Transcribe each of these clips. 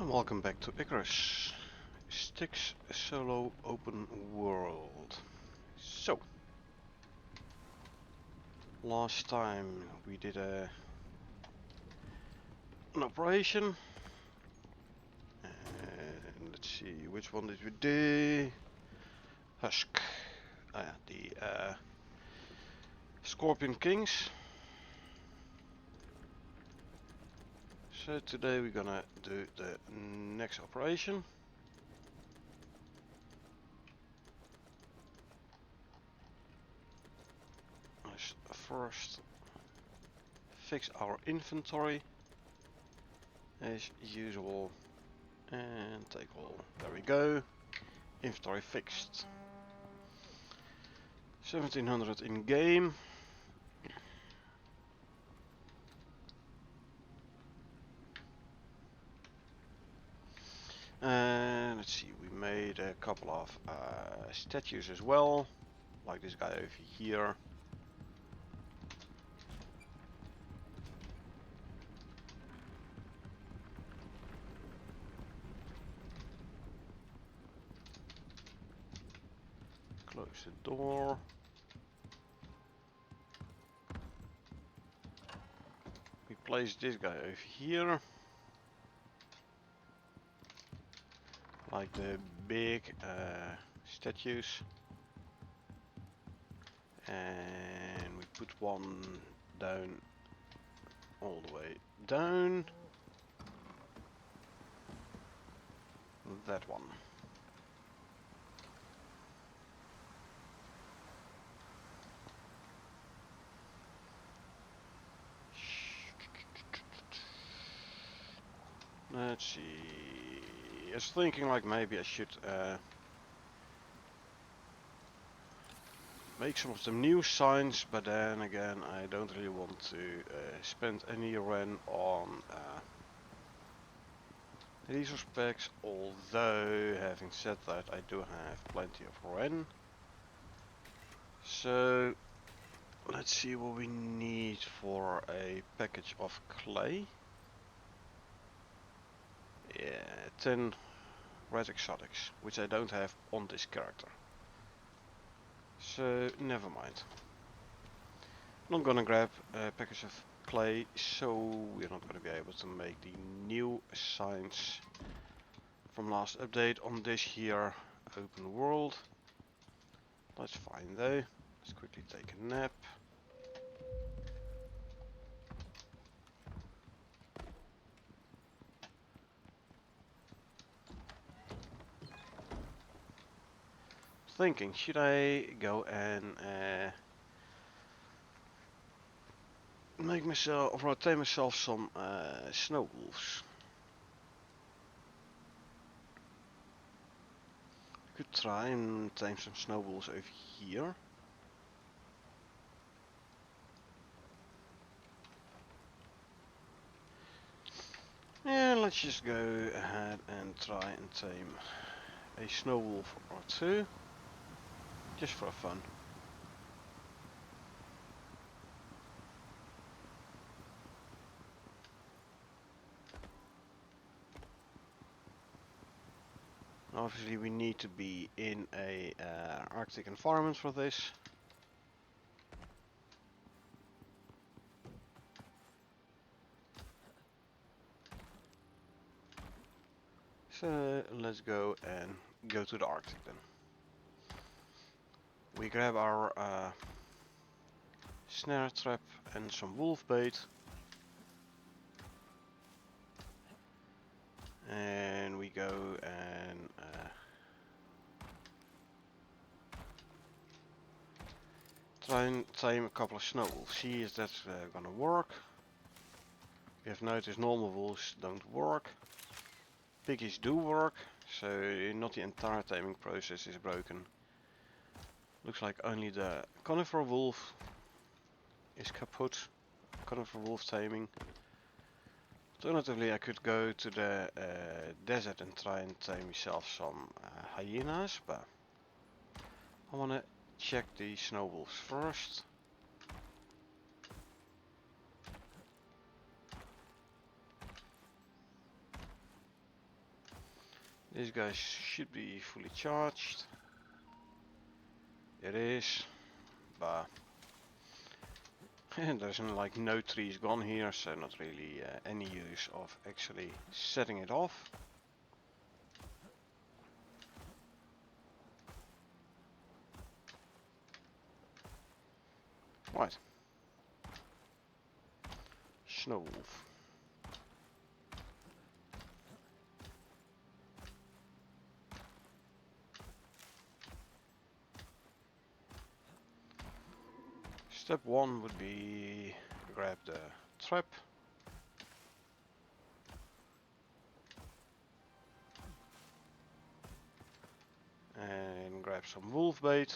Welcome back to Icarus. Styx solo open world. So, last time we did an operation. And let's see, which one did we do? Husk. The Scorpion Kings. So today we're gonna do the next operation. Let's first fix our inventory as usual and take all. There we go. Inventory fixed. 1700 in game. And let's see, we made a couple of statues as well, like this guy over here. Close the door. We place this guy over here, like the big statues. And we put one down, all the way down. That one. Let's see. I was thinking like maybe I should make some of the new signs, but then again I don't really want to spend any ren on resource packs, although having said that I do have plenty of ren. So let's see what we need for a package of clay. Yeah, 10 red exotics, which I don't have on this character. So never mind. I'm not gonna grab a package of clay, so we're not gonna be able to make the new signs from last update on this here open world. That's fine though. Let's quickly take a nap. Thinking, should I go and make myself, or tame myself some snow wolves? Could try and tame some snow wolves over here. Yeah, let's just go ahead and try and tame a snow wolf or two, just for fun. Obviously we need to be in a Arctic environment for this. So let's go and go to the Arctic then. We grab our snare trap and some wolf bait. And we go and try and tame a couple of snow wolves. See if that's gonna work. We have noticed normal wolves don't work. Piggies do work, so not the entire taming process is broken. Looks like only the conifer wolf is kaput. Conifer wolf taming. Alternatively, I could go to the desert and try and tame myself some hyenas, but I want to check the snow wolves first. This guy should be fully charged. It is, but there's like no trees gone here, so not really any use of actually setting it off. Right. Snow wolf. Step 1 would be grab the trap. And grab some wolf bait.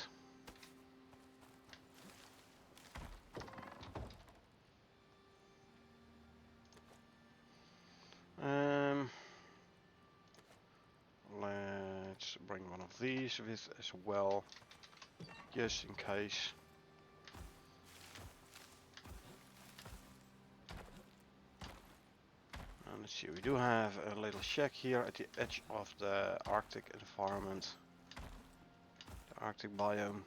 Let's bring one of these with as well, just in case. And let's see, we do have a little shack here at the edge of the Arctic environment, the Arctic biome.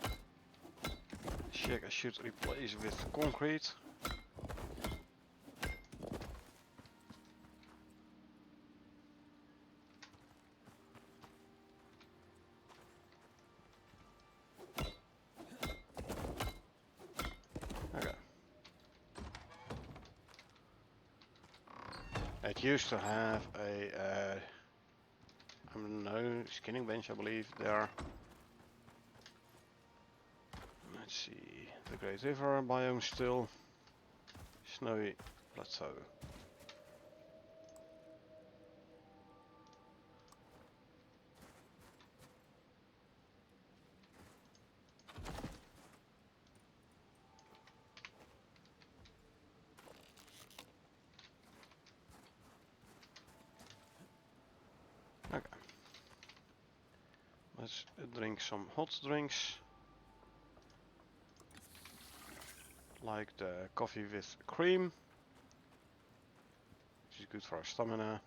The shack I should replace with concrete. It used to have a, I don't know, skinning bench I believe there. Let's see, the Great River biome still, snowy plateau. Okay. Let's drink some hot drinks. Like the coffee with cream, which is good for our stamina.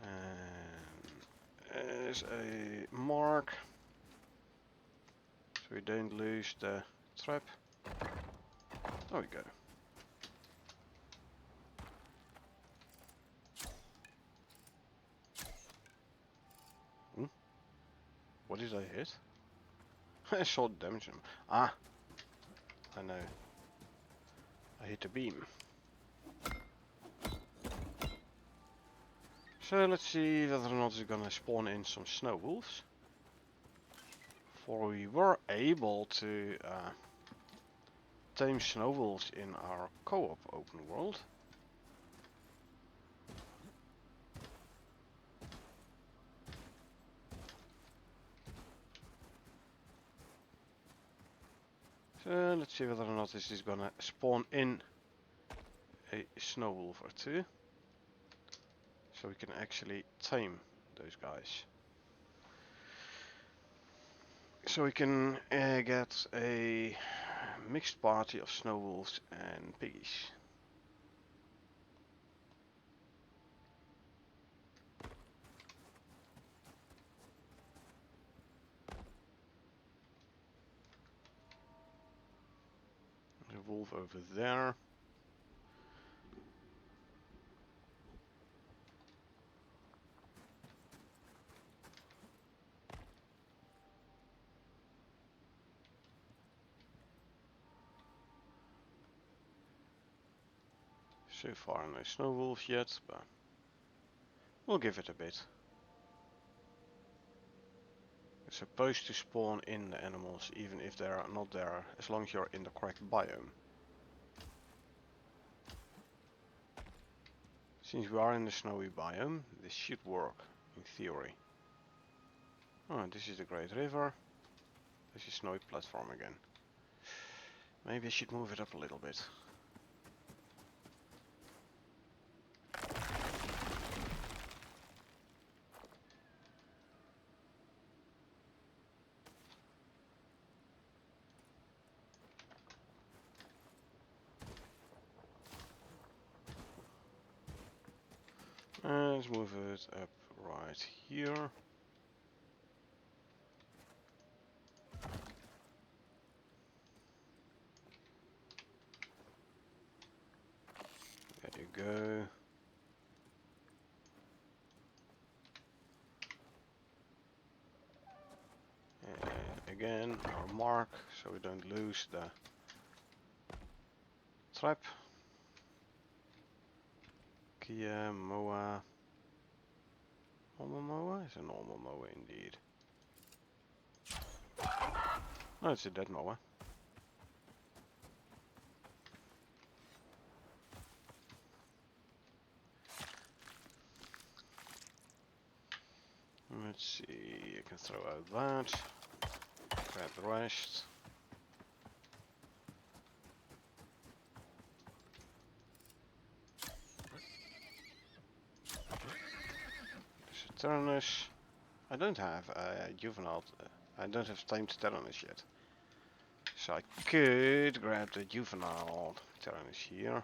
And there's a mark, so we don't lose the trap. There we go. What did I hit? I saw damage him. Ah! I know. I hit a beam. So let's see whether or not it's gonna spawn in some snow wolves. For we were able to tame snow wolves in our co-op open world. So let's see whether or not this is gonna spawn in a snow wolf or two. So we can actually tame those guys. So we can get a mixed party of snow wolves and piggies. There's a wolf over there. So far no snow wolves yet, but we'll give it a bit. It's supposed to spawn in the animals even if they are not there, as long as you're in the correct biome. Since we are in the snowy biome, this should work, in theory. Oh, this is the Great River. This is snowy platform again. Maybe I should move it up a little bit. move it up right here. There you go. And again, our mark, so we don't lose the trap. Kia Moa. Normal mower? It's a normal mower indeed. No, it's a dead mower. Let's see, I can throw out that. Grab the rest. There's a Tyrannus. I don't have a juvenile. I don't have tamed Tyrannus yet. So I could grab the juvenile Tyrannus here.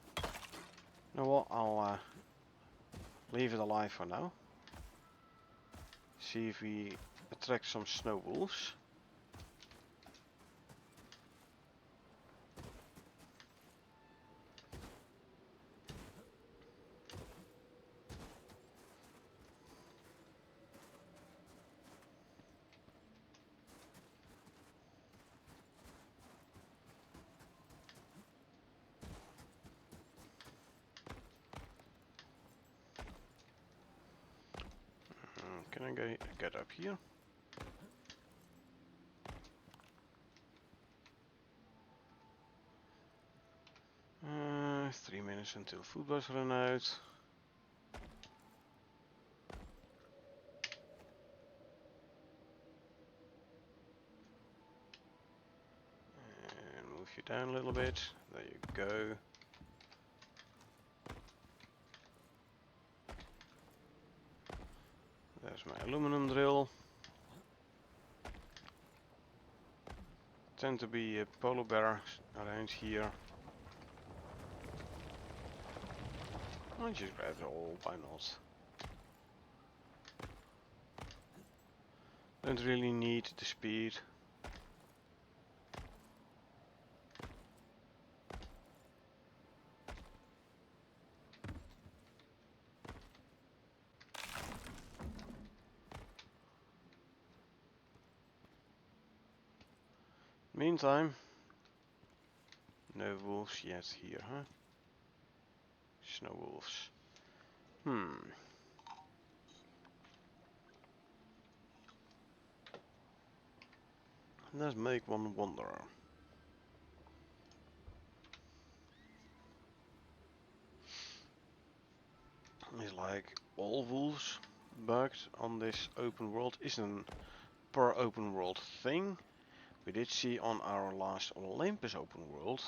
You know what, I'll leave it alive for now. See if we attract some snow wolves. Can I get up here? 3 minutes until food bus run out. And move you down a little bit. There you go. There's my aluminum drill. Tend to be a polar bear around here. I'll just grab it all, why not? Don't really need the speed. Meantime, no wolves yet here, huh? Snow wolves. Let's make one wonder. It's like all wolves bugged on this open world isn't per open world thing. We did see on our last Olympus open world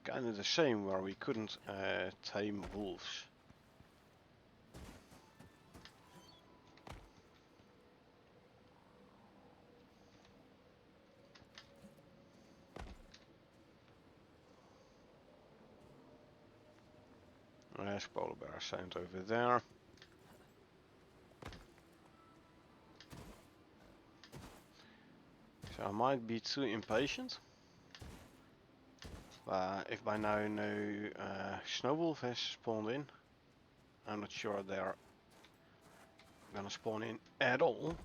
kind of the same, where we couldn't tame wolves. There's polar bear sound over there. So I might be too impatient. If by now no snow wolf has spawned in, I'm not sure they're gonna spawn in at all.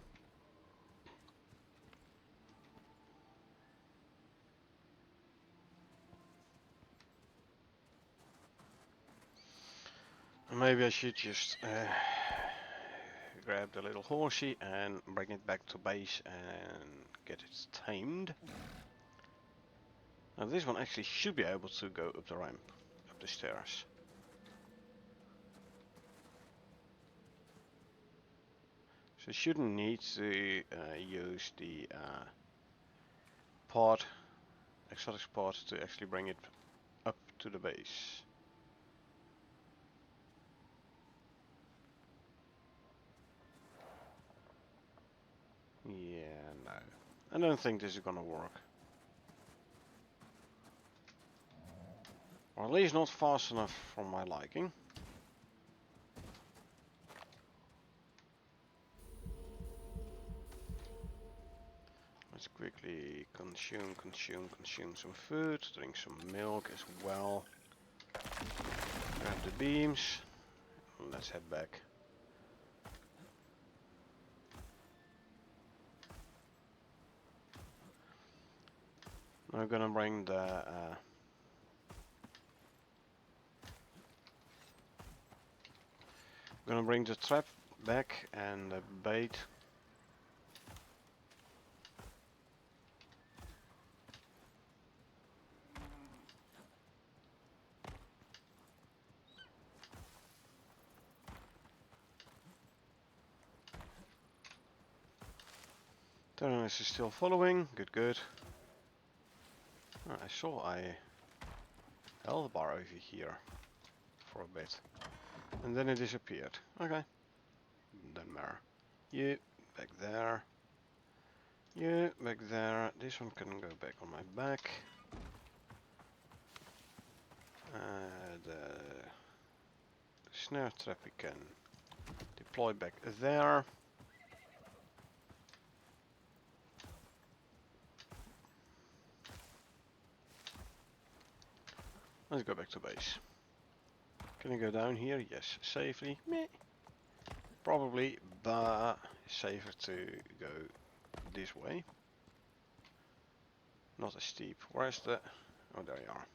Maybe I should just grab the little horsey and bring it back to base and get it tamed. Now this one actually should be able to go up the ramp, up the stairs. So shouldn't need to use the pod, exotic pod, to actually bring it up to the base. Yeah, no. I don't think this is gonna work. Or at least not fast enough for my liking. Let's quickly consume some food, drink some milk as well. Grab the beams. Let's head back. I'm gonna bring the trap back and the bait. Tyrannus is still following. Good, good. I saw a health bar over here for a bit. And then it disappeared. Okay. Doesn't matter. You, back there. You, back there. This one can go back on my back. The snare trap we can deploy back there. Let's go back to base. Can I go down here? Yes, safely. Meh. Probably, but safer to go this way. Not as steep. Where's the... Oh, there you are.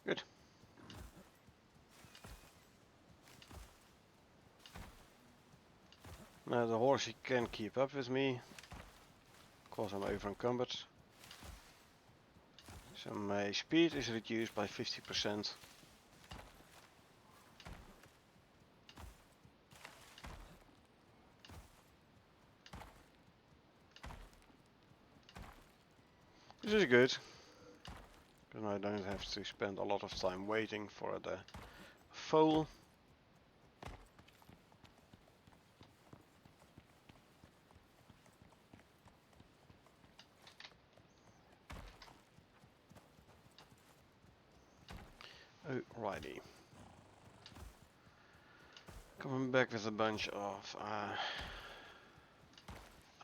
Good. Now the horse he can keep up with me. Of course I'm over encumbered. So my speed is reduced by 50%. This is good. Because I don't have to spend a lot of time waiting for the foal. Alrighty. Coming back with a bunch of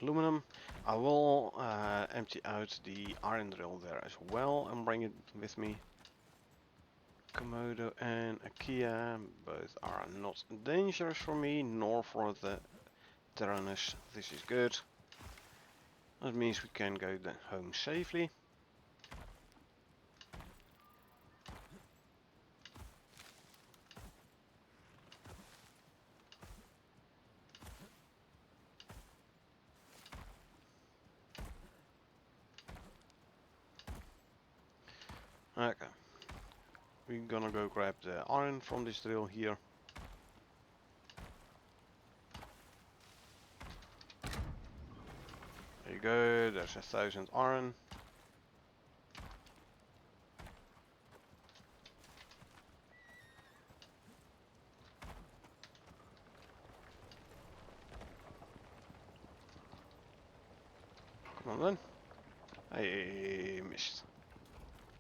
aluminum. I will empty out the iron drill there as well and bring it with me. Komodo and Akia both are not dangerous for me nor for the Tyrannus. This is good. That means we can go home safely. Okay. We're gonna go grab the iron from this drill here. There you go, there's 1,000 iron. Come on then. I missed.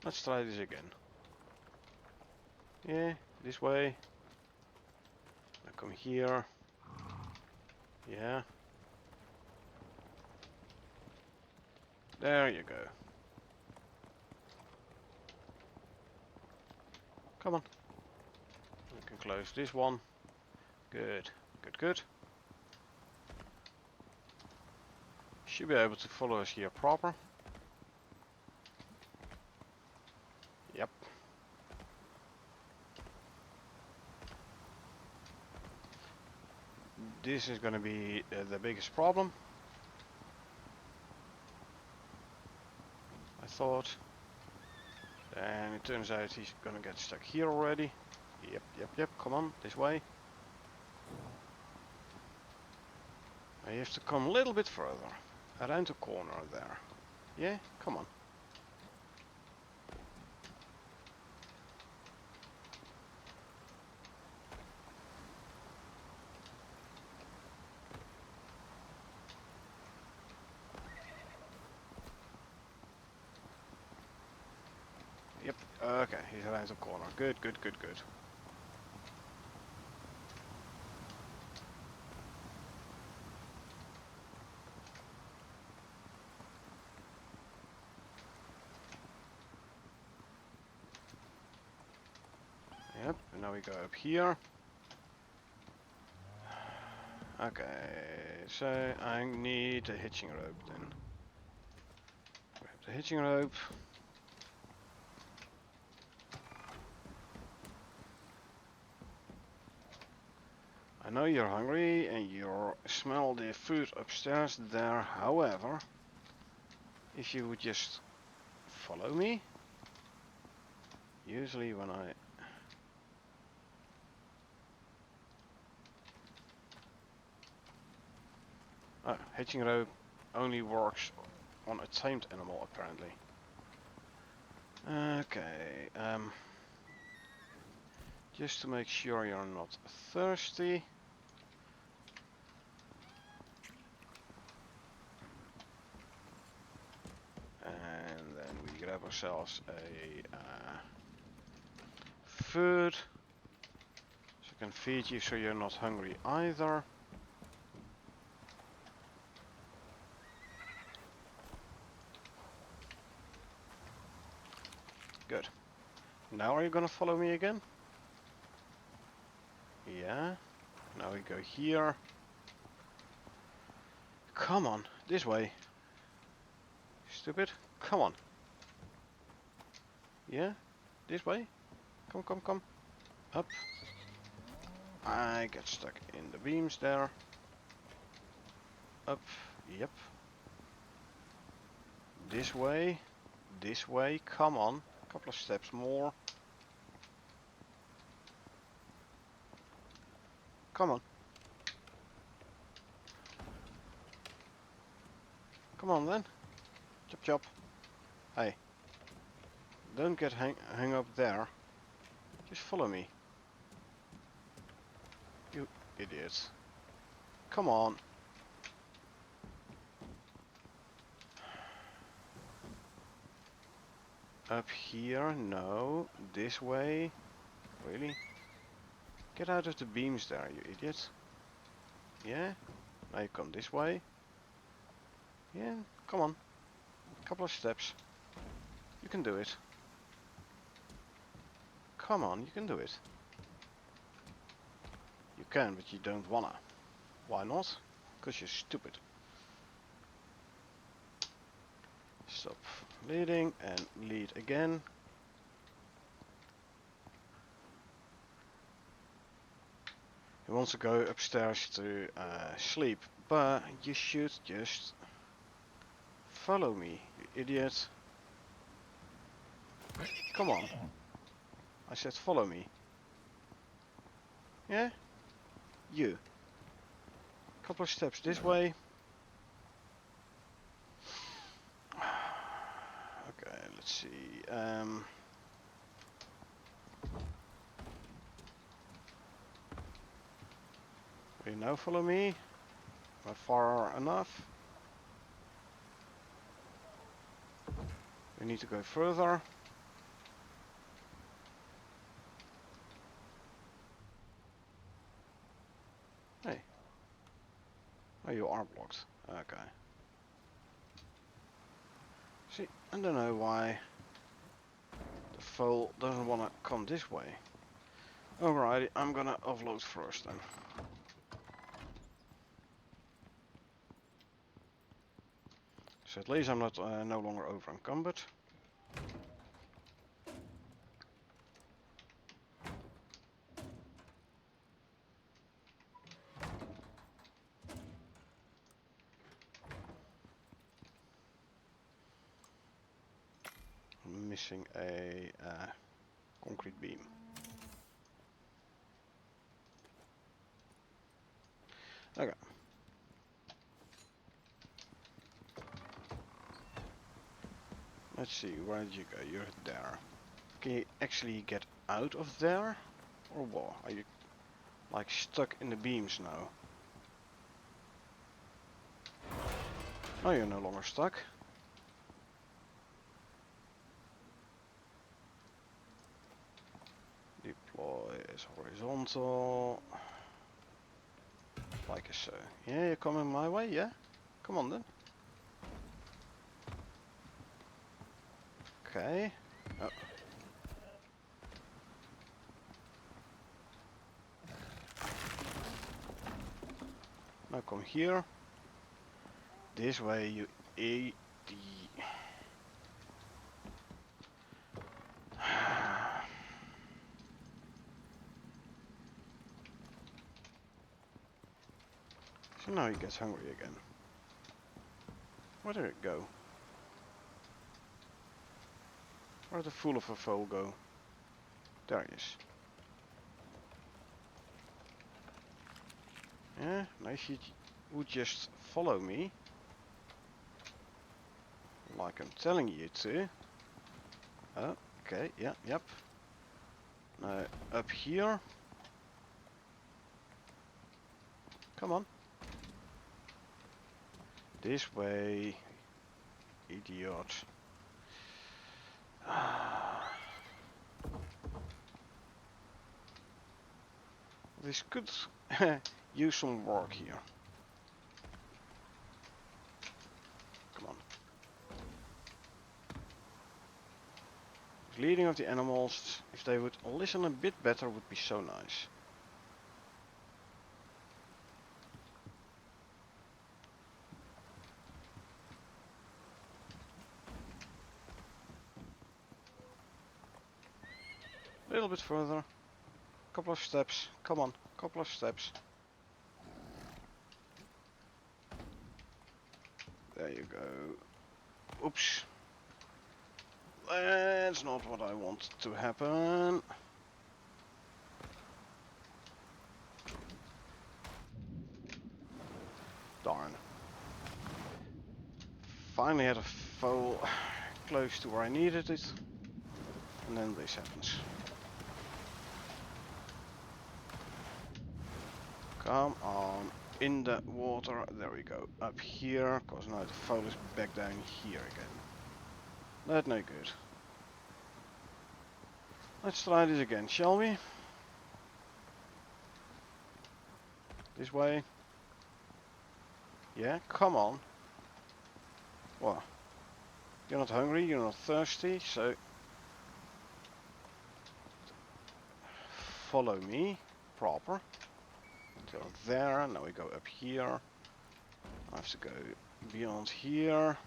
Let's try this again. Yeah, this way. I come here. Yeah. There you go. Come on. We can close this one. Good, good, good. Should be able to follow us here proper. Yep. This is gonna be the biggest problem. I thought. And it turns out he's gonna get stuck here already. Yep, yep, yep, come on, this way. I have to come a little bit further. Around the corner there. Yeah, come on. Yep. Okay, he's around the corner. Good, good, good, good. Yep, and now we go up here. Okay, so I need a hitching rope then. Grab the hitching rope. I know you're hungry and you smell the food upstairs there, however, if you would just follow me. Usually when I... Oh, hitching rope only works on a tamed animal apparently. Okay, just to make sure you're not thirsty. And then we grab ourselves a food. So I can feed you so you're not hungry either. Good. Now are you gonna follow me again? Yeah. Now we go here. Come on, this way. Stupid. Come on. Yeah, this way. Come, come, come. Up. I get stuck in the beams there. Up. Yep. This way. This way. Come on. A couple of steps more. Come on. Come on then. Chop chop. Hey. Don't get hang up there. Just follow me. You idiots. Come on. Up here? No. This way? Really? Get out of the beams there, you idiot. Yeah? Now you come this way. Yeah, come on. Couple of steps. You can do it. Come on, you can do it. You can, but you don't wanna. Why not? Because you're stupid. Stop leading and lead again. He wants to go upstairs to sleep, but you should just follow me, you idiot. Come on. I said follow me. Yeah? You. Couple of steps this way. Okay, let's see. Will you now follow me? Am I far enough? We need to go further. Hey. Oh, you are blocked. Okay. See, I don't know why the foal doesn't want to come this way. Alrighty, I'm gonna offload first then. So at least I'm not no longer over encumbered. I'm missing a concrete beam. Okay. Let's see, where did you go? You're there. Can you actually get out of there? Or what? Are you like stuck in the beams now? Oh, you're no longer stuck. horizontal. Like so. Yeah, you're coming my way, yeah? Come on then. Okay. Oh. Now come here. This way, you idiot. So now he gets hungry again. Where did it go? Where did the fool of a foal go? There he is. Yeah, nice you would just follow me. Like I'm telling you to. Oh, okay, yeah, yep. Now, up here. Come on. This way. Idiot. This could use some work here. Come on. Leading of the animals, if they would listen a bit better, would be so nice. A little bit further. Couple of steps. Come on, couple of steps. There you go. Oops. That's not what I want to happen. Darn. Finally had a foal close to where I needed it. And then this happens. Come on. In the water. There we go. Up here. Cause now the foal is back down here again. That's no good. Let's try this again, shall we? This way. Yeah, come on. What? You're not hungry, you're not thirsty, so follow me proper until there. Now we go up here. I have to go beyond here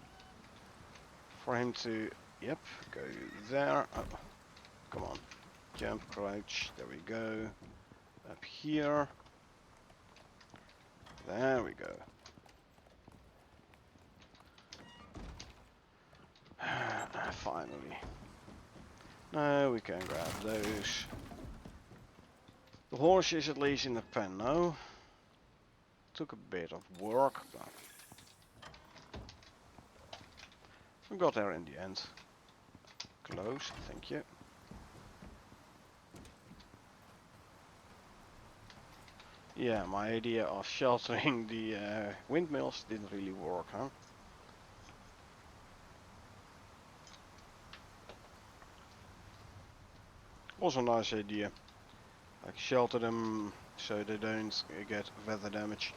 for him to, yep, go there. Oh, come on, jump, crouch, there we go. Up here. There we go. Finally. Now we can grab those. The horse is at least in the pen now. Took a bit of work, but we got there in the end. Close, thank you. Yeah, my idea of sheltering the windmills didn't really work, huh? Was a nice idea. Like shelter them so they don't get weather damage.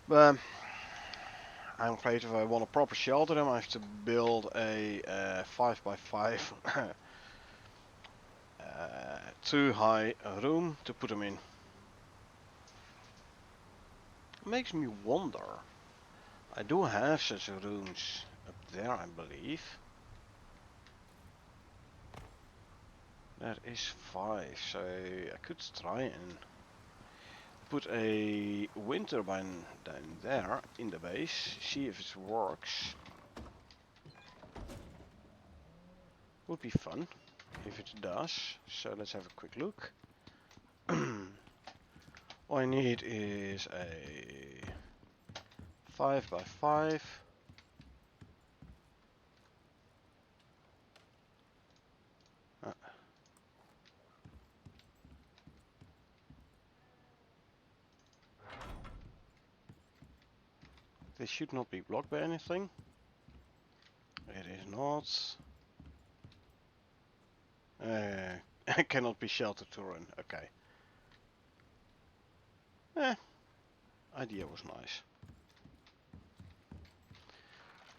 But I'm afraid if I want to proper shelter them, I have to build a 5x5 too high a room to put them in. Makes me wonder. I do have such rooms up there, I believe. That is 5, so I could try and put a wind turbine down there in the base, see if it works. Would be fun if it does, so let's have a quick look. All I need is a 5x5. This should not be blocked by anything. It is not. cannot be sheltered to run. Okay. Eh, idea was nice.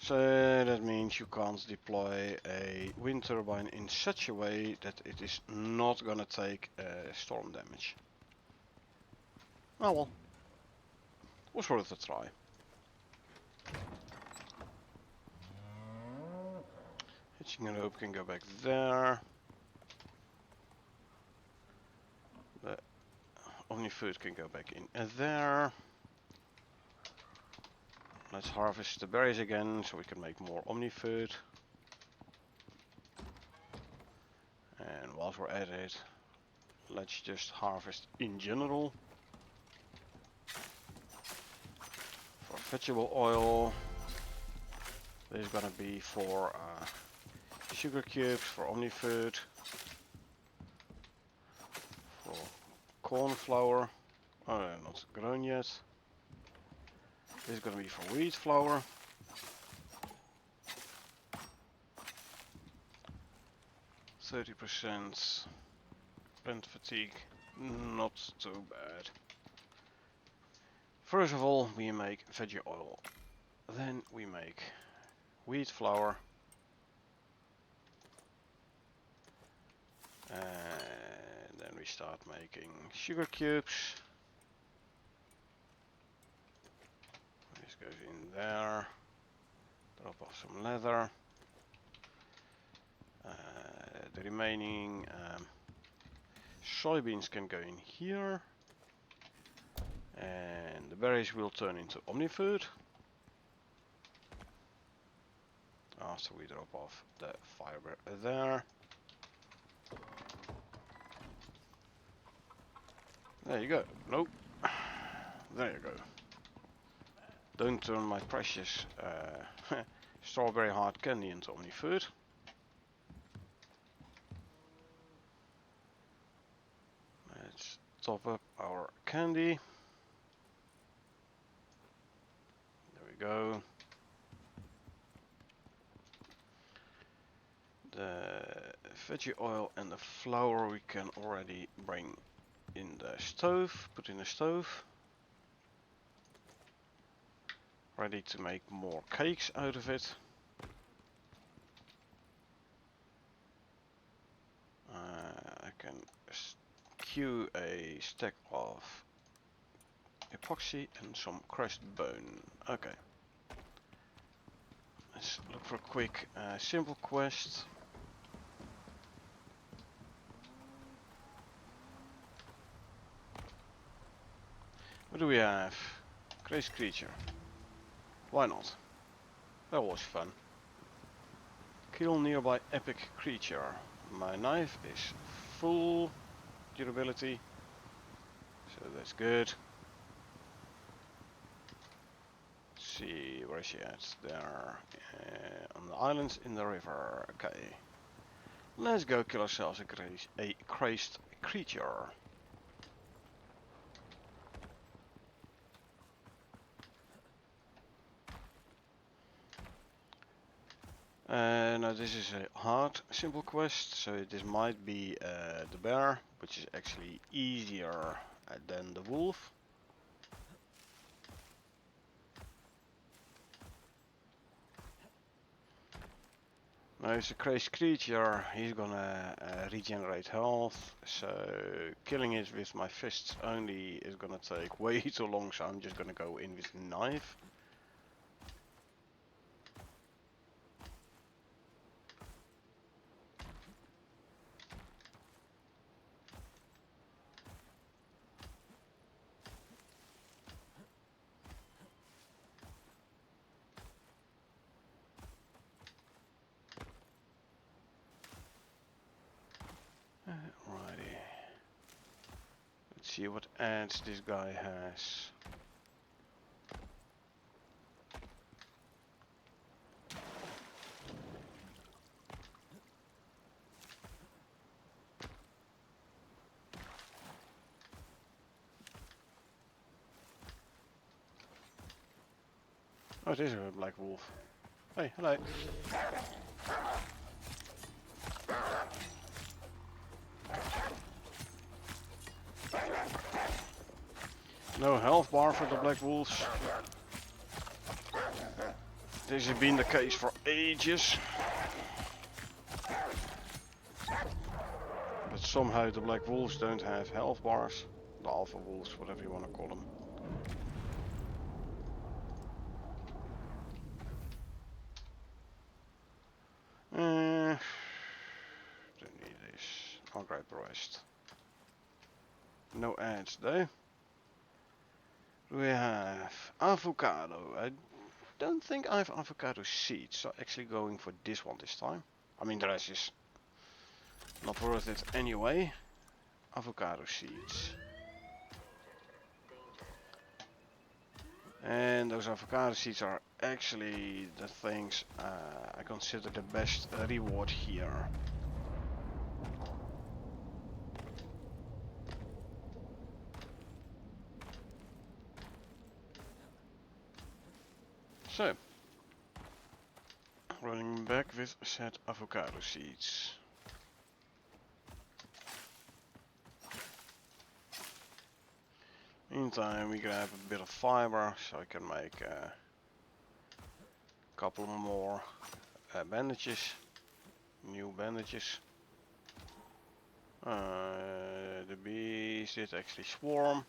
So that means you can't deploy a wind turbine in such a way that it is not gonna take storm damage. Oh well, was worth a try. Hitching rope can go back there. The Omni food can go back in there. Let's harvest the berries again so we can make more Omni food. And whilst we're at it, let's just harvest in general. For vegetable oil, this is gonna be for sugar cubes, for Omni food, for corn flour. Oh, not grown yet. This is gonna be for wheat flour. %, plant fatigue, not too bad. First of all, we make veggie oil. Then we make wheat flour. And then we start making sugar cubes. This goes in there. Drop off some leather. The remaining soybeans can go in here. And the berries will turn into Omni food. After we drop off the fiber there. There you go. Nope. There you go. Don't turn my precious strawberry hard candy into Omni food. Let's top up our candy. There we go. The veggie oil and the flour we can already bring in the stove, put in the stove. Ready to make more cakes out of it. I can queue a stack of epoxy and some crushed bone. Okay. Let's look for a quick simple quest. What do we have? Crazy creature. Why not? That was fun. Kill nearby epic creature. My knife is full durability, so that's good. Let's see, where is she at? There, on the islands in the river. Okay. Let's go kill ourselves a crazed creature. Now this is a hard simple quest, so this might be the bear, which is actually easier than the wolf. Now it's a crazed creature, he's gonna regenerate health, so killing it with my fists only is gonna take way too long, so I'm just gonna go in with a knife. Alrighty. Let's see what ads this guy has. Oh, it is a black wolf. Hey, hello. No health bar for the black wolves. This has been the case for ages. But somehow the black wolves don't have health bars. The alpha wolves, whatever you want to call them. Don't need this. I'll grab the rest. No ads though. We have avocado. I don't think I have avocado seeds, so actually going for this one this time. I mean the rest is not worth it anyway. Avocado seeds. And those avocado seeds are actually the things I consider the best reward here. So, running back with said avocado seeds. Meantime, we grab a bit of fiber so I can make a couple more bandages, new bandages. The bees did actually swarm.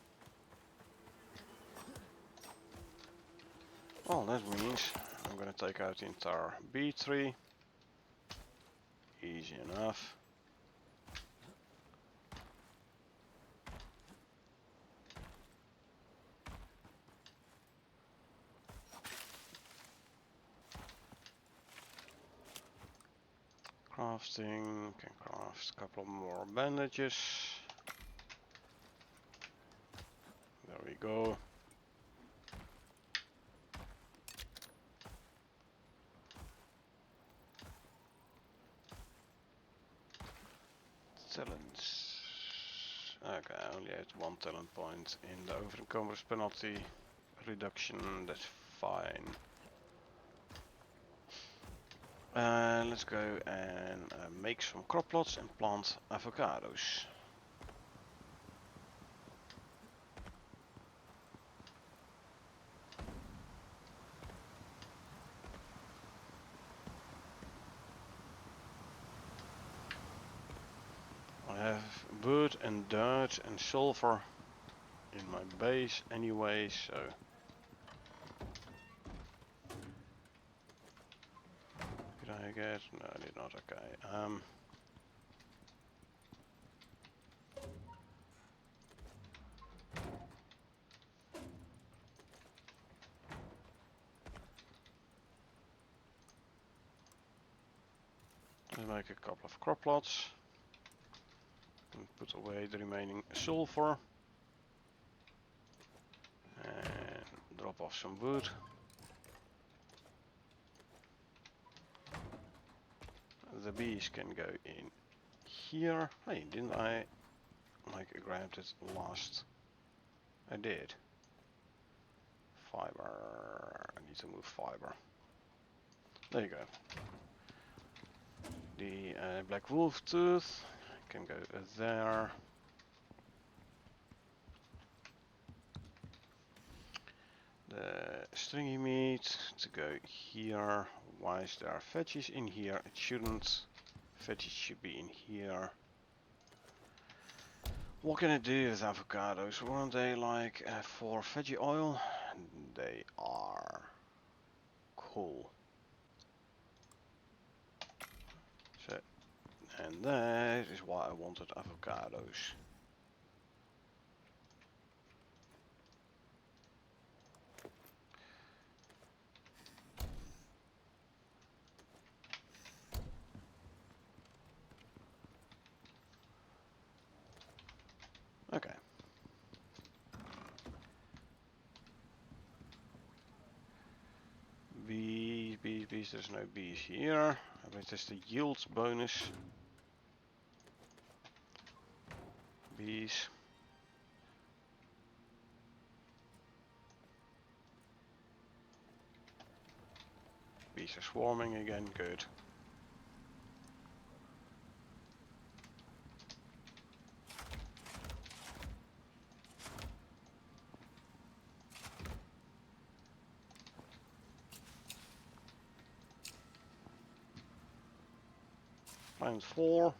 Well, that means I'm gonna take out the entire bee tree. Easy enough. Crafting, can craft a couple more bandages. There we go. Talents. Okay, I only had one talent point in the overencumbrance penalty reduction, that's fine. Let's go and make some crop plots and plant avocados. I have wood and dirt and sulfur in my base anyway, so did I get? No, I did not. Okay. Let's make a couple of crop plots and put away the remaining sulfur and drop off some wood. The bees can go in here. Hey, didn't I grab it last? I did. Fiber. I need to move fiber. There you go. The black wolf tooth can go there. The stringy meat to go here. Why is there veggies in here? It shouldn't. Veggies should be in here. What can I do with avocados? Weren't they like for veggie oil? They are. Cool. So, and that is why I wanted avocados. Okay. Bees, there's no bees here. But it's the yield bonus. Bees. Bees are swarming again, good. Plant 4.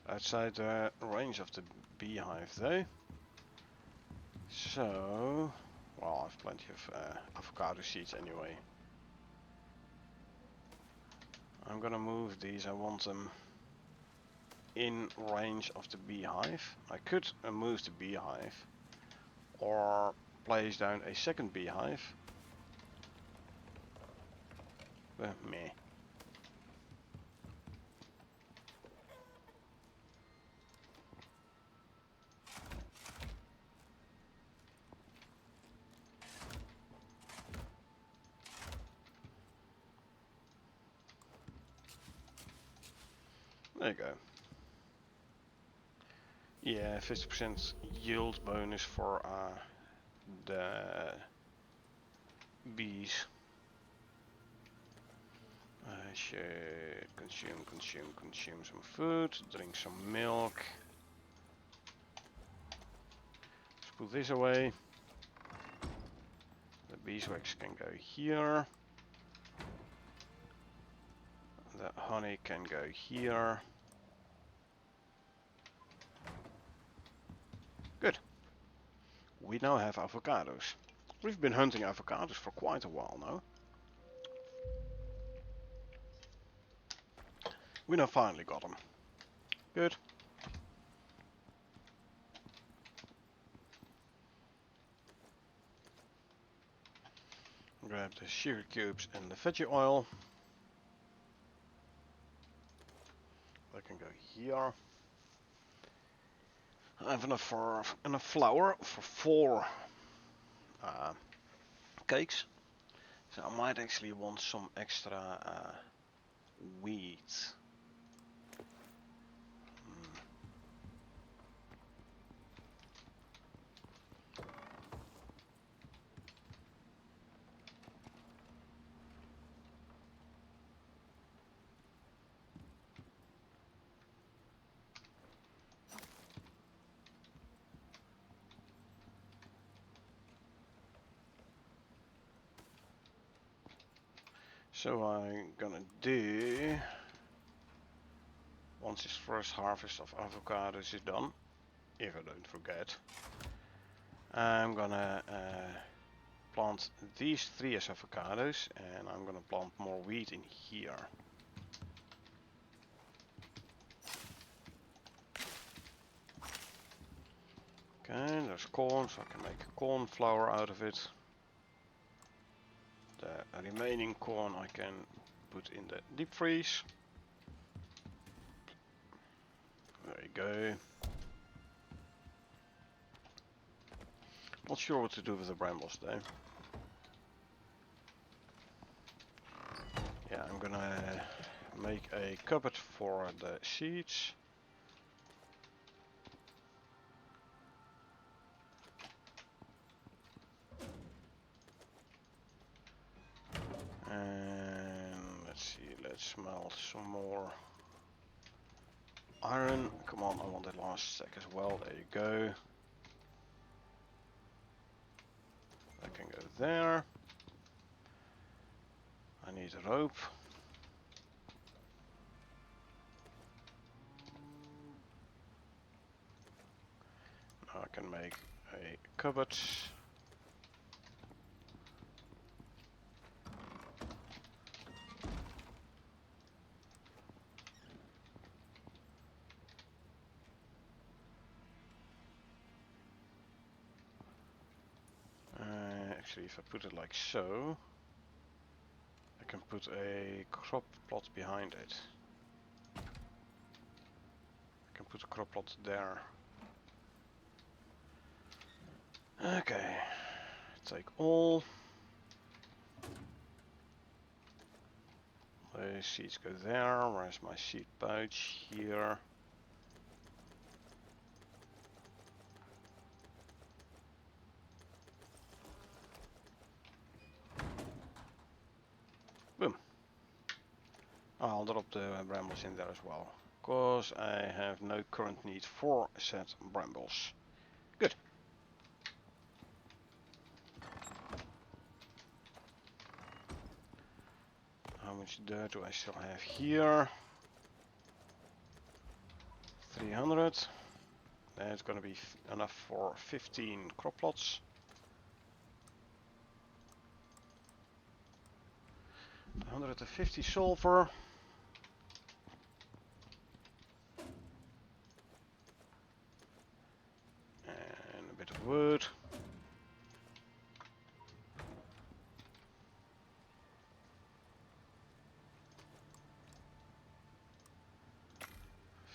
Outside the range of the beehive though. So, well, I've plenty of avocado seeds anyway. I'm gonna move these. I want them in range of the beehive. I could move the beehive or place down a second beehive. But meh. There you go. Yeah, 50% yield bonus for the bees. I should consume some food, drink some milk. Let's put this away. The beeswax can go here. The honey can go here. Good. We now have avocados. We've been hunting avocados for quite a while now. We now finally got them. Good. Grab the sugar cubes and the veggie oil. That can go here. I have enough flour for 4 cakes. So I might actually want some extra wheat. So I'm gonna do, once this first harvest of avocados is done, if I don't forget, I'm gonna plant these 3 as avocados, and I'm gonna plant more wheat in here. Okay, there's corn, so I can make corn flour out of it. The remaining corn I can put in the deep freeze. There you go. Not sure what to do with the brambles though. Yeah, I'm gonna make a cupboard for the seeds. And let's see, let's smelt some more iron. Come on, I want that last stack as well. There you go. That can go there. I need a rope. Now I can make a cupboard. Actually, if I put it like so, I can put a crop plot behind it. I can put a crop plot there. Okay, take all. The seeds go there. Where's my seed pouch? Here. Boom. I'll drop the brambles in there as well, because I have no current need for said brambles. Good. How much dirt do I still have here? 300. That's gonna be enough for 15 crop plots. 150 sulfur. And a bit of wood.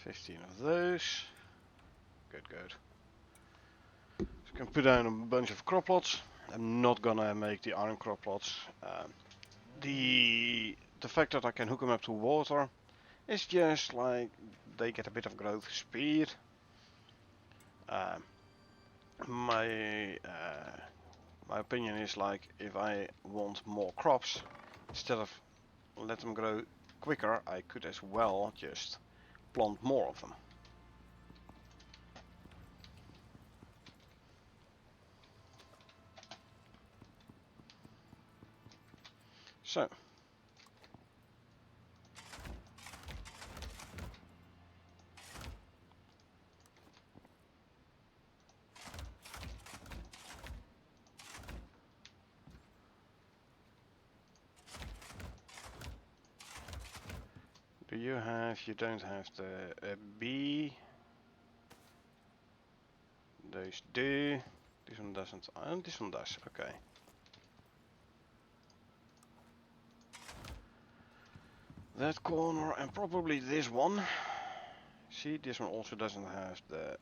$15 of those. Good, good. So I can put down a bunch of crop plots. I'm not gonna make the iron crop plots. The fact that I can hook them up to water is just like they get a bit of growth speed. My opinion is like if I want more crops, instead of let them grow quicker, I could as well just plant more of them. So. Do you have, you don't have the B. Those do. This one doesn't, and this one does, okay. That corner and probably this one. See, this one also doesn't have the,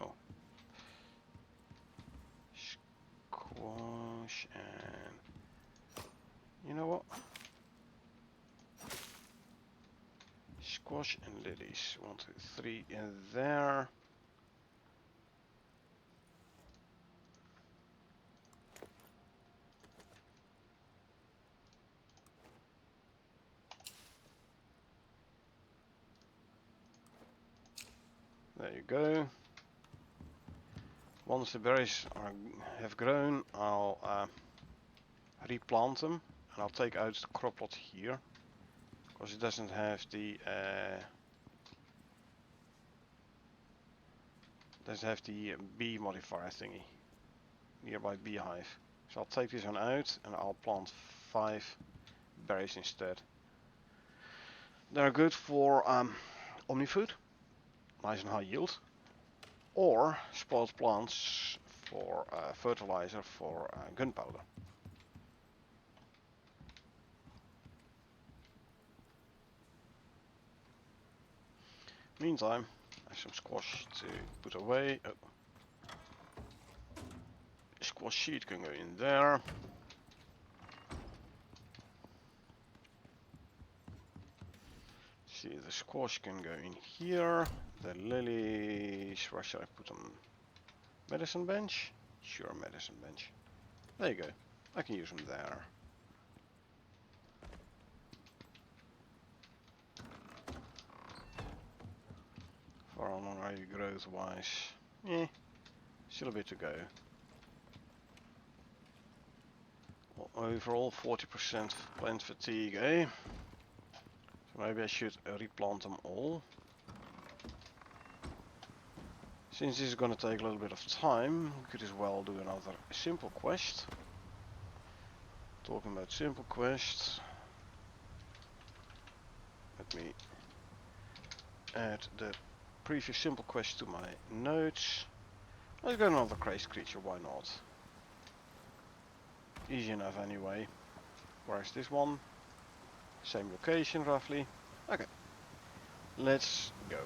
oh. Squash and, you know what? Squash and lilies, 1, 2, 3 in there. There you go. Once the berries have grown, I'll replant them, and I'll take out the crop plot here, because it doesn't have the bee modifier thingy, nearby beehive. So I'll take this one out and I'll plant 5 berries instead. They're good for omni-food, nice and high yield, or spoiled plants for fertilizer for gunpowder. Meantime, I have some squash to put away. Oh. Squash seed can go in there. See, the squash can go in here. The lilies, where should I put them? Medicine bench? Sure, medicine bench. There you go. I can use them there. For how long are you growth wise? Still a bit to go. Well, overall 40% plant fatigue, eh? So maybe I should replant them all. Since this is going to take a little bit of time, we could as well do another simple quest. Talking about simple quests, let me add the previous simple quest to my notes. Let's go another crazy creature, why not? Easy enough anyway. Where's this one? Same location roughly. Okay, let's go.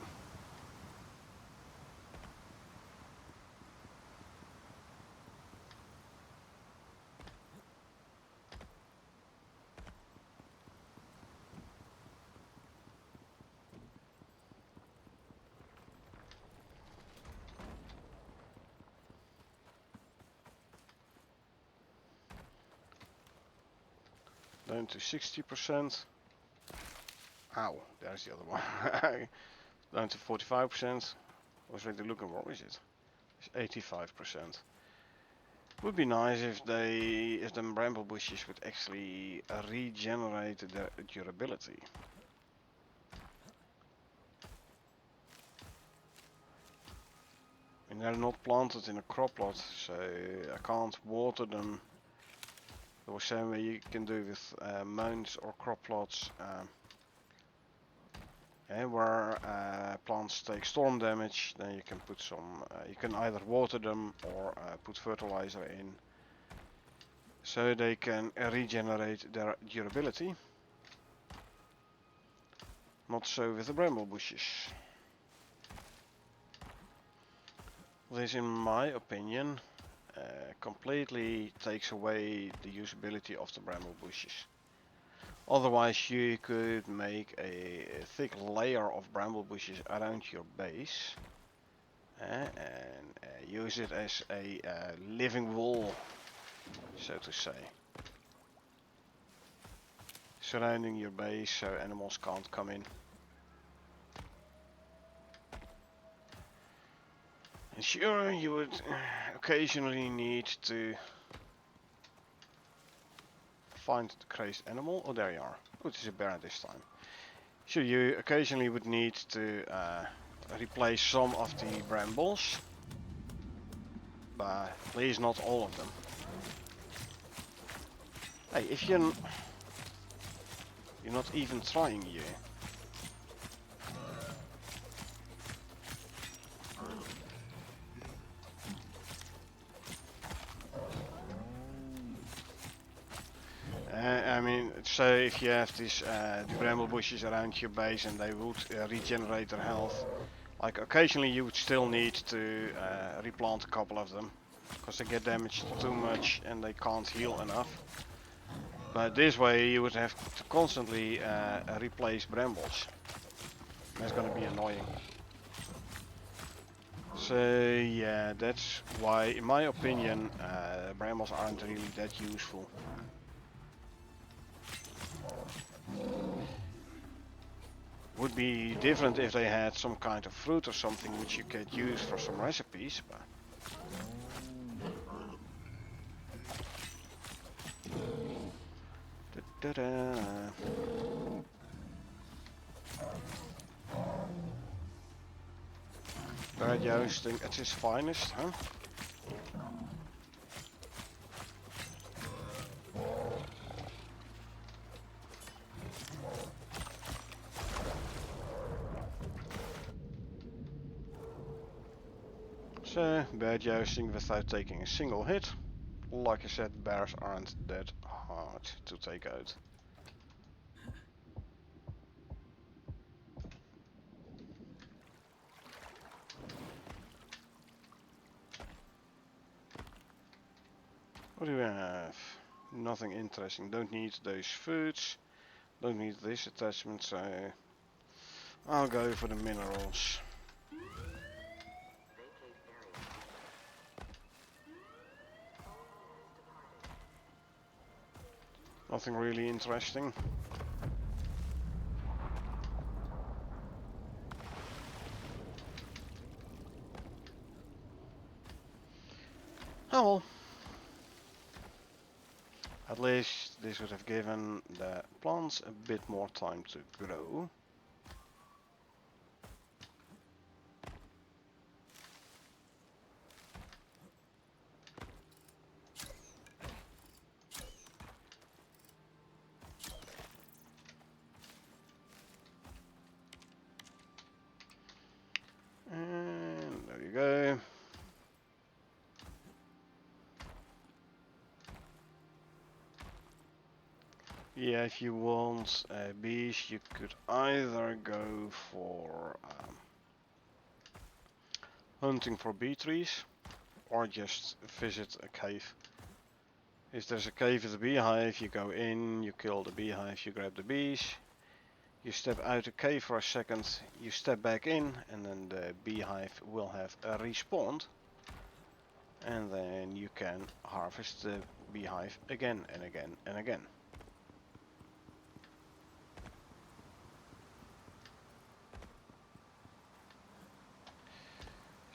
Down to 60%. Ow, there's the other one. Down to 45%. I was really looking, where is it? It's 85%. Would be nice if the bramble bushes would actually regenerate their durability. And they're not planted in a crop plot, so I can't water them the same way you can do with mounds or crop plots. Where plants take storm damage, then you can put some. You can either water them or put fertilizer in, so they can regenerate their durability. Not so with the bramble bushes. This, in my opinion, completely takes away the usability of the bramble bushes. Otherwise, you could make a thick layer of bramble bushes around your base and use it as a living wall, so to say, surrounding your base so animals can't come in. And sure, you would occasionally need to find the crazed animal. Oh, there you are. Oh, it is a bear this time. Sure, you occasionally would need to replace some of the brambles, but please not all of them. Hey, if you're not even trying, you. I mean, so if you have these the bramble bushes around your base and they would regenerate their health, like occasionally you would still need to replant a couple of them, because they get damaged too much and they can't heal enough. But this way you would have to constantly replace brambles. That's gonna be annoying. So yeah, that's why, in my opinion, brambles aren't really that useful. Would be different if they had some kind of fruit or something which you could use for some recipes, but bird jousting at its finest, huh? So, bird jousting without taking a single hit. Like I said, bears aren't that hard to take out. What do we have? Nothing interesting. Don't need those foods. Don't need this attachment, so I'll go for the minerals. Nothing really interesting. Oh well. At least this would have given the plants a bit more time to grow. And there you go. Yeah, if you want bees, you could either go for hunting for bee trees, or just visit a cave. If there's a cave with a beehive, you go in, you kill the beehive, you grab the bees, you step out the cave for a second, you step back in, and then the beehive will have respawned. And then you can harvest the beehive again and again and again.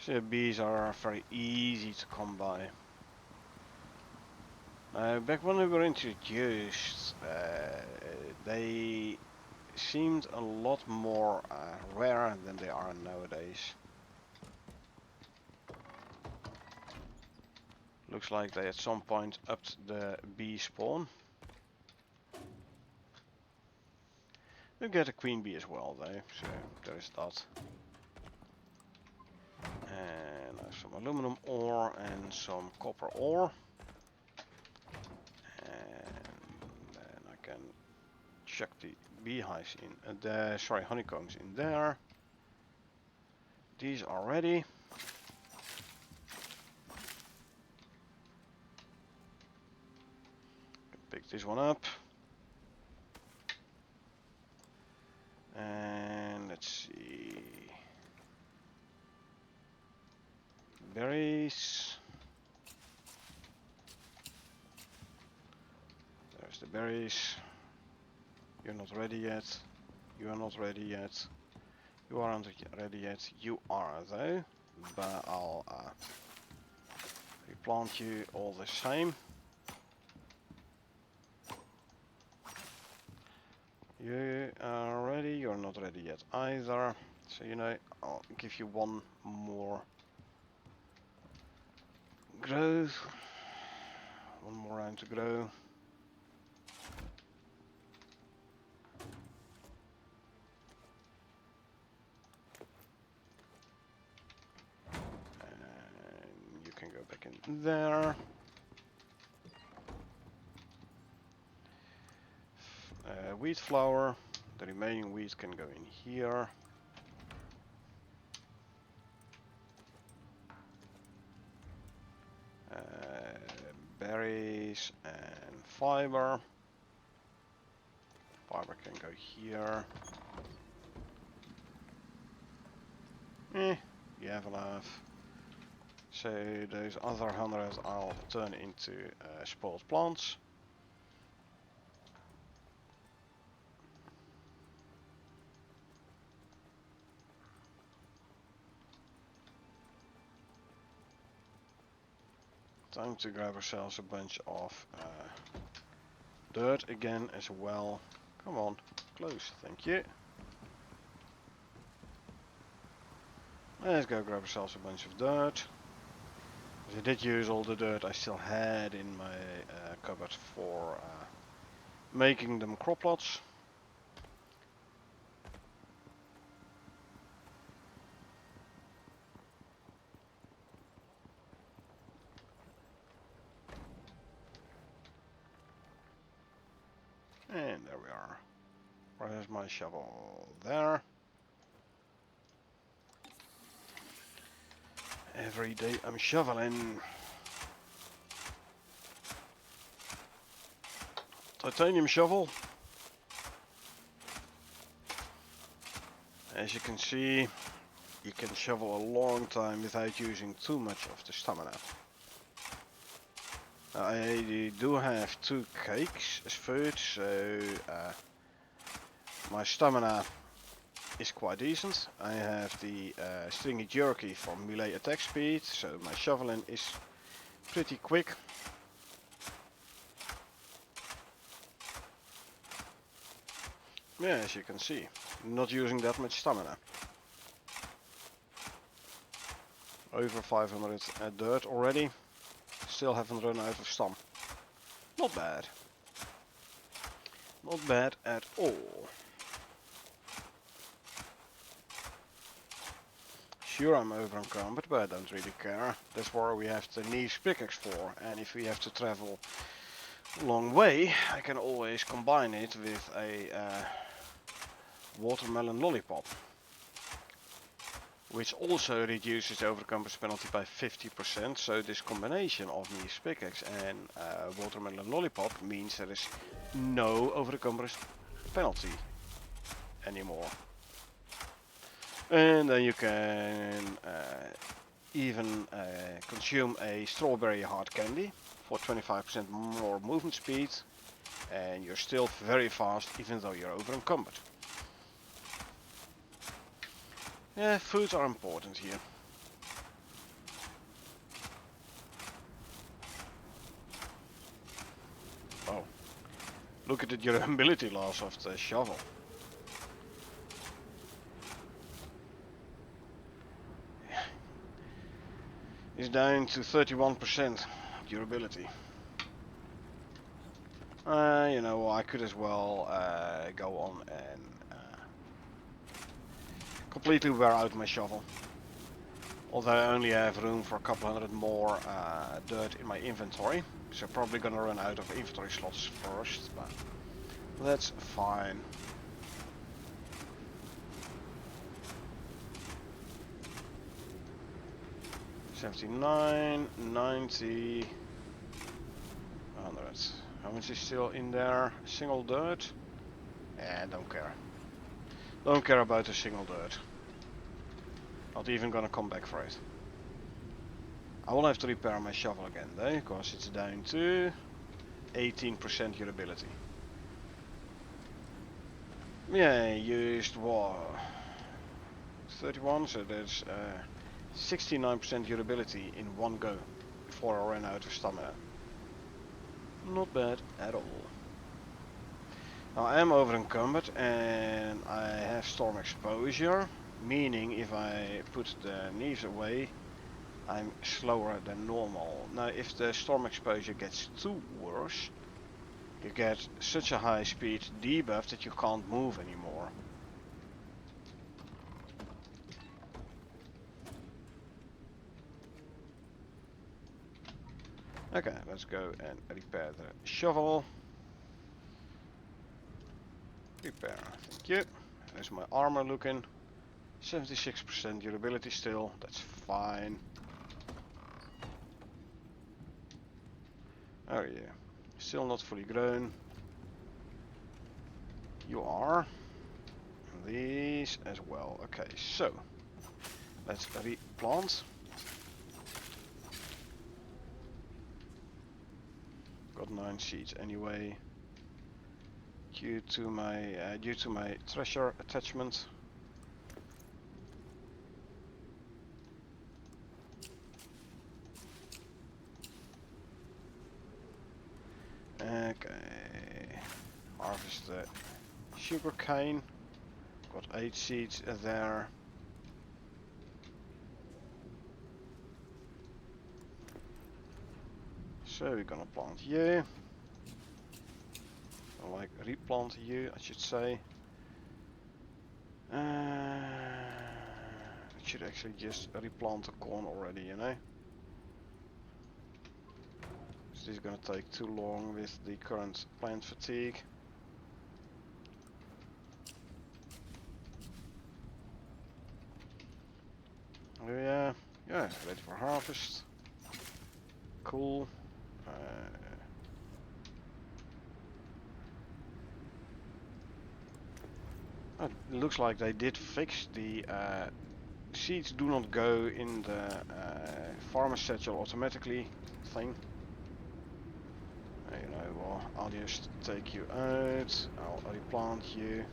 So bees are very easy to come by. Back when they were introduced, they seemed a lot more rare than they are nowadays. Looks like they at some point upped the bee spawn. You get a queen bee as well though, so there is that. And I have some aluminum ore and some copper ore. And then I can chuck the beehives in, sorry, honeycombs in there. These are ready. Pick this one up. And let's see. Berries. There's the berries. You're not ready yet. You are not ready yet. You aren't ready yet. You are though. But I'll replant you all the same. You are ready. You're not ready yet either. So you know, I'll give you one more growth. One more round to grow. And you can go back in there. Wheat flour. The remaining wheat can go in here. Berries and fiber. Fiber can go here. You have enough. So those other 100 I'll turn into spoiled plants. Time to grab ourselves a bunch of dirt again as well. Come on, close, thank you. Let's go grab ourselves a bunch of dirt. I did use all the dirt I still had in my cupboard for making them crop plots. And there we are. Where's my shovel? There. Every day I'm shoveling. Titanium shovel. As you can see, you can shovel a long time without using too much of the stamina. I do have 2 cakes as food, so my stamina is quite decent. I have the stringy jerky for melee attack speed, so my shoveling is pretty quick. Yeah, as you can see, not using that much stamina. Over 500 dirt already. Still haven't run out of stam. Not bad. Not bad at all. Sure, I'm over encumbered, but I don't really care. That's where we have the niche pickaxe for. And if we have to travel a long way, I can always combine it with a watermelon lollipop, which also reduces the overencumbrance penalty by 50%. So this combination of niche pickaxe and watermelon lollipop means there is no overencumbrance penalty anymore. And then you can even consume a strawberry hard candy for 25% more movement speed, and you're still very fast even though you're over encumbered. Yeah, foods are important here. Look at the durability loss of the shovel. It's down to 31% durability. You know, I could as well go on and completely wear out my shovel. Although I only have room for a couple hundred more dirt in my inventory. So probably gonna run out of inventory slots first, but that's fine. $79, 90, 100. How much is still in there? Single dirt? Don't care. Don't care about the single dirt. Not even gonna come back for it. I will have to repair my shovel again though, because it's down to 18% durability. Yeah, I used what? 31, so there's 69% durability in one go before I ran out of stamina. Not bad at all. Now I am over encumbered and I have storm exposure, meaning if I put the knees away I'm slower than normal. Now if the storm exposure gets too worse, you get such a high speed debuff that you can't move anymore. Okay, let's go and repair the shovel. Repair, thank you. There's my armor looking. 76% durability still, that's fine. Oh yeah, still not fully grown. You are. And these as well. Okay, so let's replant. Got 9 seeds anyway. Due to my treasure attachment. Okay, harvest the sugar cane. Got 8 seeds there. So we're gonna plant you. Like replant you, I should say. I should actually just replant the corn already, you know. This is gonna take too long with the current plant fatigue. Oh yeah, ready for harvest. Cool. It looks like they did fix the seeds do not go in the farmer satchel automatically thing. You know, well, I'll just take you out. I'll replant you.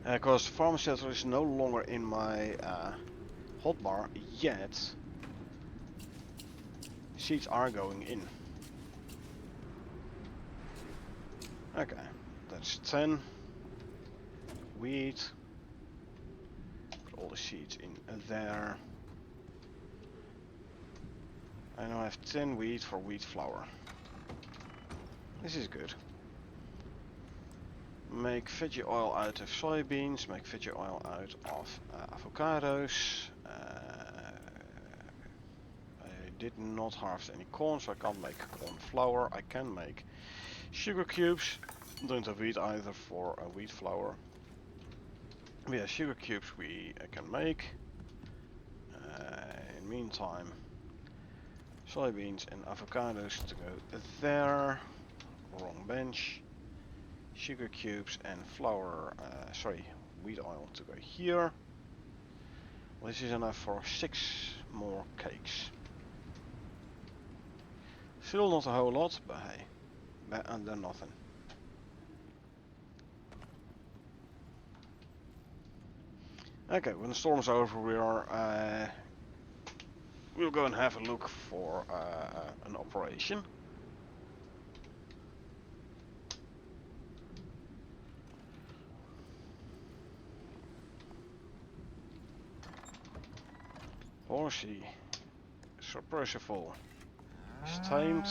Because farmer satchel is no longer in my hotbar yet. Seeds are going in. Okay, that's 10. Wheat. Put all the seeds in there. I now have 10 wheat for wheat flour. This is good. Make veggie oil out of soybeans, make veggie oil out of avocados. I did not harvest any corn, so I can't make corn flour. I can make sugar cubes. Don't have wheat either for wheat flour. But yeah, sugar cubes we can make. In the meantime, soybeans and avocados to go there. Wrong bench. Sugar cubes and flour, wheat oil to go here. Well, this is enough for 6 more cakes. Still not a whole lot, but hey, better than nothing. Okay, when the storm's over, we'll go and have a look for an operation. horsey. Sir Percival is tamed.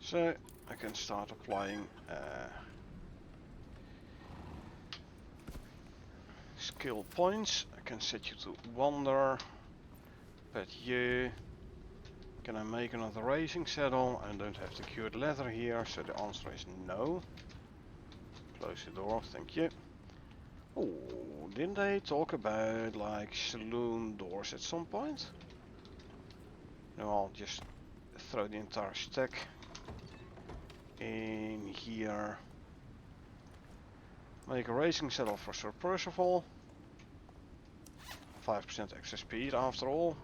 So I can start applying skill points. I can set you to wander. Pet you. Can I make another racing saddle? I don't have the cured leather here, so the answer is no. Close the door, thank you. Oh, didn't they talk about like saloon doors at some point? No, I'll just throw the entire stack in here. Make a racing saddle for Sir Percival. 5% extra speed after all.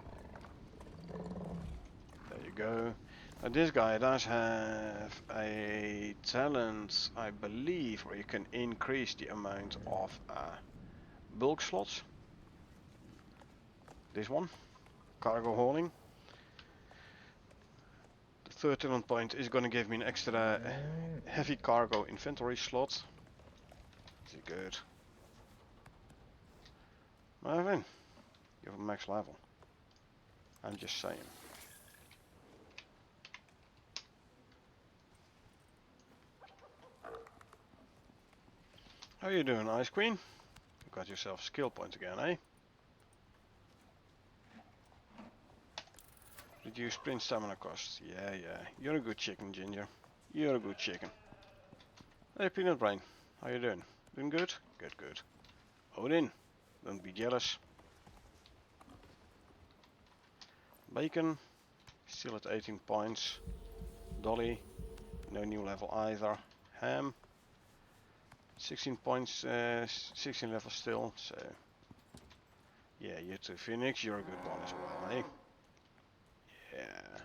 There you go. Now this guy does have a talent, I believe, where you can increase the amount of bulk slots. This one, cargo hauling. The third talent point is going to give me an extra heavy cargo inventory slot. Is it good? Marvin, you have a max level. I'm just saying. How you doing, Ice Queen? You got yourself a skill point again, eh? Reduce sprint stamina costs. Yeah. You're a good chicken, Ginger. You're a good chicken. Hey, Peanut Brain. How you doing? Doing good? Good. Odin, don't be jealous. Bacon, still at 18 points. Dolly, no new level either. Ham, 16 points, 16 level still, so... Yeah, you too, Phoenix, you're a good one as well, eh? Yeah.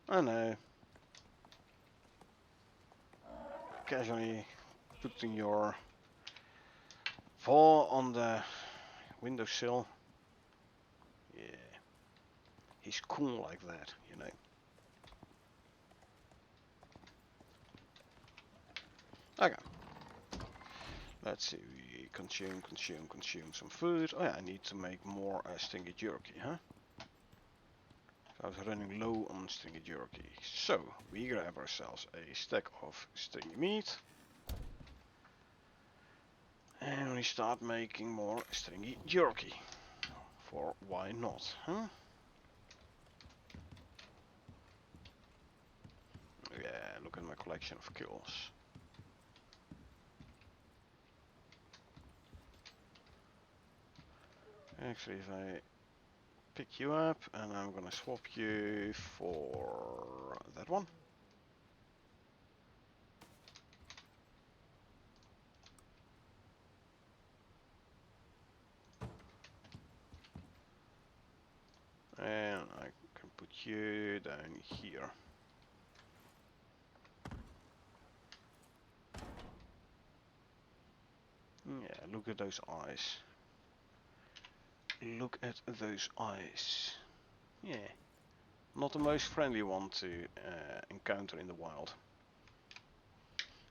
I know. Casually putting your paw on the windowsill. Yeah. He's cool like that, you know. Okay. Let's see, we consume some food. Oh yeah, I need to make more stingy jerky, huh? I was running low on stringy jerky. So, we grab ourselves a stack of stringy meat. And we start making more stringy jerky. For why not, huh? Yeah, look at my collection of kills. Actually, if I pick you up, and I'm gonna swap you for that one. And I can put you down here. Yeah, look at those eyes. Look at those eyes. Yeah. Not the most friendly one to encounter in the wild.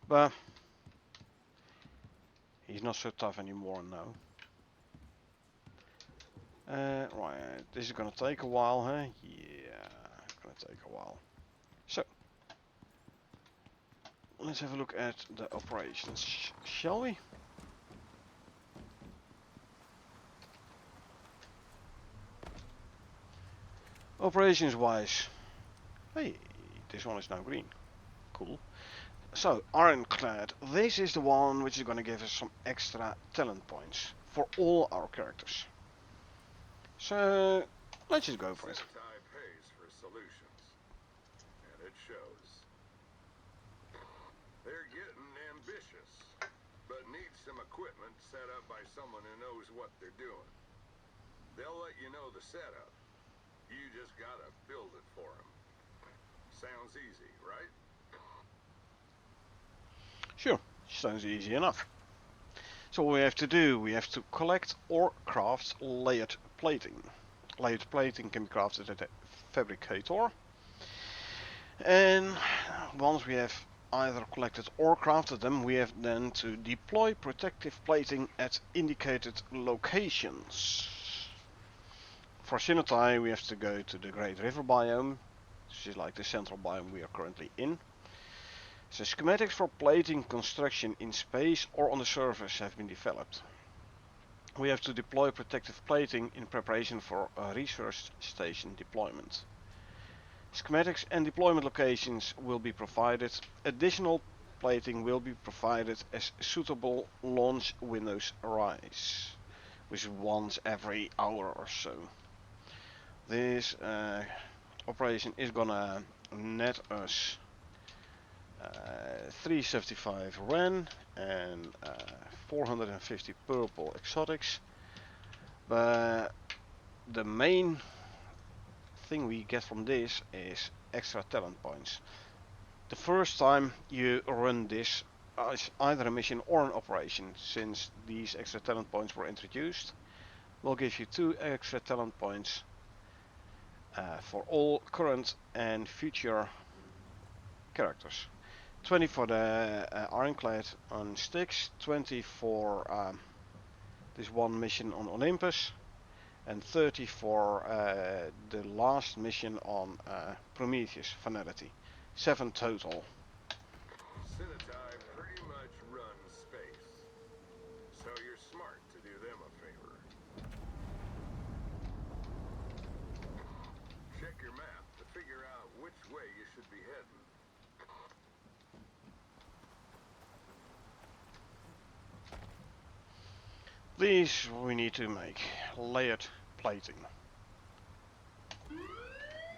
But he's not so tough anymore now. Right, this is gonna take a while, huh? Yeah, it's gonna take a while. So, let's have a look at the operations, shall we? Operations wise, hey, this one is now green. Cool. So, Ironclad, this is the one which is gonna give us some extra talent points for all our characters. So, let's just go for it. Pays for solutions, and it shows. They're getting ambitious, but need some equipment set up by someone who knows what they're doing. They'll let you know the setup. You just gotta build it for them. Sounds easy, right? Sure, sounds easy enough. So what we have to do, we have to collect or craft layered plating. Layered plating can be crafted at a fabricator. And once we have either collected or crafted them, we have then to deploy protective plating at indicated locations. For Sinnotai we have to go to the Great River biome, which is like the central biome we are currently in. So schematics for plating construction in space or on the surface have been developed. We have to deploy protective plating in preparation for a research station deployment. Schematics and deployment locations will be provided. Additional plating will be provided as suitable launch windows arise, which is once every hour or so. This operation is gonna net us 375 Ren and 450 purple exotics. But the main thing we get from this is extra talent points. The first time you run this as either a mission or an operation, since these extra talent points were introduced, will give you 2 extra talent points for all current and future characters. 20 for the Ironclad on Styx, 20 for this one mission on Olympus, and 30 for the last mission on Prometheus, Finality. 7 total. Sinnotai pretty much runs space, so you're smart to do them a favor. Check your map to figure out which way you should be heading. These we need to make layered plating.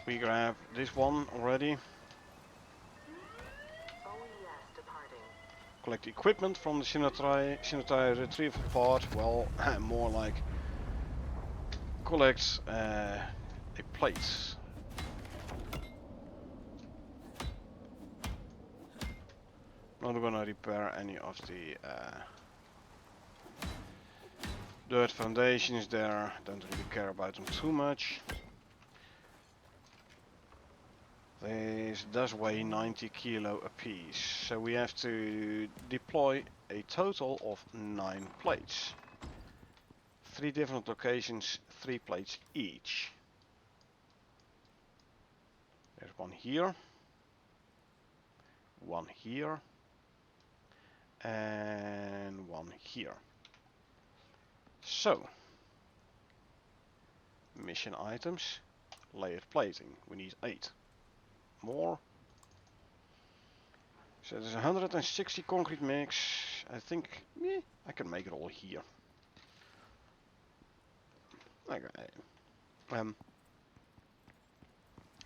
We grab this one already. Collect equipment from the Sinnotai retrieval pod. Well, more like collect a plate. Not gonna repair any of the dirt foundations there. Don't really care about them too much. This does weigh 90 kilo apiece, so we have to deploy a total of 9 plates. 3 different locations, 3 plates each. There's one here, one here, and one here. So, mission items, layered plating. We need 8 more. So there's 160 concrete mix. I think I can make it all here. Okay.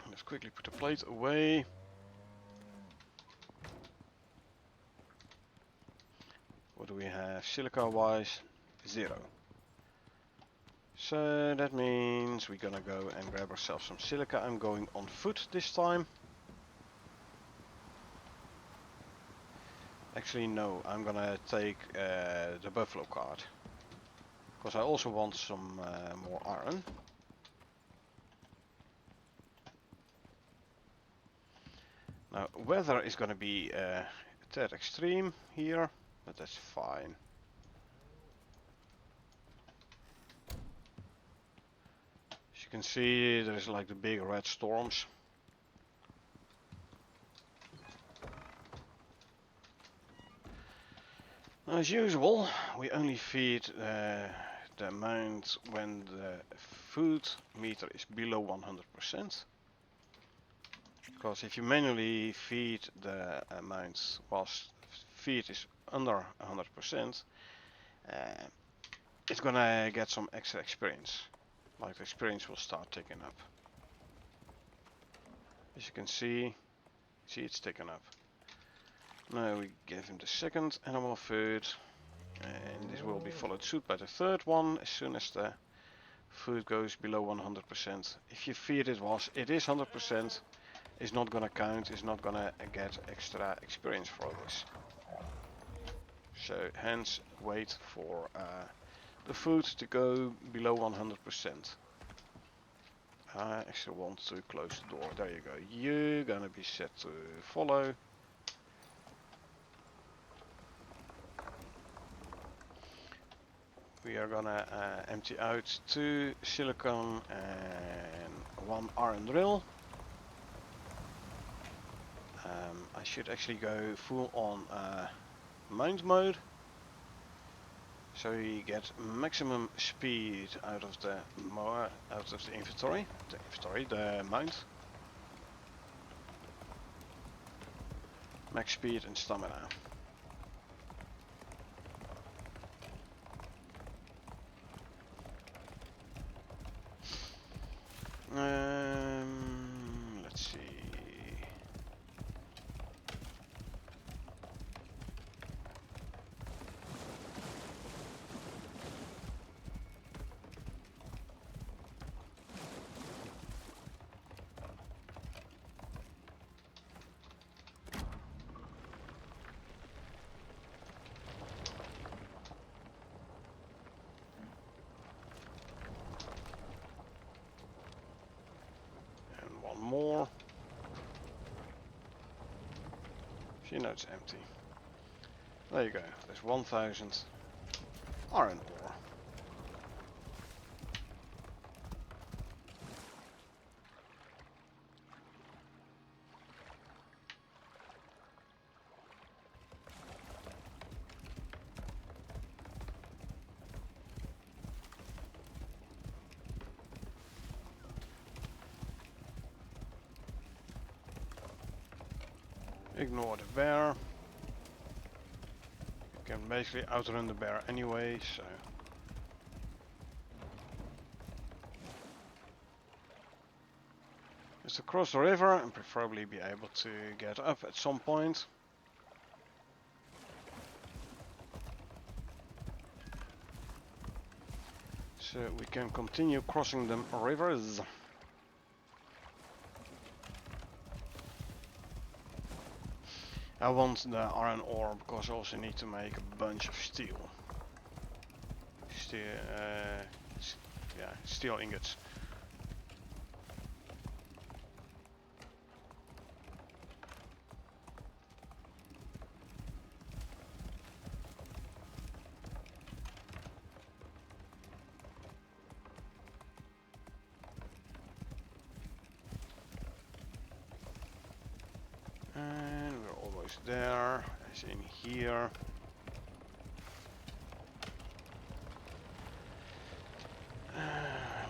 Let's quickly put the plate away. What do we have silica wise? 0. So that means we're gonna go and grab ourselves some silica. I'm going on foot this time. Actually no, I'm gonna take the buffalo cart, because I also want some more iron. Now weather is gonna be a tad extreme here, but that's fine. As you can see, there's like the big red storms. As usual, we only feed the amount when the food meter is below 100%. Because if you manually feed the amount whilst feed is under 100%, it's gonna get some extra experience. Like the experience will start ticking up. As you can see it's ticking up. Now we give him the second animal food, and this will be followed suit by the third one as soon as the food goes below 100%. If you feed it whilst it is 100%, it's not gonna count, it's not gonna get extra experience for this. So hence wait for the food to go below 100%. I actually want to close the door. There you go. You're gonna be set to follow. we are gonna empty out 2 silicon and 1 iron drill. I should actually go full on mount mode, so you get maximum speed out of the inventory, the mount. Max speed and stamina. Let's see. And one more. You know it's empty. There you go. There's 1000 iron ore. Ignore the bear. You can basically outrun the bear anyway, so. Just to cross the river and preferably be able to get up at some point. So we can continue crossing the rivers. I want the iron ore because I also need to make a bunch of steel. Steel ingots. And we're almost there, as in here.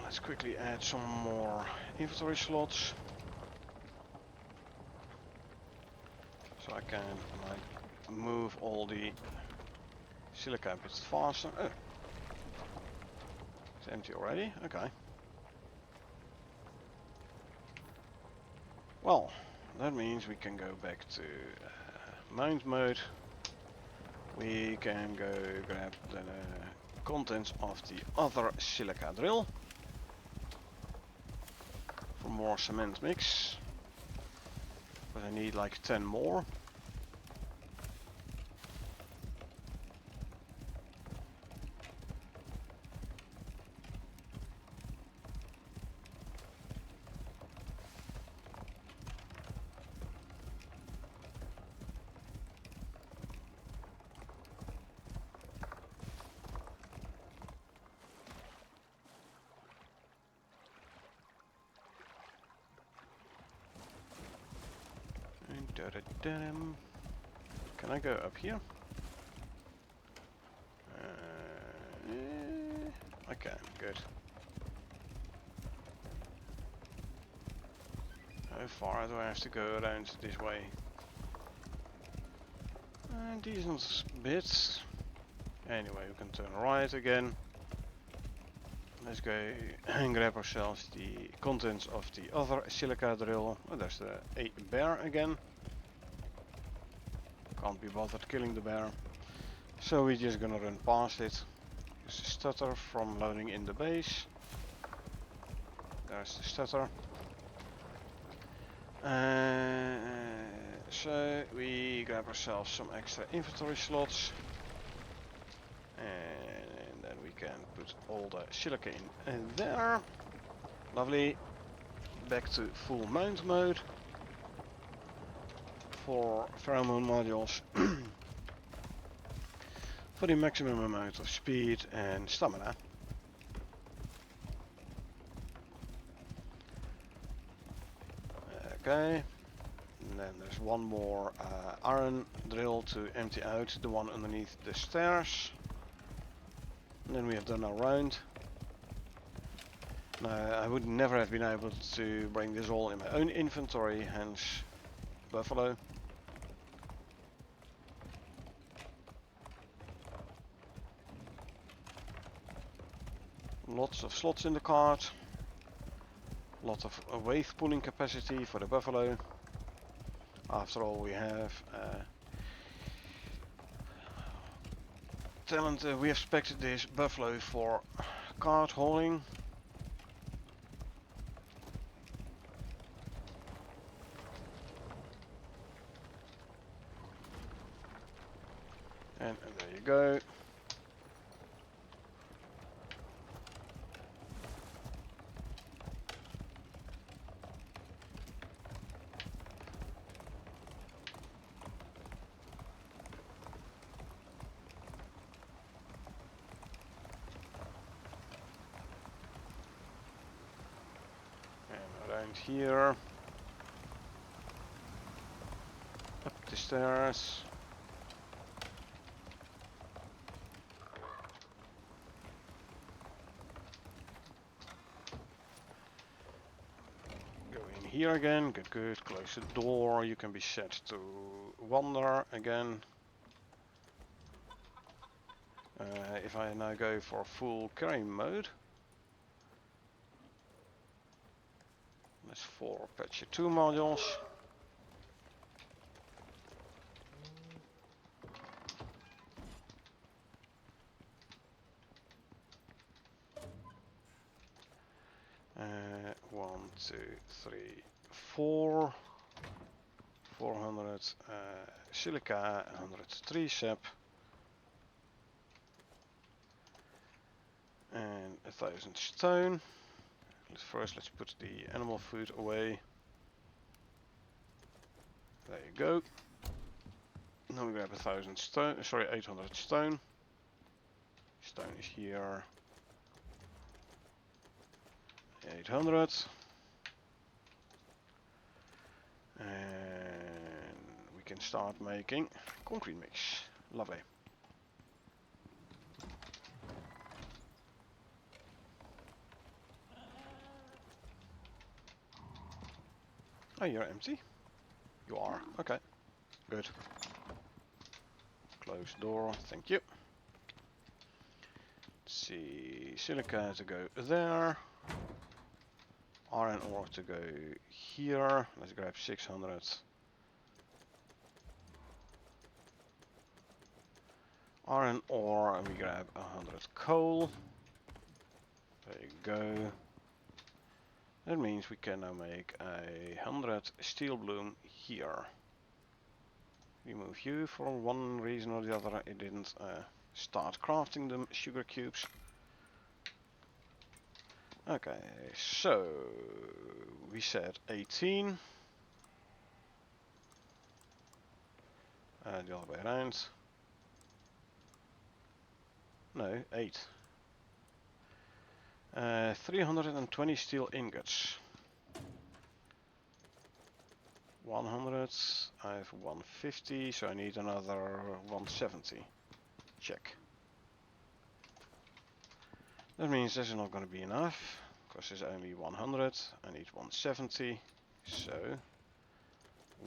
Let's quickly add some more inventory slots. So I can like move all the silica a bit faster. Oh. It's empty already? Okay. Well, that means we can go back to mount mode. We can go grab the contents of the other silica drill for more cement mix. But I need like 10 more. Can I go up here? I can, good. How far do I have to go around this way? Decent bit. Anyway, we can turn right again. Let's go and grab ourselves the contents of the other silica drill. Oh, there's the bear again. Can't be bothered killing the bear. So we're just gonna run past it. There's the stutter from loading in the base. There's the stutter. So we grab ourselves some extra inventory slots. And then we can put all the silica in there. Lovely. Back to full mount mode for pheromone modules. for the maximum amount of speed and stamina. Okay, and then there's one more iron drill to empty out the one underneath the stairs. And then we have done our round. Now, I would never have been able to bring this all in my own inventory, hence buffalo. Lots of slots in the cart. Lot of weight pulling capacity for the buffalo. After all, we have talent. We have spec'd this buffalo for cart hauling. And there you go. And around here. Up the stairs. Here again, good, close the door, you can be set to wander again. If I now go for full carry mode, that's 4 patch 2 modules. One, two, three, 4. 400 silica, 100 tree sap, and 1000 stone. First, let's put the animal food away. There you go. Now we grab 1000 stone. Sorry, 800 stone. Stone is here. 800. And we can start making concrete mix. Lovely. Oh, you're empty? You are. Okay. Good. Close door. Thank you. Let's see. Silica to go there. Iron ore to go here. Let's grab 600. Iron ore, and we grab 100 coal. There you go. That means we can now make 100 steel bloom here. Remove you for one reason or the other. It didn't start crafting the sugar cubes. Okay, so we said 18. The other way around. No, 8. 320 steel ingots. 100. I have 150, so I need another 170. Check. That means this is not going to be enough, because there's only 100. I need 170. So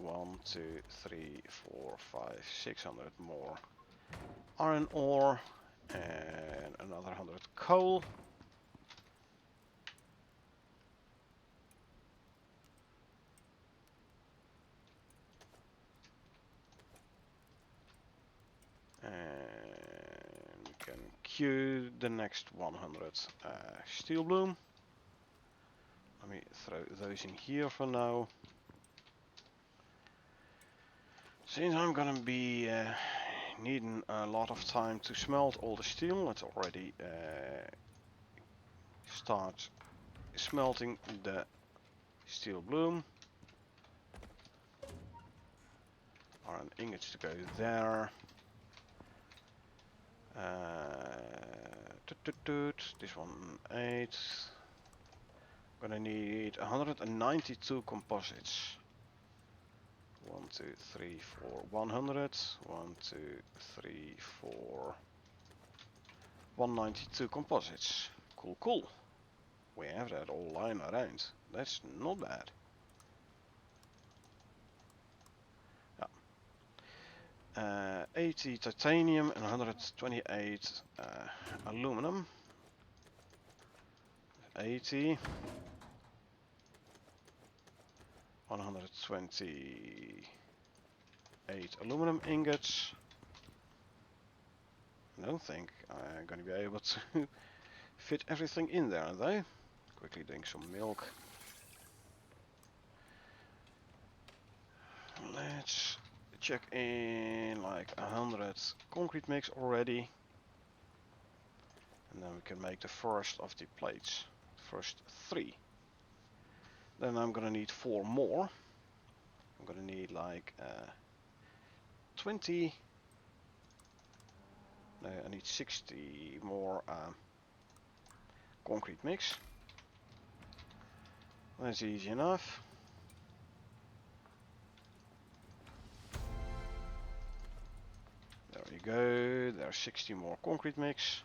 1, 2, 3, 4, 5, 600 more iron ore and another 100 coal. And we can queue the next 100 steel bloom. Let me throw those in here for now. Since I'm gonna be needing a lot of time to smelt all the steel, let's already start smelting the steel bloom. Iron ingots to go there. This one 8. Gonna need 192 composites. 1, 2, 3, 4, 100. 1, 2, 3, 4. 192 composites. Cool, cool. We have that all lying around. That's not bad. 80 titanium and 128 aluminum. 80. 128 aluminum ingots. I don't think I'm going to be able to fit everything in there, though. Quickly drink some milk. Let's check in like 100 concrete mix already. And then we can make the first of the plates. First 3. Then I'm gonna need 4 more. I'm gonna need like 20. No, I need 60 more concrete mix. That's easy enough. There we go. There's 60 more concrete mix.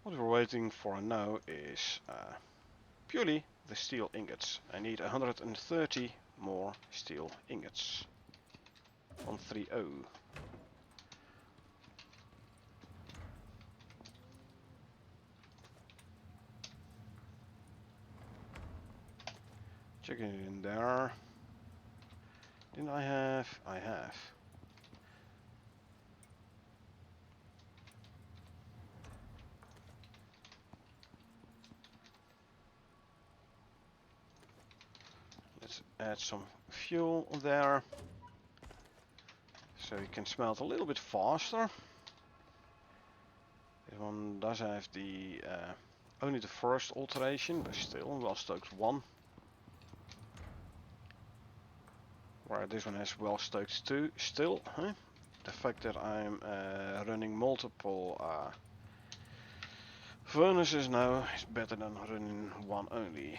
What we're waiting for now is purely the steel ingots. I need 130 more steel ingots. 130. Check it in there. Didn't I have? I have. Let's add some fuel there. So you can smelt a little bit faster. This one does have the only the first alteration, but still well stoked 1. Where this one has well stoked 2 still. Huh? The fact that I'm running multiple furnaces now is better than running one only.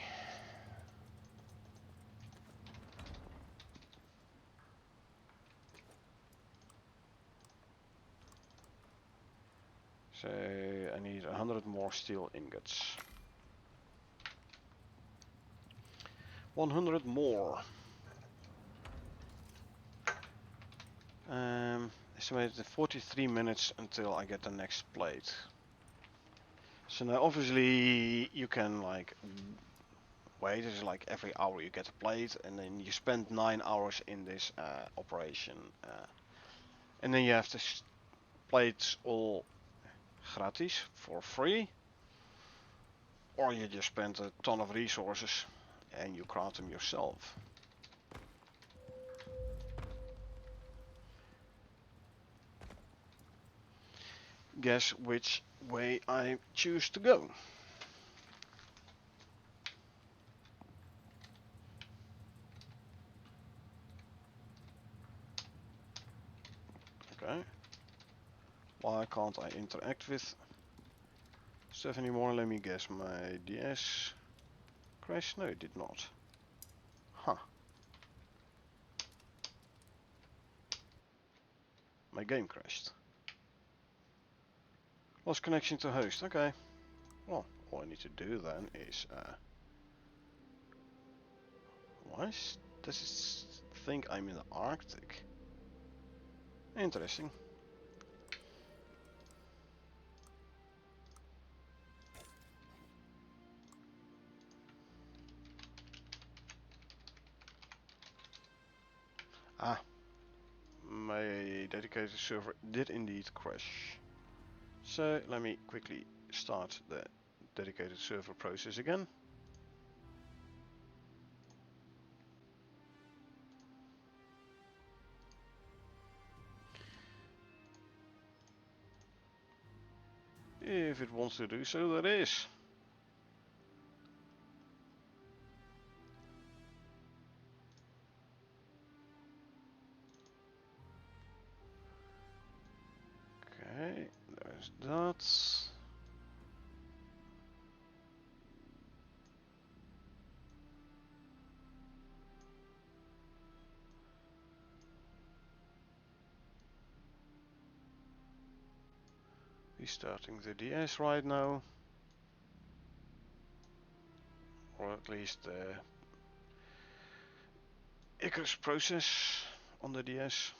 So I need 100 more steel ingots. 100 more. Estimated 43 minutes until I get the next plate. So now obviously you can like wait, it's like every hour you get a plate and then you spend 9 hours in this operation. And then you have the plates all gratis for free. Or you just spend a ton of resources and you craft them yourself. Guess which way I choose to go. Okay. Why can't I interact with stuff anymore? Let me guess. My DS crashed? No, it did not. Huh. My game crashed. Lost connection to host. Okay. Well, all I need to do then is why does it think I'm in the Arctic? Interesting. Ah, my dedicated server did indeed crash. So let me quickly start the dedicated server process again. If it wants to do so, that is. that. Restarting the DS right now, or at least the Icarus process on the DS.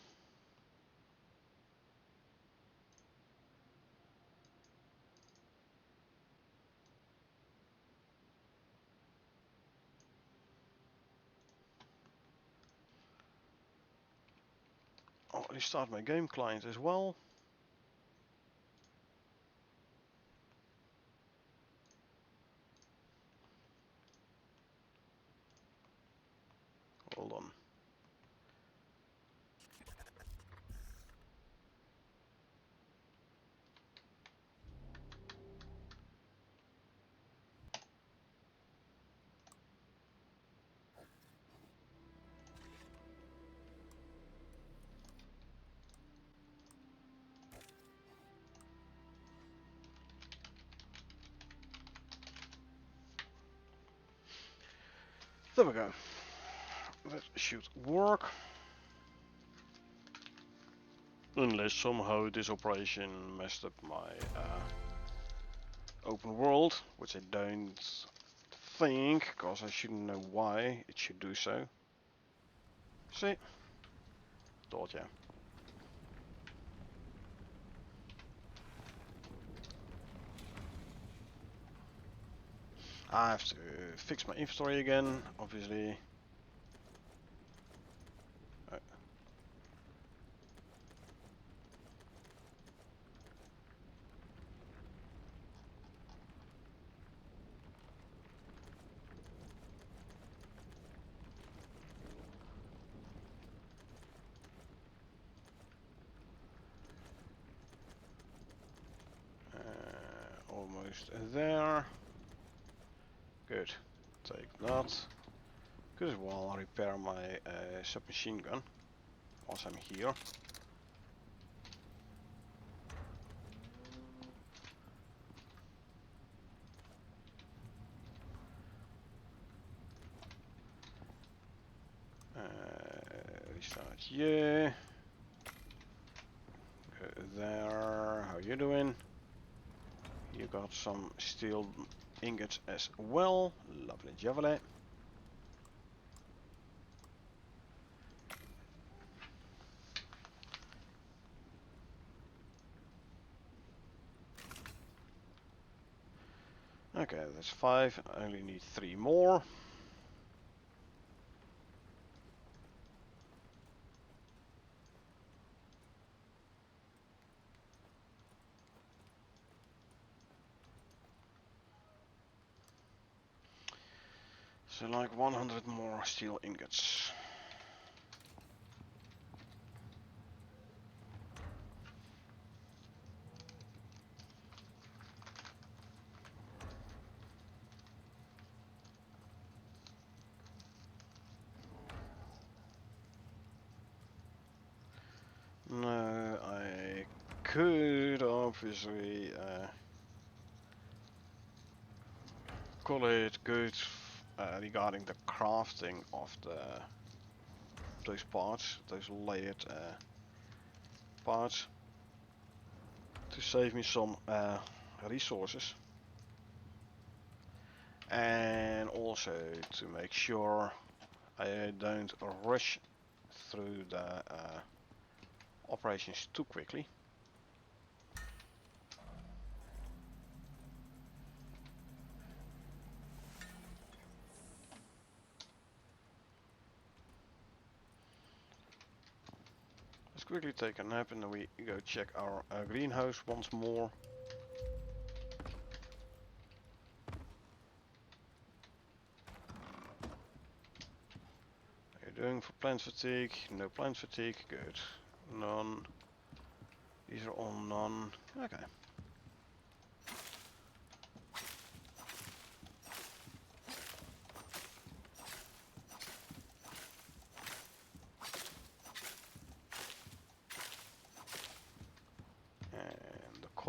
I'll restart my game client as well. Hold on. There we go. That should work. Unless somehow this operation messed up my open world, which I don't think, because I shouldn't know why it should do so. See? Thought ya. I have to fix my inventory again, obviously. Almost there. Good. Take that. Could as well repair my submachine gun whilst I'm here. Restart, yeah. Go there. How you doing? You got some steel ingots as well. Lovely jubbly. Okay, that's 5. I only need 3 more. So like 100 more steel ingots. No, I could obviously call it good regarding the crafting of those parts, those layered parts, to save me some resources, and also to make sure I don't rush through the operations too quickly. Let's quickly take a nap and then we go check our greenhouse once more. How are you doing for plant fatigue? No plant fatigue, good. None. These are all none. Okay.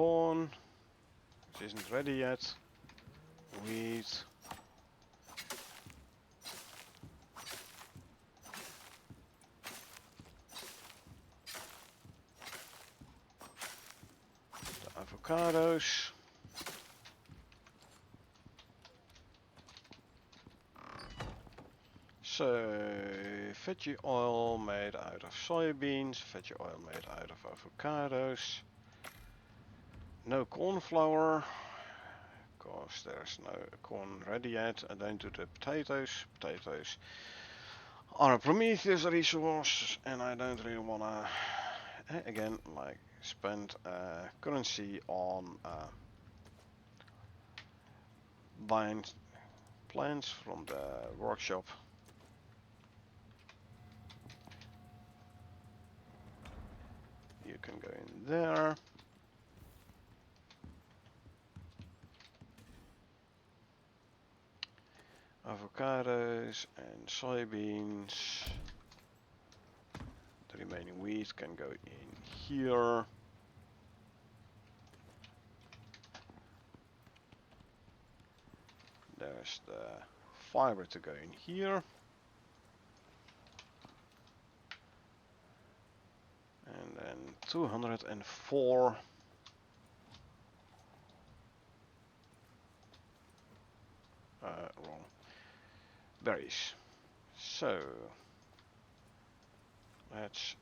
corn, which isn't ready yet. Wheat. The avocados. So, veggie oil made out of soybeans, veggie oil made out of avocados. No corn flour, because there's no corn ready yet. And then to the potatoes. Potatoes are a Prometheus resource, and I don't really wanna, again, like spend currency on buying plants from the workshop. You can go in there. Avocados and soybeans. The remaining wheat can go in here. There's the fiber to go in here. And then 204 wrong berries. So let's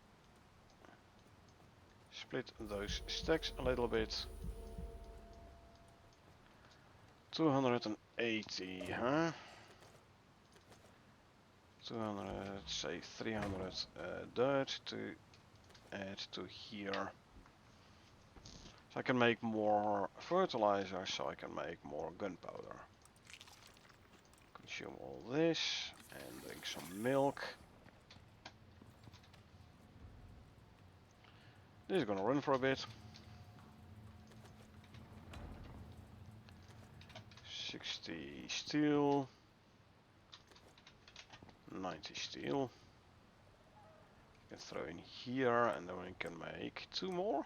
split those stacks a little bit. 280, huh? 200, say 300 dirt to add to here. So I can make more fertilizer, so I can make more gunpowder. Consume all this and drink some milk. This is gonna run for a bit. 60 steel. 90 steel. You can throw in here and then we can make two more.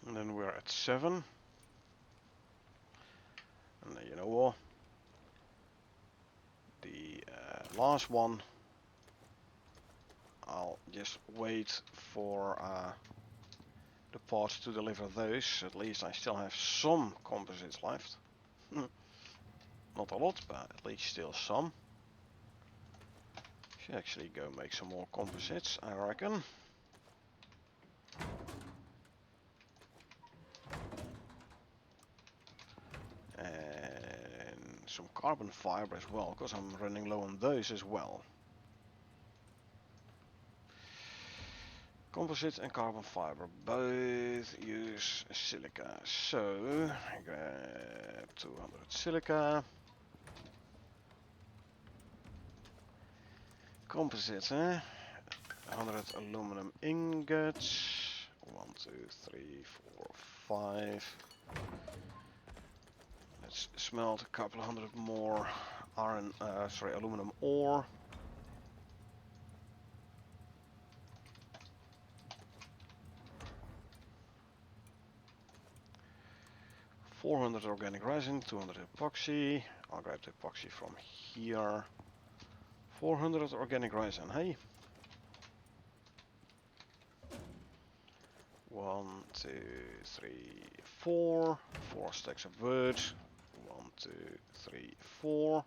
And then we're at 7. And then, you know what? The last one, I'll just wait for the pods to deliver those. At least I still have some composites left. Not a lot, but at least still some. Should actually go make some more composites, I reckon. And some carbon fiber as well, because I'm running low on those as well. Composites and carbon fiber both use silica. So I grab 200 silica. Composites, 100 aluminum ingots. 1, 2, 3, 4, 5. Let's smelt a couple hundred more aluminum ore. $400 organic resin, 200 epoxy. I'll grab the epoxy from here. 400 organic resin, hey? 1, 2, 3, 4. 4 stacks of wood. 1, 2, 3, 4.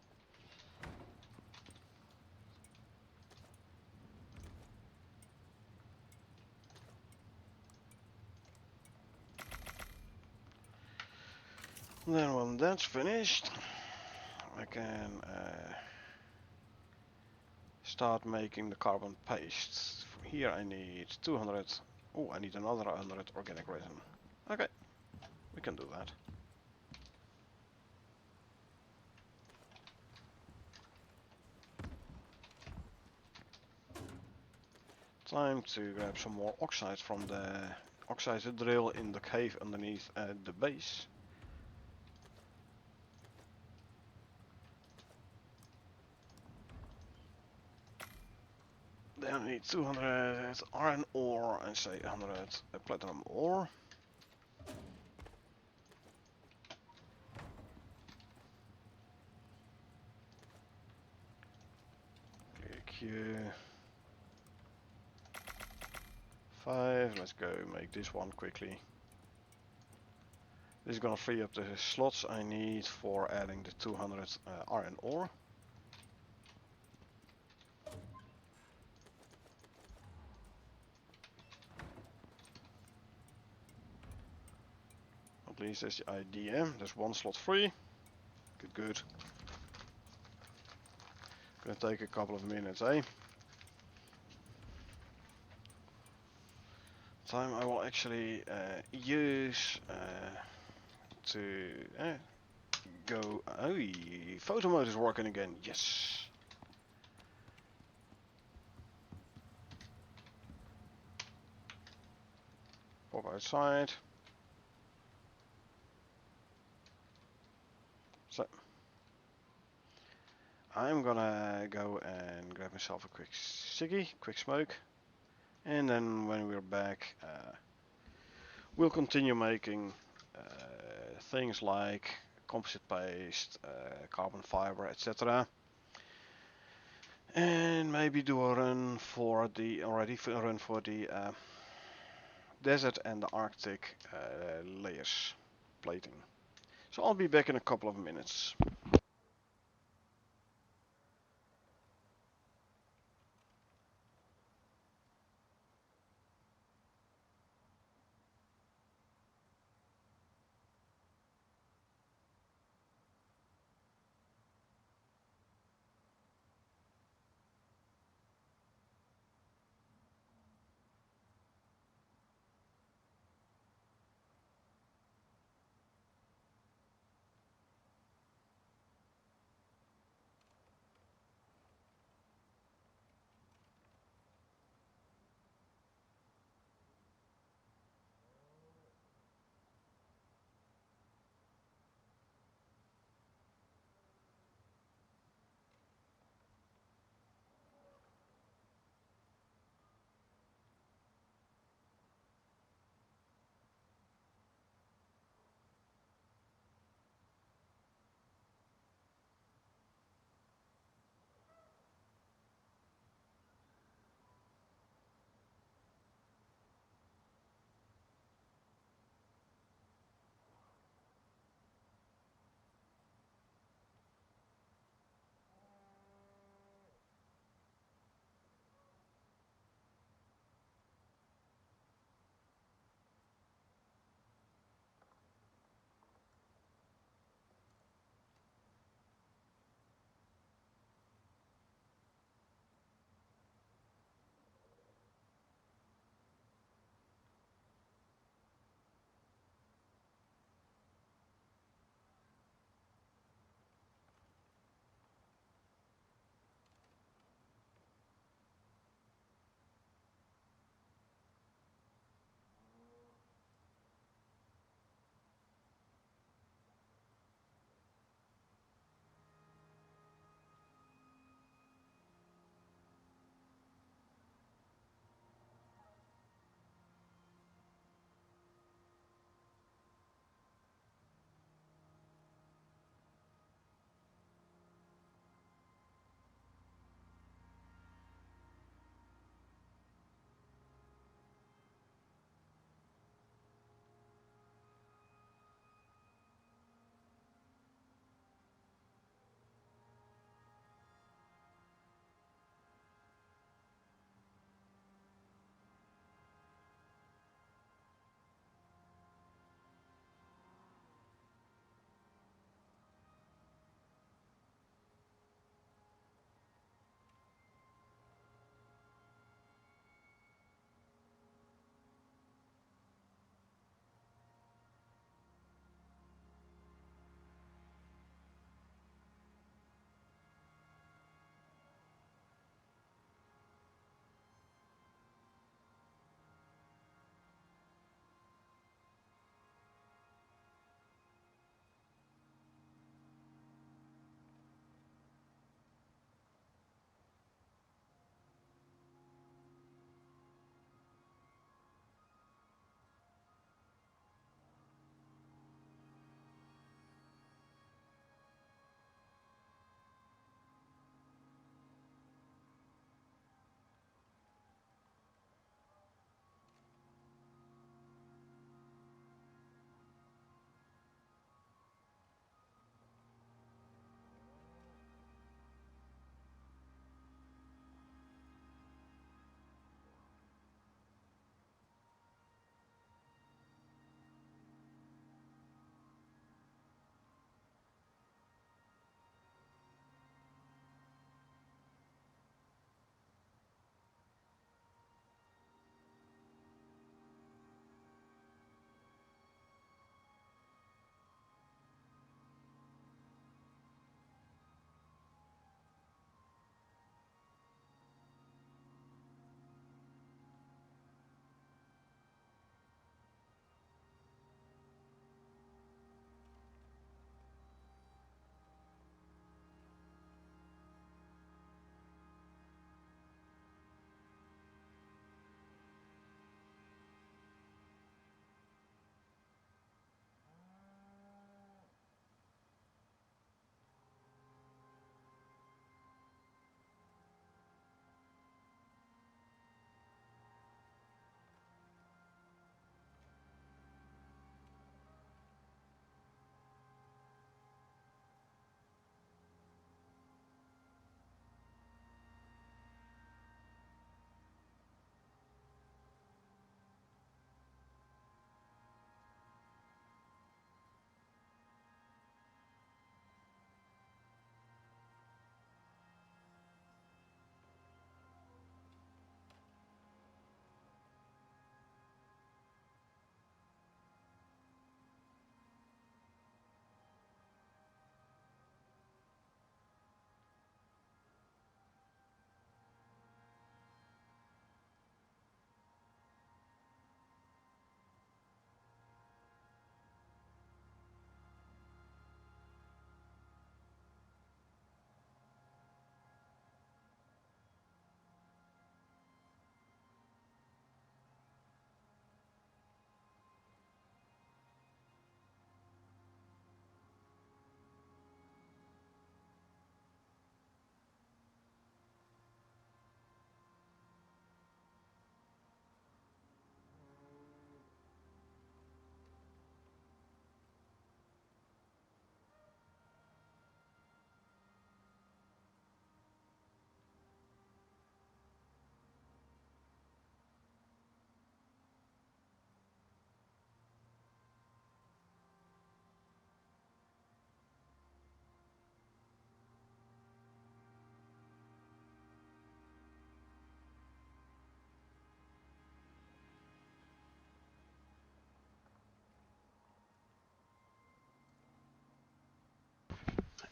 Then when that's finished, I can start making the carbon paste. Here I need 200. Oh, I need another 100 organic resin. Okay, we can do that. Time to grab some more oxides from the oxides drill in the cave underneath the base. The I need 200 iron ore and say 100 platinum ore. Q. 5, let's go make this one quickly. This is gonna free up the slots I need for adding the 200 iron ore. At least that's the idea. There's one slot free. Good, good. Gonna take a couple of minutes, eh? Time I will actually use to go. Oh, photo mode is working again. Yes. Pop outside. So I'm gonna go and grab myself a quick ciggy, quick smoke, and then when we're back, we'll continue making things like composite paste, carbon fiber, etc. And maybe do a run for the desert and the Arctic layers plating. So I'll be back in a couple of minutes.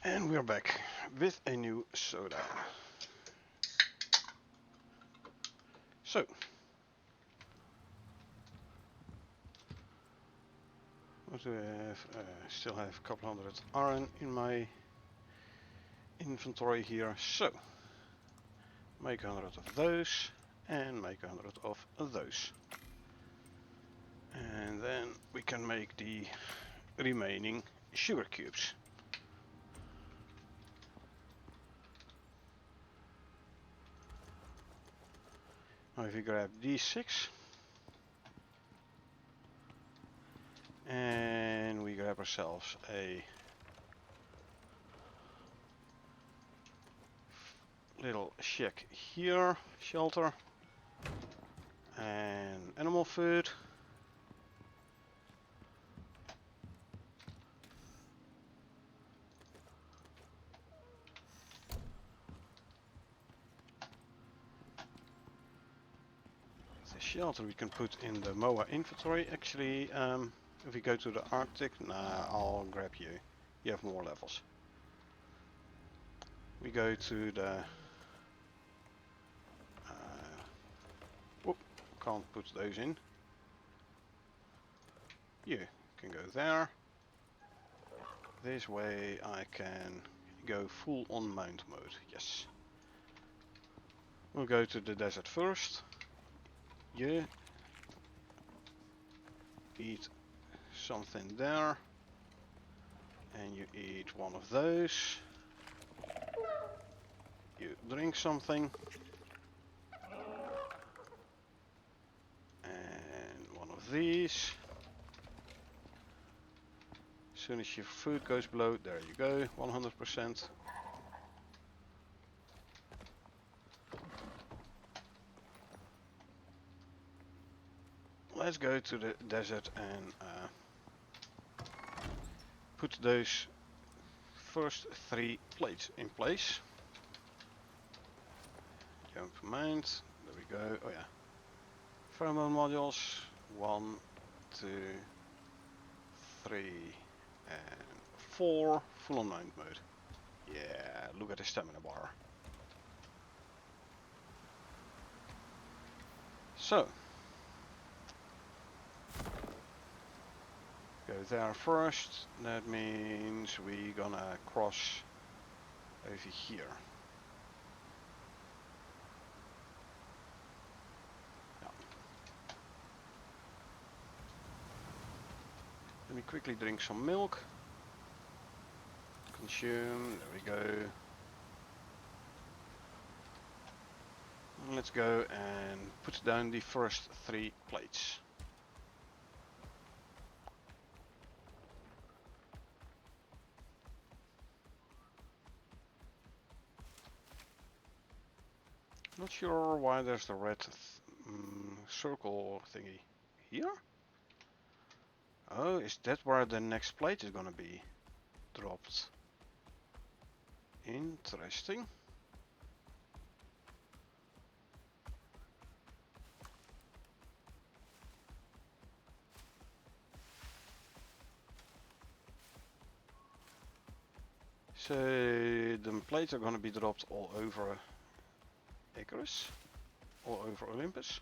And we're back with a new soda. So, what do we have? Still have a couple hundred iron in my inventory here. So, make 100 of those and make 100 of those. And then we can make the remaining sugar cubes. Now if we grab these 6 and we grab ourselves a little shack here, shelter and animal food. The shelter we can put in the MOA inventory. Actually, if we go to the Arctic, I'll grab you. You have more levels. We go to the can't put those in. You can go there. This way I can go full on mount mode. Yes. We'll go to the desert first. You eat something there. And you eat one of those. You drink something. And one of these. As soon as your food goes below, there you go, 100%. Let's go to the desert and put those first 3 plates in place. Jump mount, there we go, oh yeah. Pheromone modules, 1, 2, 3 and 4, full on mount mode. Yeah, look at the stamina bar. So, go there first, that means we're gonna cross over here. Yeah. Let me quickly drink some milk. Consume, there we go. And let's go and put down the first 3 plates. Not sure why there's the red circle thingy here. Oh, is that where the next plate is gonna be dropped? Interesting. So the plates are gonna be dropped all over Icarus? All over Olympus?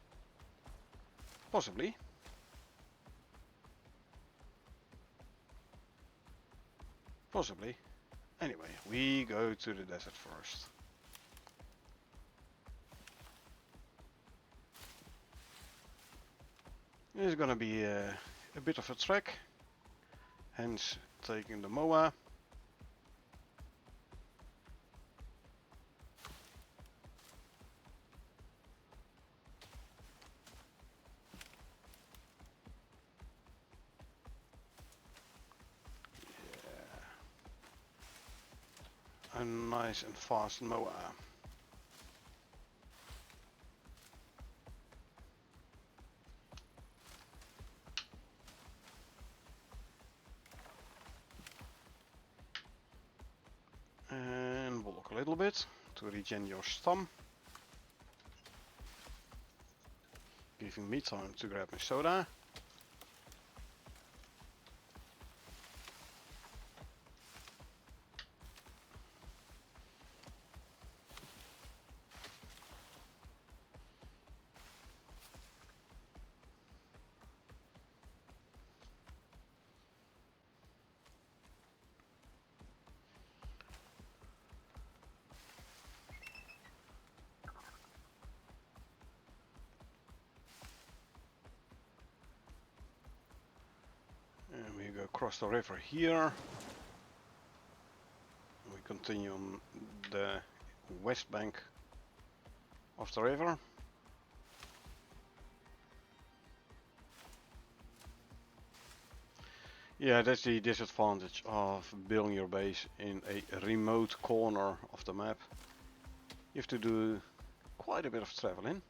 Possibly. Possibly. Anyway, we go to the desert first. It's gonna be a bit of a trek, hence taking the MOA. A nice and fast MOA. And walk a little bit to regen your stam. Giving me time to grab my soda. across the river here. We continue on the west bank of the river. Yeah, that's the disadvantage of building your base in a remote corner of the map. You have to do quite a bit of traveling.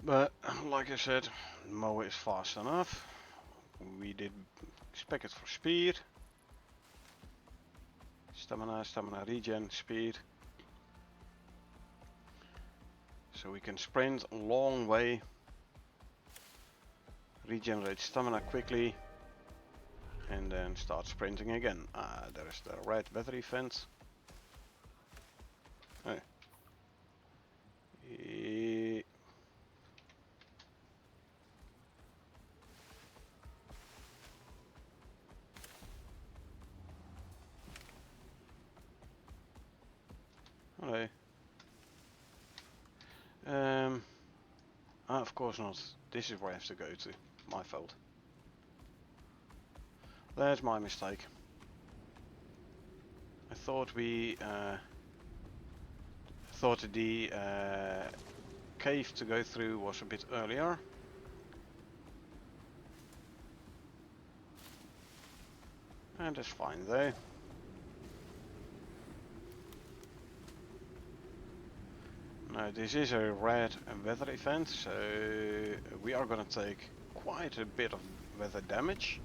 But like I said, Moe is fast enough. We did spec it for speed. Stamina regen, speed. So we can sprint a long way. Regenerate stamina quickly. And then start sprinting again. Ah, there's the red weather event. Hey. Hello. Of course not. This is where I have to go to. My fault. That's my mistake. I thought we thought the cave to go through was a bit earlier. And that's fine though. Now this is a red weather event, so we are gonna take quite a bit of weather damage.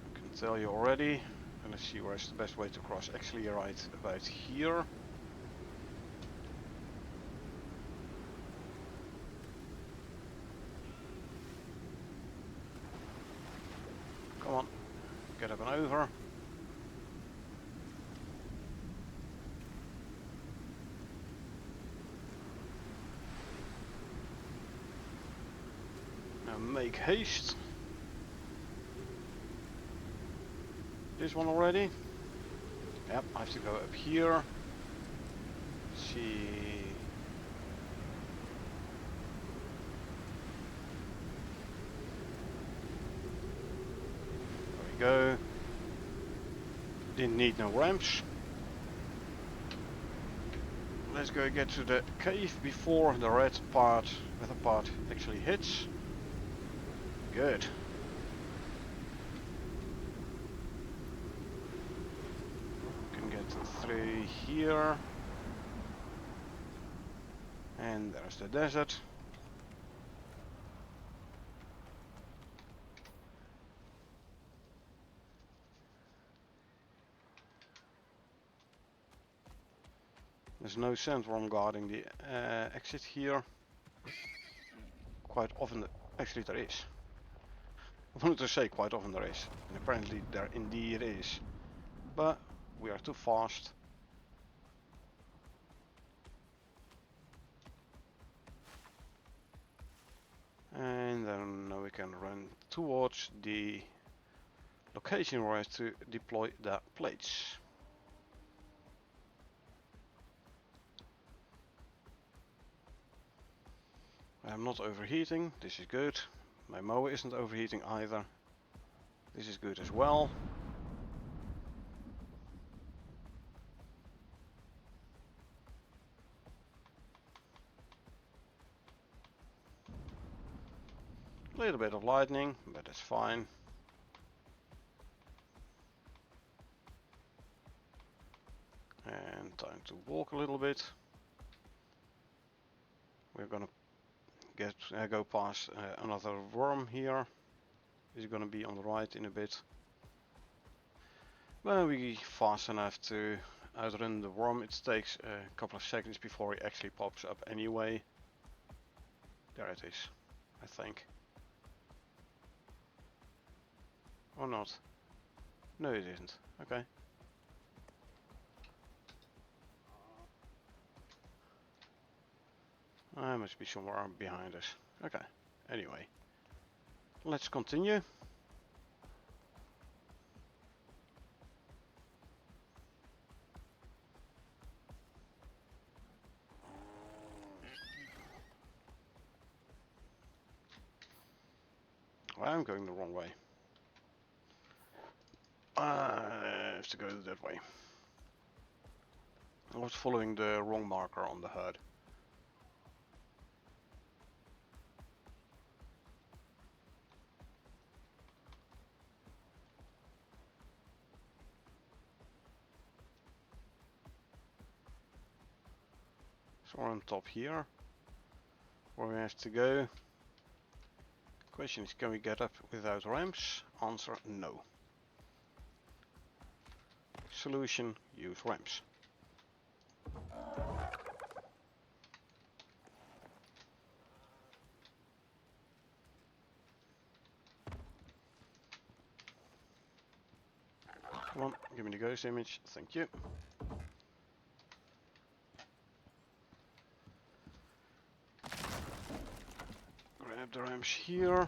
I can tell you already. And let's see where's the best way to cross. Actually right about here. Come on, get up and over. Now make haste. This one already? Yep, I have to go up here. See. There we go. Didn't need no ramps. Let's go get to the cave before the red part, weather part actually hits. Good. Can get through here. And there's the desert. There's no sandworm guarding the exit here. Quite often, actually there is. I wanted to say quite often there is, and apparently there indeed is. But we are too fast. And then now we can run towards the location where I have to deploy the plates. I'm not overheating, this is good. My mower isn't overheating either. This is good as well. A little bit of lightning, but that's fine. And time to walk a little bit. We're gonna go past another worm here. Is gonna be on the right in a bit. When we fast enough to outrun the worm, it takes a couple of seconds before it actually pops up anyway. There it is, I think. Or not. No, it isn't. Okay. Must be somewhere behind us. Okay. Anyway. Let's continue. I'm going the wrong way. I have to go that way. I was following the wrong marker on the HUD. So we're on top here, where we have to go. Question is, can we get up without ramps? Answer, no. Solution, use ramps. Come on, give me the ghost image, thank you. Grab the ramps here.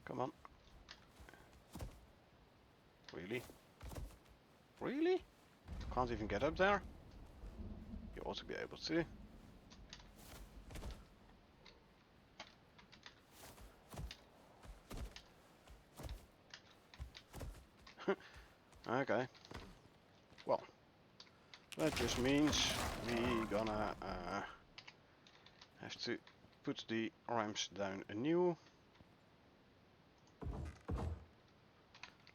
Come on. Really? Really? Can't even get up there? You ought to be able to. Okay. Well, that just means we gonna have to put the ramps down anew.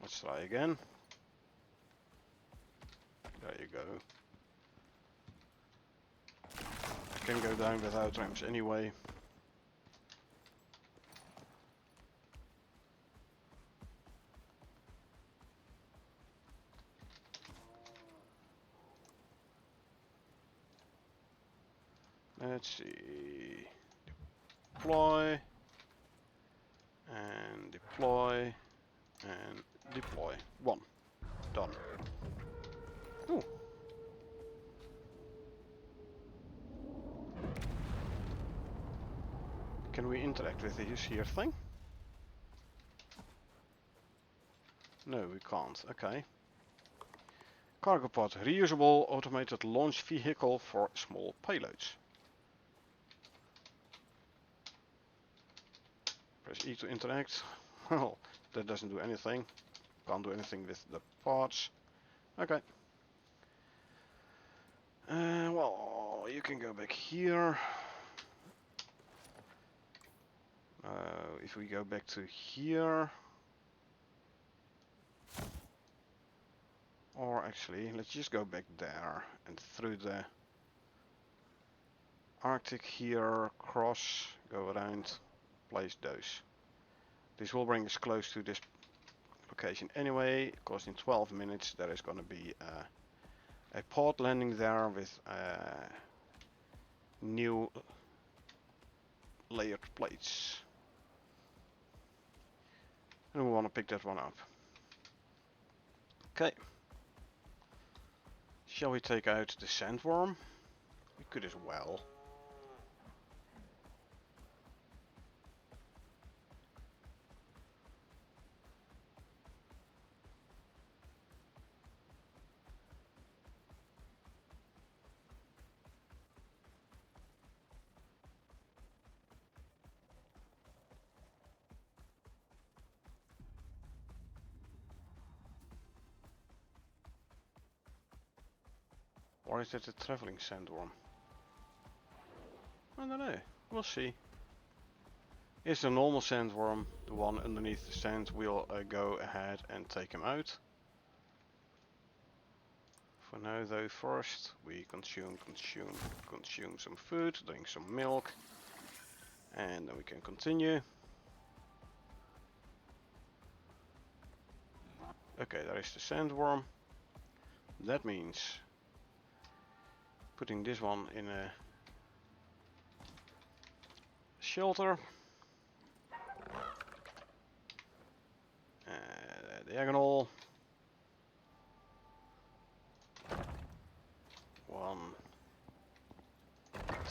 Let's try again. There you go. I can go down without ramps anyway. Let's see. Deploy. And deploy. And deploy. 1. Done. Ooh. Can we interact with this here thing? No, we can't. Okay. Cargo pod. Reusable automated launch vehicle for small payloads. Press E to interact. Well, that doesn't do anything. Can't do anything with the parts. Okay. Well, you can go back here. If we go back to here. Or actually, let's just go back there and through the Arctic here, cross, go around, place those. This will bring us close to this location anyway, because in 12 minutes there is going to be a pod landing there with new layered plates. And we want to pick that one up. Okay. Shall we take out the sandworm? We could as well. Or is that a traveling sandworm? I don't know. We'll see. It's a normal sandworm. The one underneath the sand. We'll go ahead and take him out. For now though, first we consume some food, drink some milk. And then we can continue. Okay, there is the sandworm. That means putting this one in a shelter. Diagonal. 1,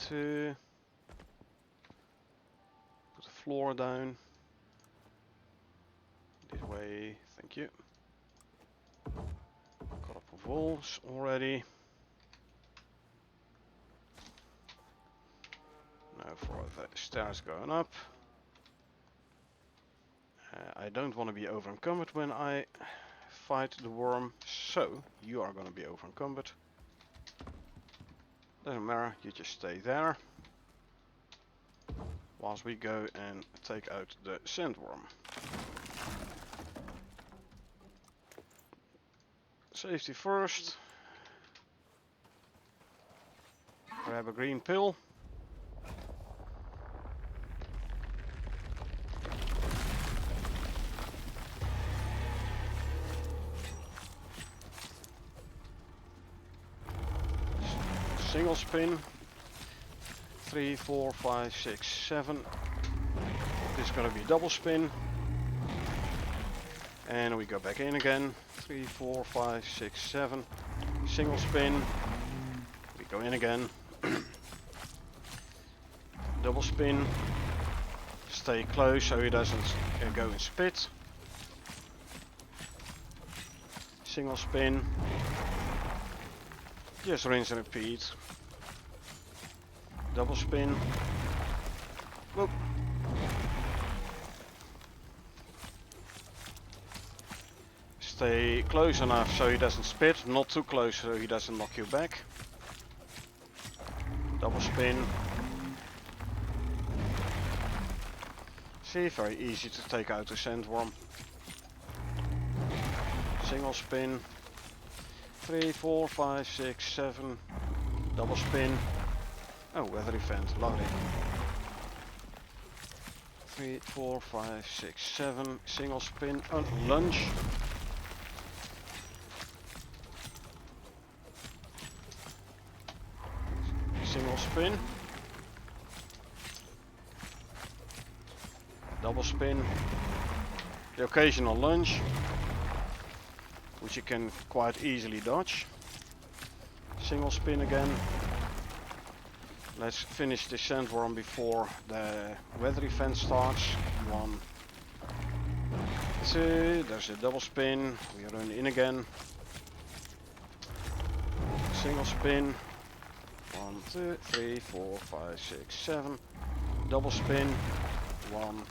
2. Put the floor down. This way, thank you. Got up of walls already. go for the stairs going up. I don't want to be over encumbered when I fight the worm, so you are going to be over encumbered. Doesn't matter, you just stay there whilst we go and take out the sandworm. Safety first. Grab a green pill. Single spin. 3, 4, 5, 6, 7. This is going to be a double spin. And we go back in again. 3, 4, 5, 6, 7. Single spin. We go in again. Double spin. Stay close so he doesn't go and spit. Single spin. Just rinse and repeat. Double spin. Whoop. Stay close enough so he doesn't spit, not too close so he doesn't knock you back. Double spin. See, very easy to take out the sandworm. Single spin. 3, 4, 5, 6, 7. Double spin. Oh, weather event, lovely. 3, 4, 5, 6, 7. Single spin. Lunge. Single spin. Double spin. The occasional lunge, which you can quite easily dodge. Single spin again. Let's finish the sandworm before the weather event starts. 1, 2, there's a double spin. We run in again. Single spin. 1, 2, 3, 4, 5, 6, 7. Double spin. 1,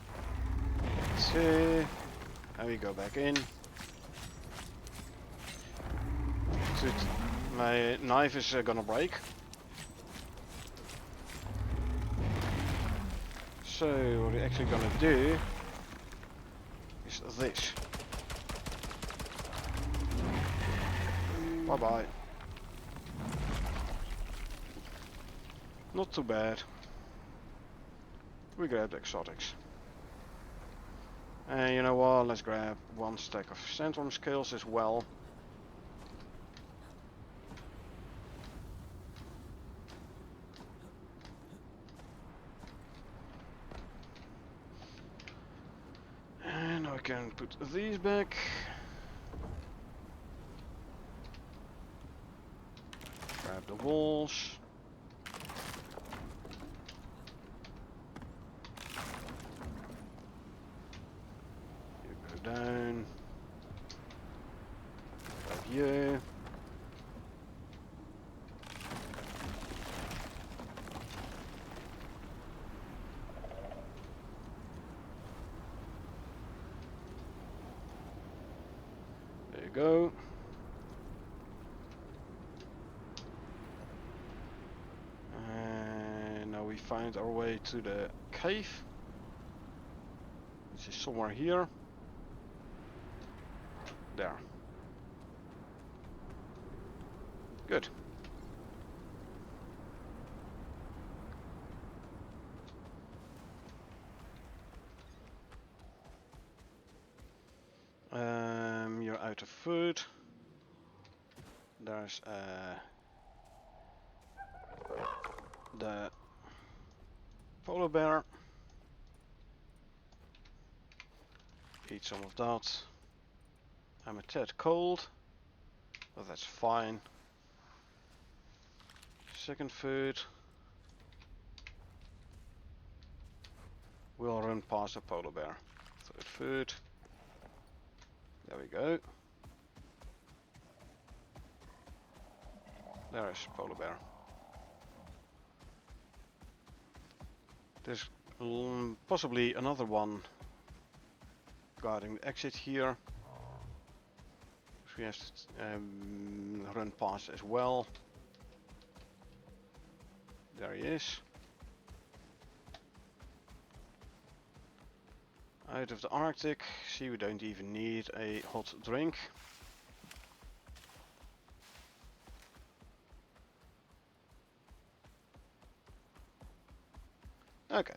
2. And we go back in. My knife is gonna break. So what we're actually gonna do is this. Bye bye. Not too bad. We grabbed exotics. And you know what, let's grab 1 stack of sandworm scales as well. And I can put these back. Grab the walls. Down. Grab you. There you go. And now we find our way to the cave, which is somewhere here. There. Good. You're out of food. There's the polar bear. Eat some of that. I'm a tad cold, but that's fine. Second food. We'll run past the polar bear. Third food. There we go. There is polar bear. There's possibly another one guarding the exit here. So we have to run past as well. There he is. Out of the Arctic. See, we don't even need a hot drink. Okay.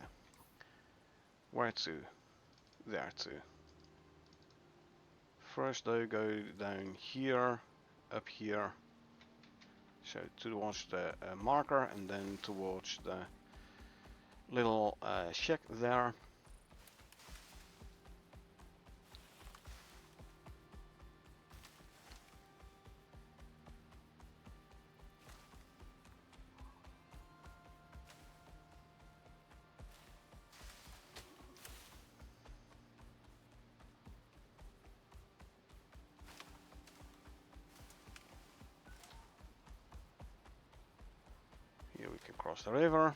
Where to? There to. First though, go down here, up here. So towards the marker and then towards the little shack there. Here we can cross the river.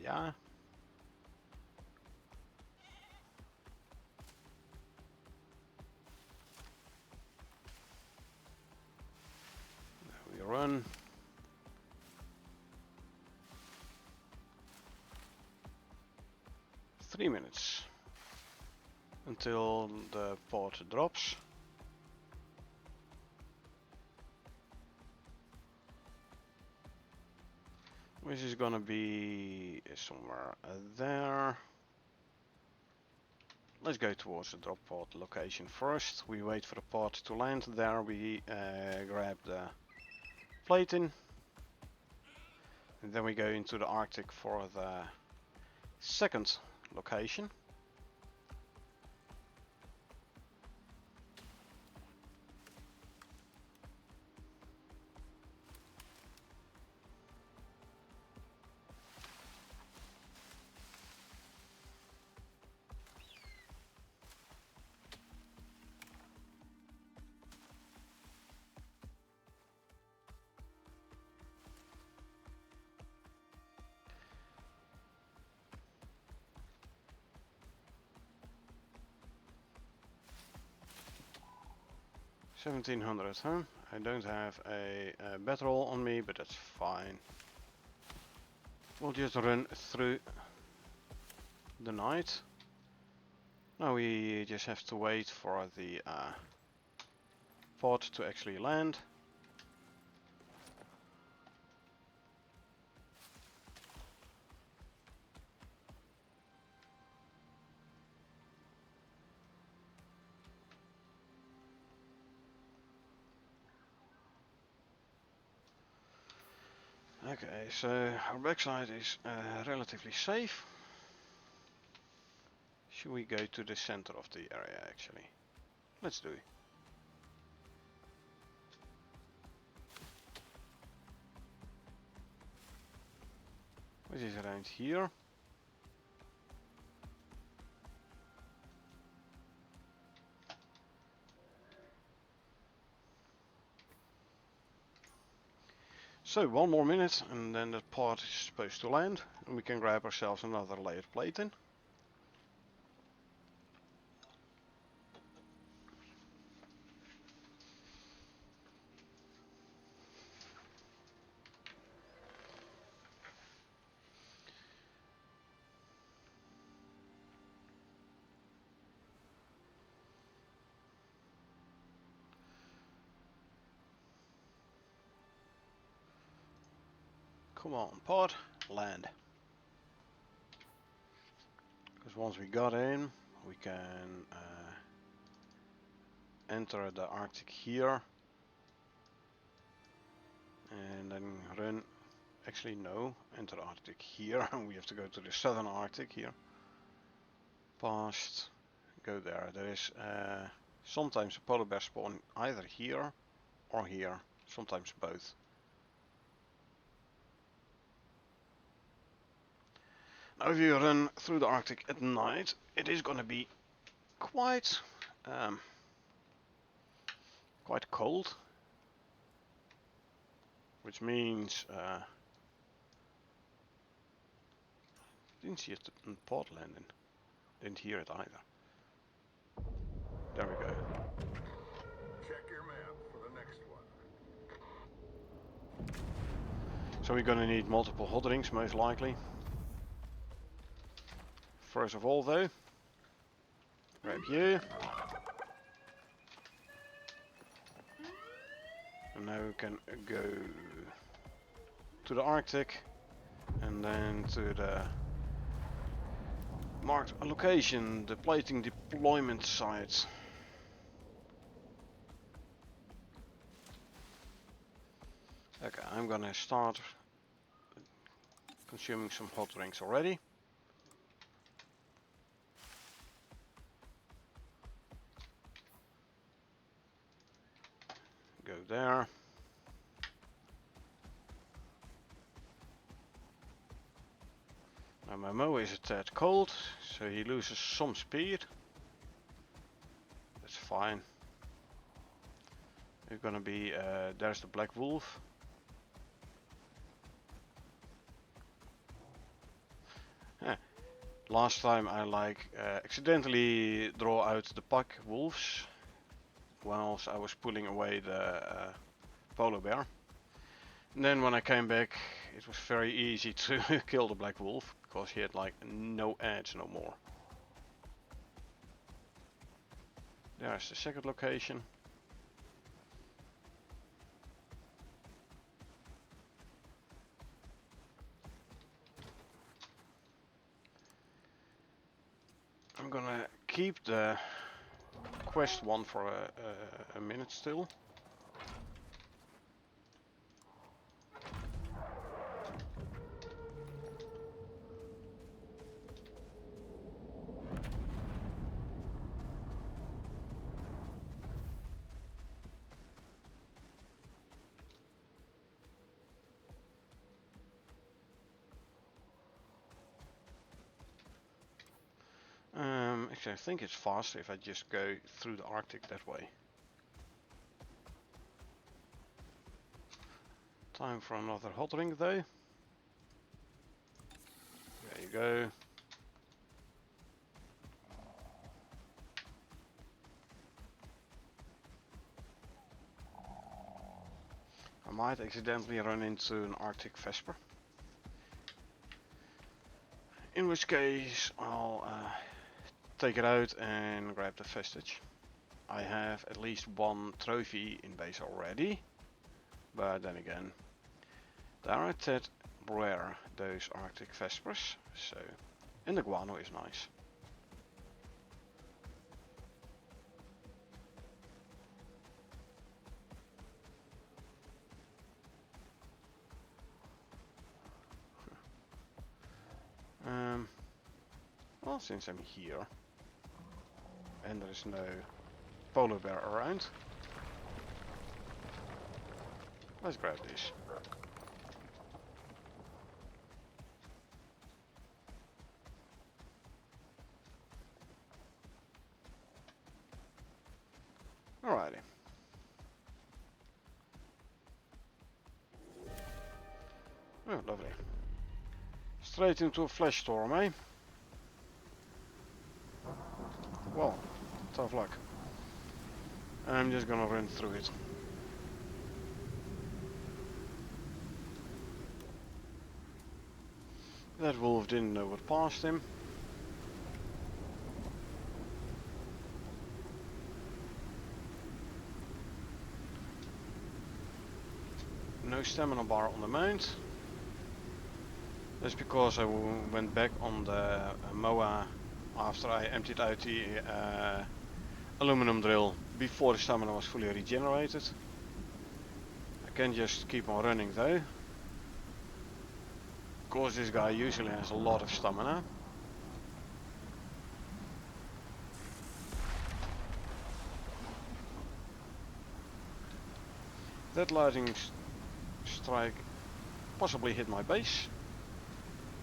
Yeah. We run. Three minutes until the port drops. Which is gonna be somewhere there. Let's go towards the drop pod location first. We wait for the pod to land there. We grab the plating. And then we go into the Arctic for the second location. $1,700, huh? I don't have a battle on me, but that's fine. We'll just run through the night. Now we just have to wait for the pod to actually land. Okay, so our backside is relatively safe. Should we go to the center of the area actually? Let's do it. Which is around here. So 1 more minute and then the pod is supposed to land and we can grab ourselves another layered plating. Come on, pod, land. Because once we got in, we can enter the Arctic here. And then run, actually no, enter the Arctic here. We have to go to the southern Arctic here. Past, go there. There is sometimes a polar bear spawn either here or here, sometimes both. Now if you run through the Arctic at night, it is going to be quite quite cold, which means didn't see a pod landing. Didn't hear it either. There we go. Check your map for the next one. So we're gonna need multiple hot rings most likely. First of all though, grab you. And now we can go to the Arctic and then to the marked location, the plating deployment site. Okay, I'm gonna start consuming some hot drinks already. Go there. Now my Mo is a tad cold, so he loses some speed. That's fine. We're gonna be, there's the Black Wolf. Last time I accidentally draw out the pack wolves whilst I was pulling away the polar bear. And then when I came back it was very easy to kill the Black Wolf because he had like no edge no more. There's the second location. I'm gonna keep the quest one for a minute still. Actually, I think it's faster if I just go through the Arctic that way. Time for another hot drink though. There you go. I might accidentally run into an Arctic Vesper. In which case I'll take it out and grab the vestige. I have at least one trophy in base already, but then again, they are tad rare, those Arctic Vespers, so, and the guano is nice. Well, since I'm here, and there is no polar bear around, let's grab this. Alrighty. Oh, lovely. Straight into a flash storm, eh? Well, tough luck. I'm just gonna run through it. That wolf didn't know what passed him. No stamina bar on the mount. That's because I went back on the MOA after I emptied out the aluminum drill before the stamina was fully regenerated. I can just keep on running though. Of course this guy usually has a lot of stamina. That lightning strike possibly hit my base.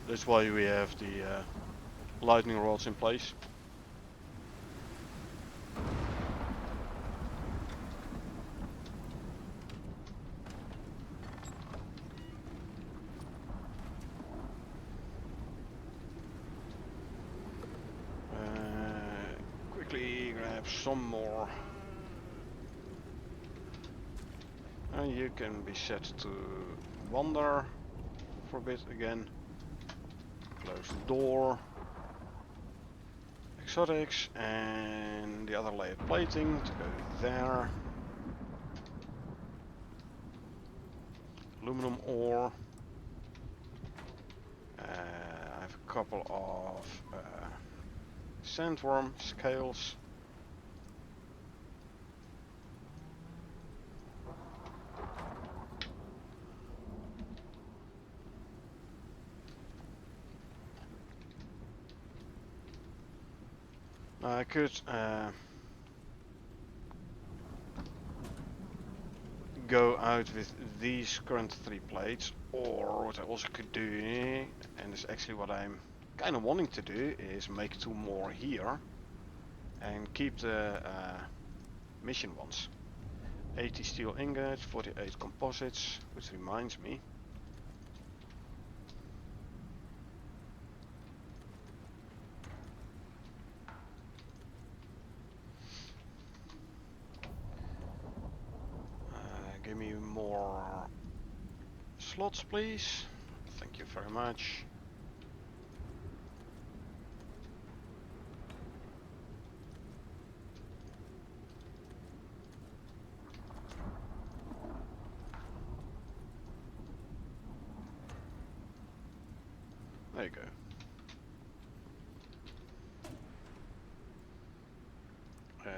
That's why we have the lightning rods in place. some more. And you can be set to wander for a bit again. Close the door. Exotics and the other layered plating to go there. Aluminum ore. I have a couple of sandworm scales. I could go out with these current 3 plates, or what I also could do, and it's actually what I'm kind of wanting to do, is make 2 more here and keep the mission ones. 80 steel ingots, 48 composites, which reminds me. Give me more slots, please. Thank you very much. There you go.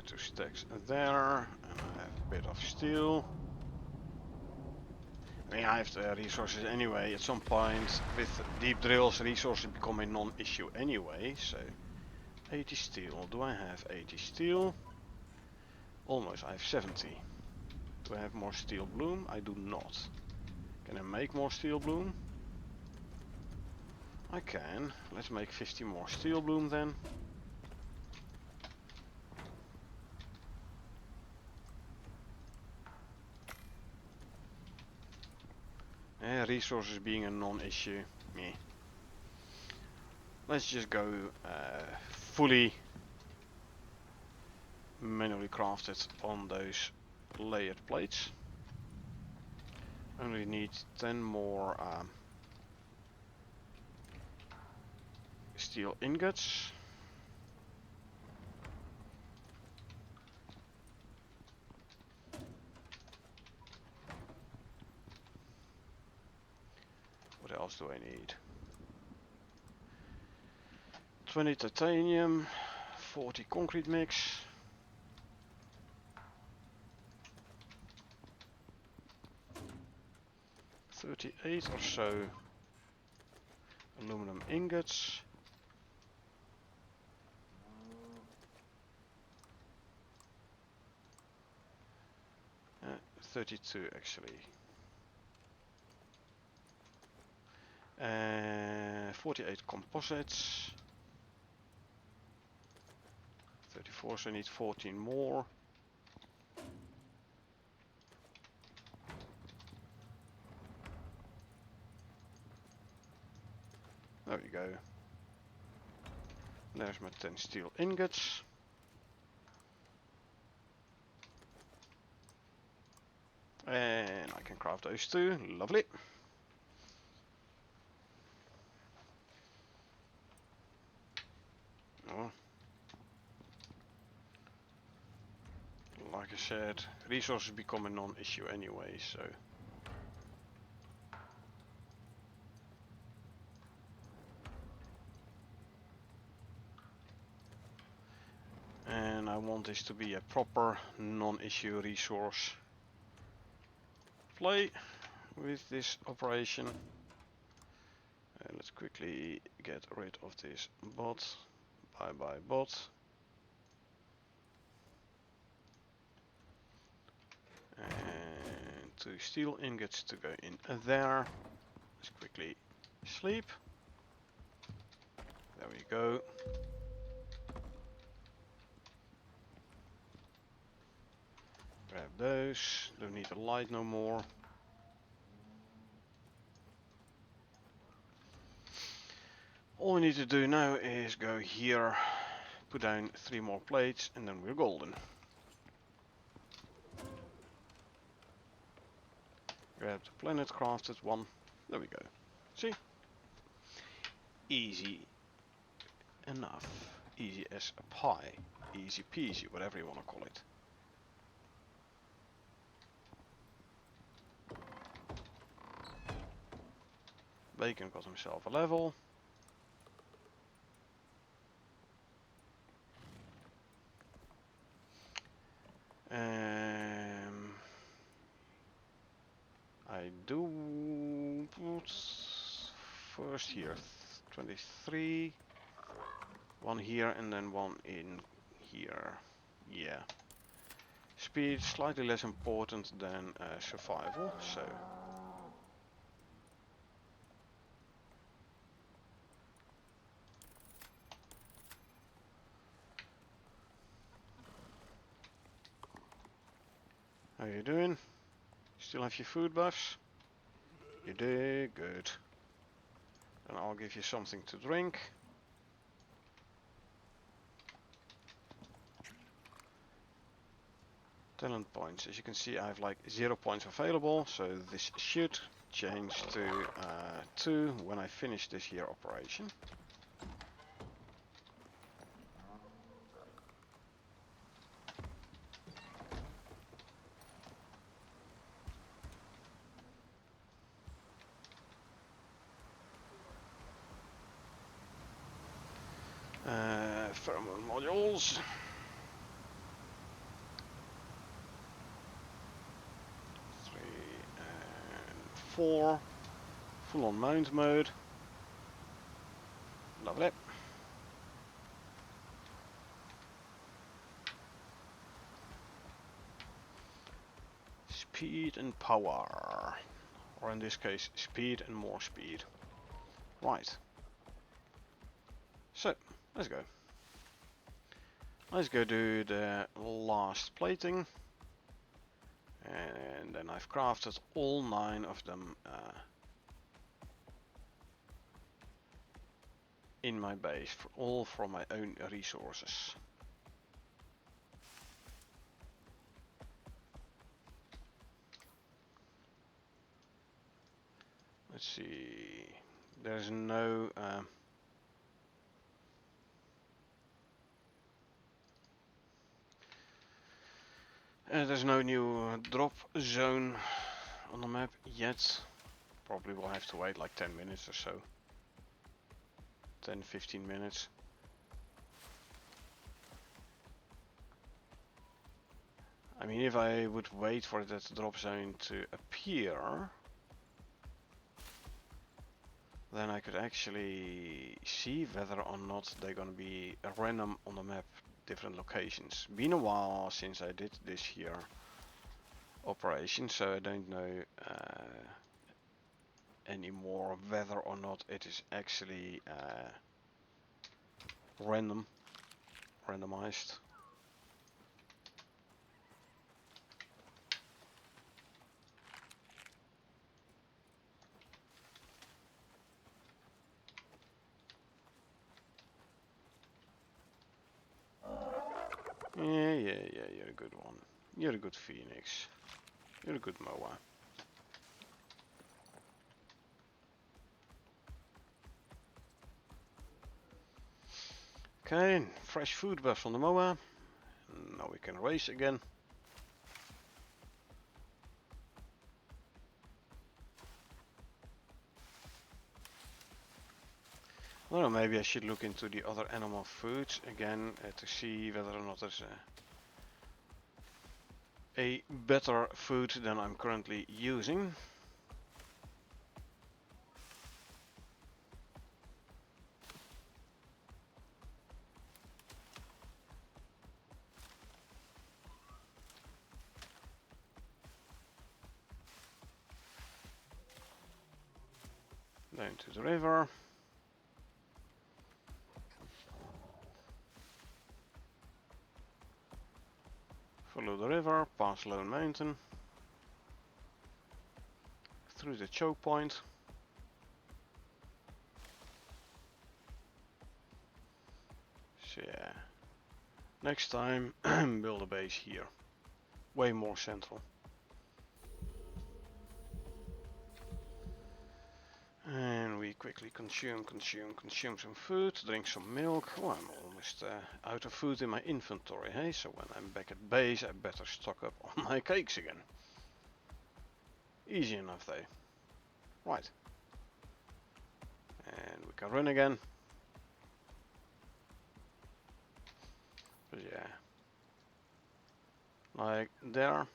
2 stacks there, and I have a bit of steel. I mean, I have the resources anyway. At some point, with deep drills, resources become a non-issue anyway. So, 80 steel. Do I have 80 steel? Almost. I have 70. Do I have more steel bloom? I do not. Can I make more steel bloom? I can. Let's make 50 more steel bloom then. Resources being a non-issue. Meh. Let's just go fully manually crafted on those layered plates. Only need 10 more steel ingots. What else do I need? 20 titanium, 40 concrete mix. $38 or so aluminum ingots. 32 actually. 48 composites. 34, so I need 14 more. There we go. There's my 10 steel ingots. And I can craft those too. Lovely. Oh. Like I said, resources become a non-issue anyway, so. And I want this to be a proper non-issue resource play with this operation. Let's quickly get rid of this bot. Bye bye bot. And 2 steel ingots to go in there. Let's quickly sleep. There we go. Grab those. Don't need the light no more. All we need to do now is go here, put down 3 more plates and then we're golden. Grab the planet crafted one. There we go. See? Easy enough. Easy as a pie. Easy peasy, whatever you want to call it. Bacon got himself a level. I do put first here 23, one here and then one in here. Yeah. Speed slightly less important than survival, so. How you doing? Still have your food buffs? You did, good. Then I'll give you something to drink. Talent points. As you can see, I have like 0 points available, so this should change to 2 when I finish this here operation. Pheromone modules. 3 and 4. Full on mount mode. Lovely. Speed and power. Or in this case, speed and more speed. Right. So, let's go. Let's go do the last plating. And then I've crafted all 9 of them in my base, all from my own resources. Let's see, there's no new drop zone on the map yet. Probably will have to wait like 10 minutes or so. 10-15 minutes. I mean, if I would wait for that drop zone to appear, then I could actually see whether or not they're gonna be random on the map, different locations. Been a while since I did this here operation, so I don't know anymore whether or not it is actually randomized. Yeah, you're a good one. You're a good Phoenix. You're a good Moa. Okay, fresh food buffs on the Moa. Now we can race again. Well, maybe I should look into the other animal foods again to see whether or not there's a better food than I'm currently using. Down to the river. Follow the river, past Lone Mountain, through the choke point. So yeah, Next time, build a base here. Way more central. And we quickly consume some food, drink some milk. Oh, I'm almost out of food in my inventory, hey? So when I'm back at base, I better stock up on my cakes again. Easy enough though. Right. And we can run again. But yeah. Like there,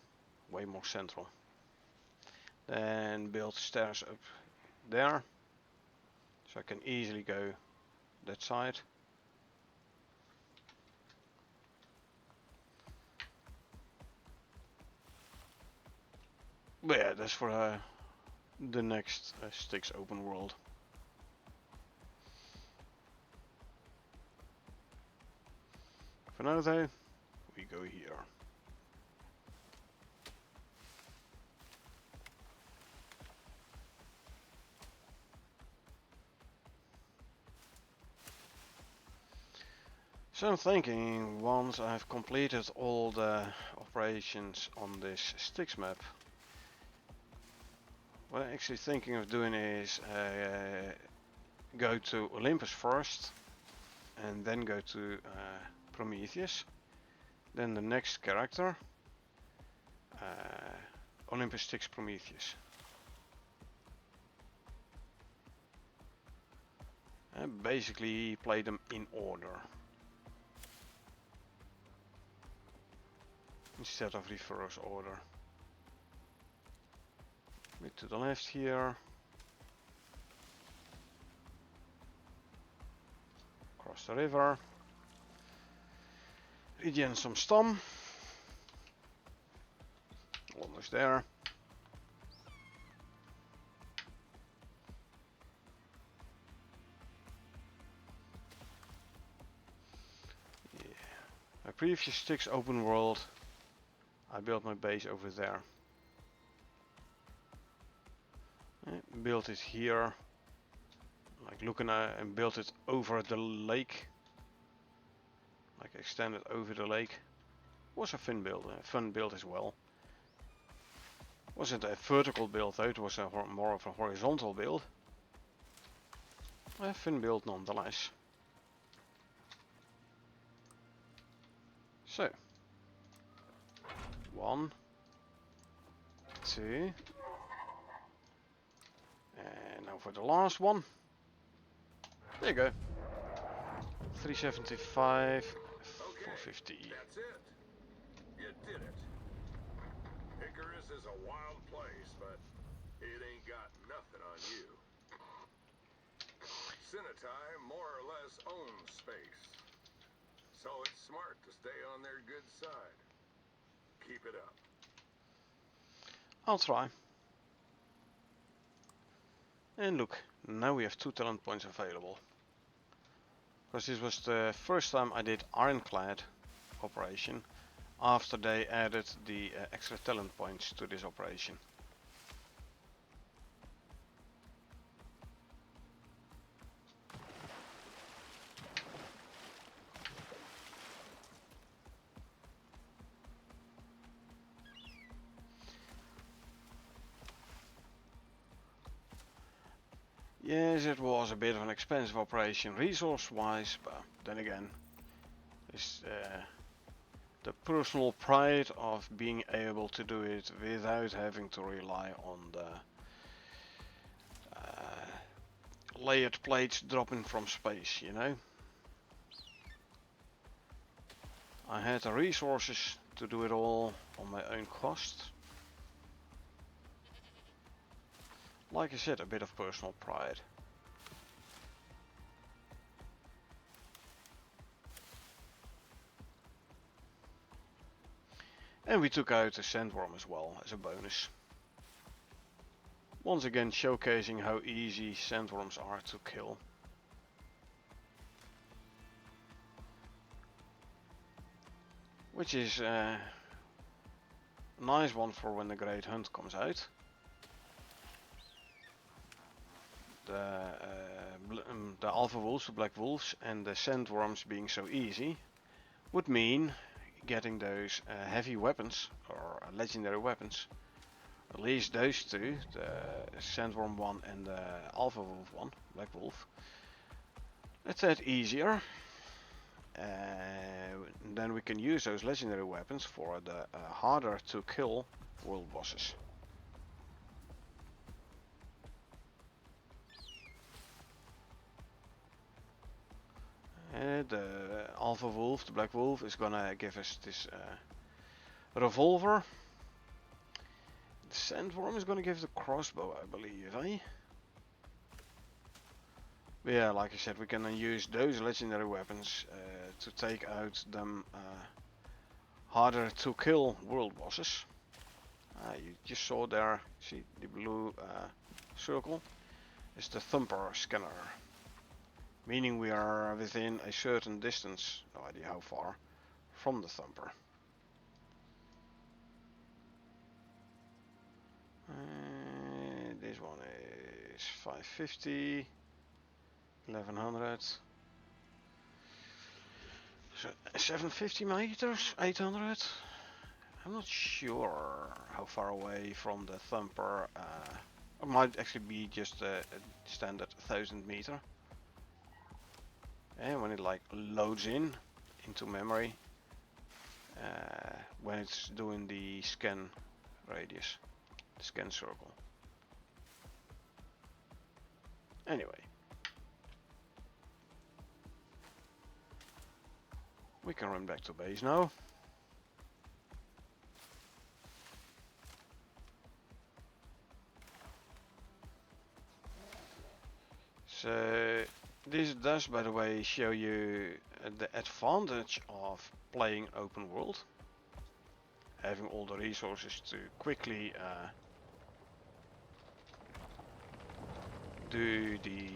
way more central. Then build stairs up there. So I can easily go that side. But yeah, that's for the next Styx open world. For now though, we go here. So I'm thinking, once I've completed all the operations on this Styx map, what I'm actually thinking of doing is go to Olympus first, and then go to Prometheus, then the next character, Olympus Styx Prometheus. And basically play them in order, instead of reverse order. Bit to the left here. Cross the river. Regen some stam. Almost there. Yeah. My previous Styx open world, I built my base over there. Built it here, like looking at, and built it over the lake, like extended over the lake. Was a fun build as well. Wasn't a vertical build though, it was a more of a horizontal build. A fun build nonetheless. So, 1, 2, and now for the last one. There you go. 375, 450. That's it. You did it. Icarus is a wild place, but it ain't got nothing on you. Cenotai more or less owns space, so it's smart to stay on their good side. Keep it up. I'll try. And look, now we have 2 talent points available. Because this was the first time I did Ironclad operation after they added the extra talent points to this operation. Yes, it was a bit of an expensive operation resource-wise, but then again, it's the personal pride of being able to do it without having to rely on the layered plates dropping from space, you know. I had the resources to do it all on my own cost. Like I said, a bit of personal pride. And we took out a sandworm as well as a bonus. Once again showcasing how easy sandworms are to kill. Which is a nice one for when the Great Hunt comes out. The alpha wolves, the black wolves, and the sandworms being so easy would mean getting those heavy weapons or legendary weapons. At least those two, the Sandworm one and the Alpha Wolf one, Black Wolf. It's that easier. Then we can use those legendary weapons for the harder to kill world bosses. The Alpha Wolf, the Black Wolf, is gonna give us this revolver. The Sandworm is gonna give the crossbow, I believe, eh? But yeah, like I said, we can use those legendary weapons to take out them harder to kill world bosses. You just saw there, see the blue circle? It's the thumper scanner. Meaning we are within a certain distance, no idea how far, from the thumper. This one is 550, 1100. So 750 meters, 800. I'm not sure how far away from the thumper. It might actually be just a standard 1000 meter. And when it like loads into memory, when it's doing the scan radius, the scan circle. Anyway, we can run back to base now. So this does, by the way, show you the advantage of playing open world. Having all the resources to quickly do the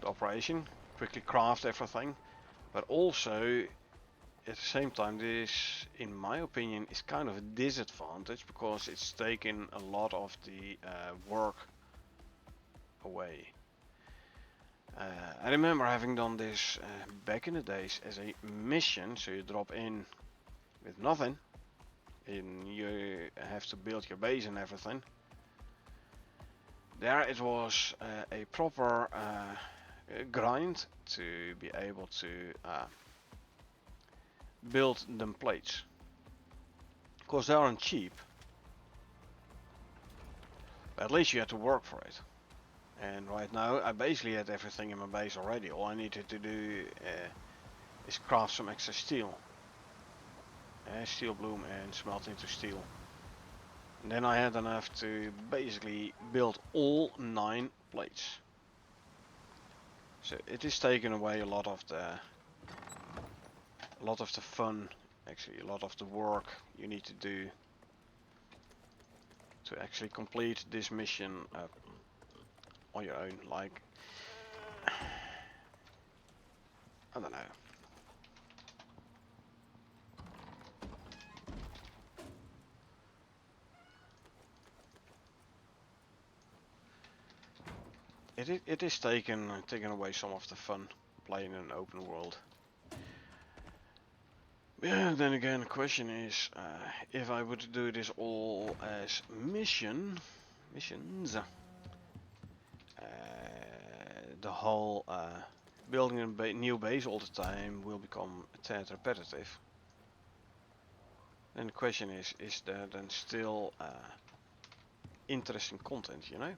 operation, quickly craft everything, but also at the same time this, in my opinion, is kind of a disadvantage because it's taken a lot of the work away. I remember having done this back in the days as a mission, so you drop in with nothing and you have to build your base and everything. There it was a proper grind to be able to build them plates. Of course they aren't cheap, but at least you had to work for it. And right now I basically had everything in my base already. All I needed to do is craft some extra steel. Steel bloom and smelt into steel. And then I had enough to basically build all 9 plates. So it is taking away a lot of the fun, actually a lot of the work you need to do to actually complete this mission on your own. Like, I don't know. It is taking away some of the fun playing in an open world. Yeah, then again, the question is if I would do this all as missions, the whole building a new base all the time will become a tad repetitive. Then the question is there then still interesting content, you know?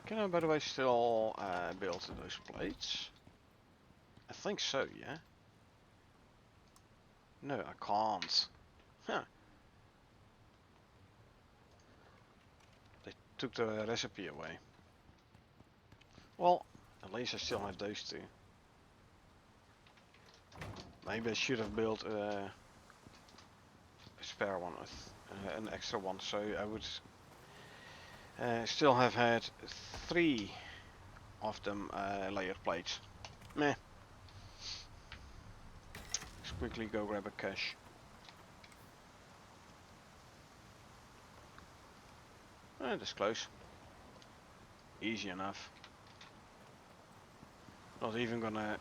Can I, by the way, still build those plates? I think so, yeah? No, I can't. Huh. They took the recipe away. Well, at least I still have those two. Maybe I should have built a spare one, an extra one, so I would still have had 3 of them layered plates. Meh. Let's quickly go grab a cache. That's close. Easy enough. Not even gonna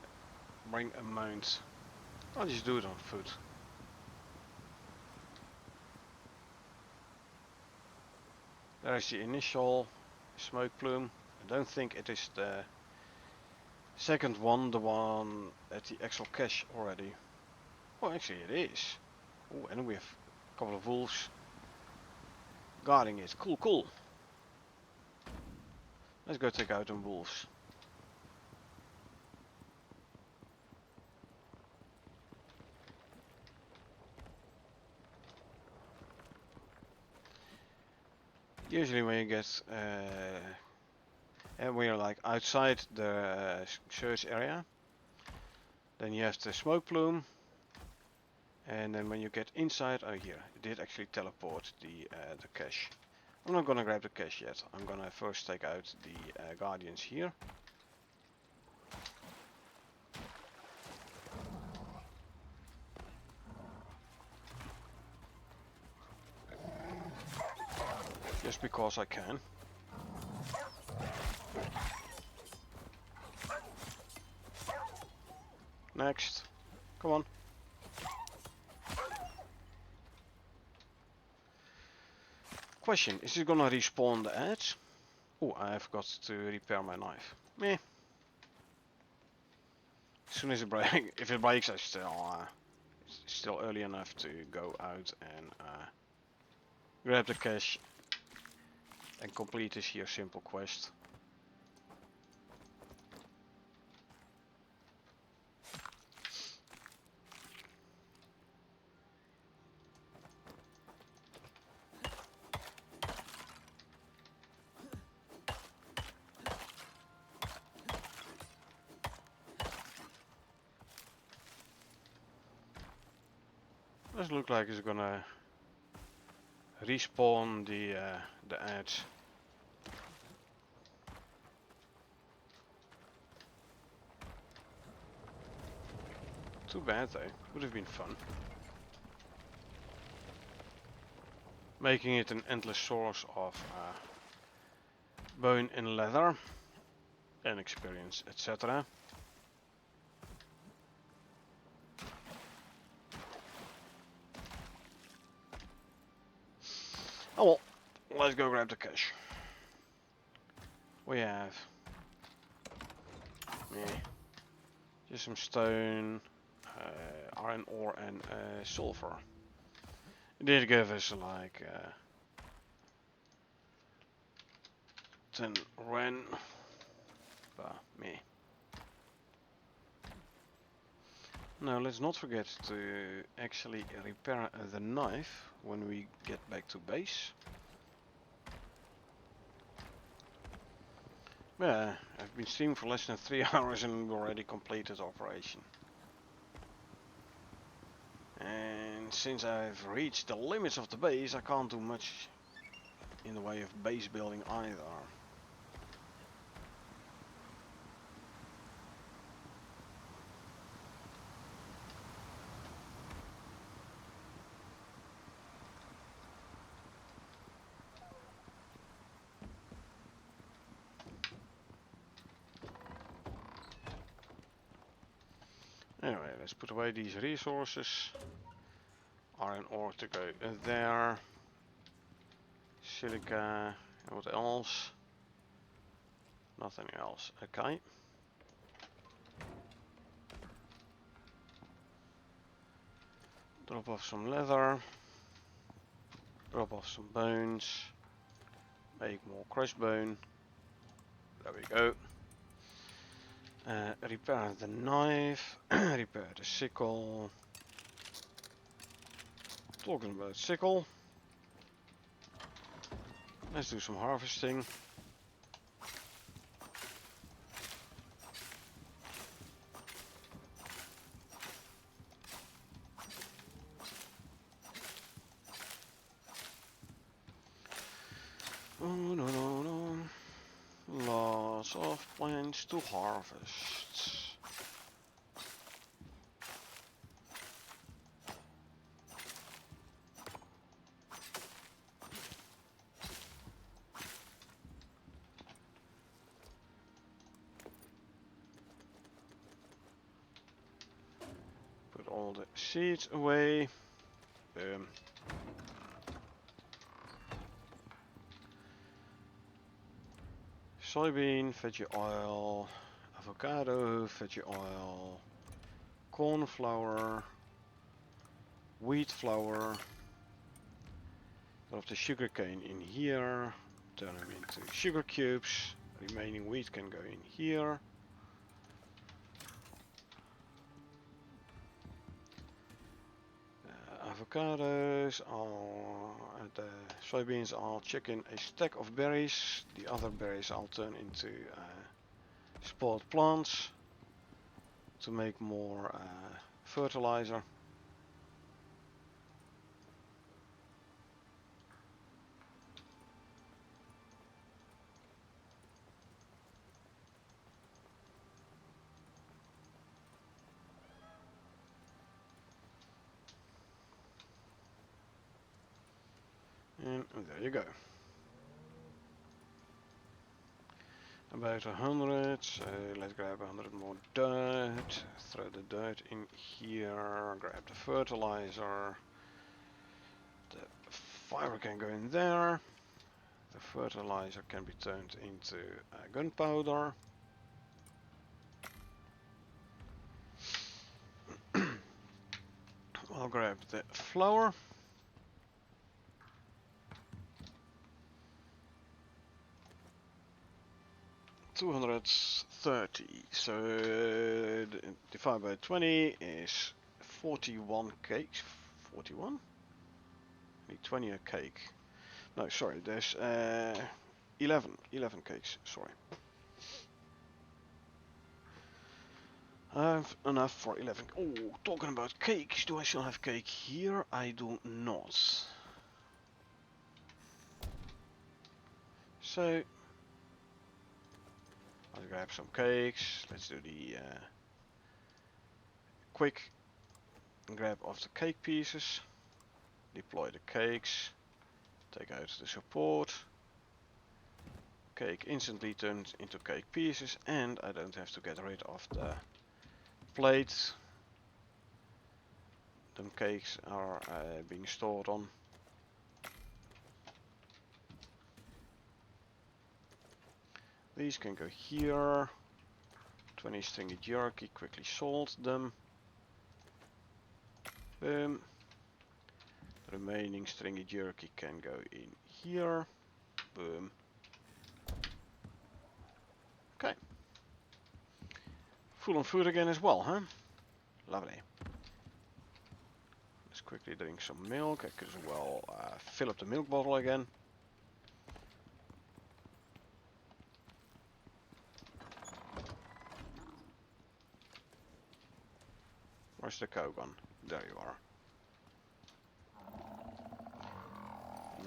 bring a mount. I'll just do it on foot. There's the initial smoke plume. I don't think it is the second one, the one at the actual cache already. Well, actually it is. Oh, and we have a couple of wolves guarding it. Cool, cool. Let's go take out them wolves. Usually when you get and we're like outside the search area, then you have the smoke plume, and then when you get inside, oh here, it did actually teleport the cache. I'm not gonna grab the cache yet. I'm gonna first take out the guardians here. Just because I can. Next. Come on. Question, is it gonna respawn the edge? Oh, I forgot to repair my knife. Meh. As soon as it breaks, if it breaks, it's still early enough to go out and grab the cache and complete this here simple quest. Does look like it's gonna respawn the edge. Too bad though, would have been fun. Making it an endless source of bone and leather and experience, etc. Oh well, let's go grab the cache. We have just some stone, iron ore and sulfur. It did give us like 10 ren, but me. Now let's not forget to actually repair the knife when we get back to base. Yeah, I've been streaming for less than 3 hours and we already completed operation. And since I've reached the limits of the base, I can't do much in the way of base building either. Anyway, let's put away these resources. Iron ore to go there. Silica, and what else? Nothing else, okay. Drop off some leather. Drop off some bones. Make more crushed bone. There we go. Repair the knife. Repair the sickle. Talking about sickle. Let's do some harvesting. Oh no no no. Lots of plants to harvest. all the seeds away. Soybean, veggie oil, avocado, veggie oil, corn flour, wheat flour. Of the sugar cane in here, turn them into sugar cubes. Remaining wheat can go in here. Avocados, the soybeans, I'll check in a stack of berries. The other berries I'll turn into spoiled plants to make more fertilizer. And there you go. About 100, so let's grab 100 more dirt, throw the dirt in here, grab the fertilizer, the fiber can go in there, the fertilizer can be turned into gunpowder. I'll grab the flour. $230, so divided by 20 is 41 cakes. 41? Need 20 a cake. No, sorry, there's 11 cakes, sorry. I have enough for 11. Oh, talking about cakes, do I still have cake here? I do not. So, I'll grab some cakes. Let's do the quick grab of the cake pieces. Deploy the cakes. Take out the support. Cake instantly turns into cake pieces, and I don't have to get rid of the plates them cakes are being stored on. These can go here. 20 stringy jerky, quickly salt them. Boom. The remaining stringy jerky can go in here. Boom. Okay. Full on food again as well, huh? Lovely. Let's quickly drink some milk. I could as well fill up the milk bottle again. Where's the cow gone? There you are.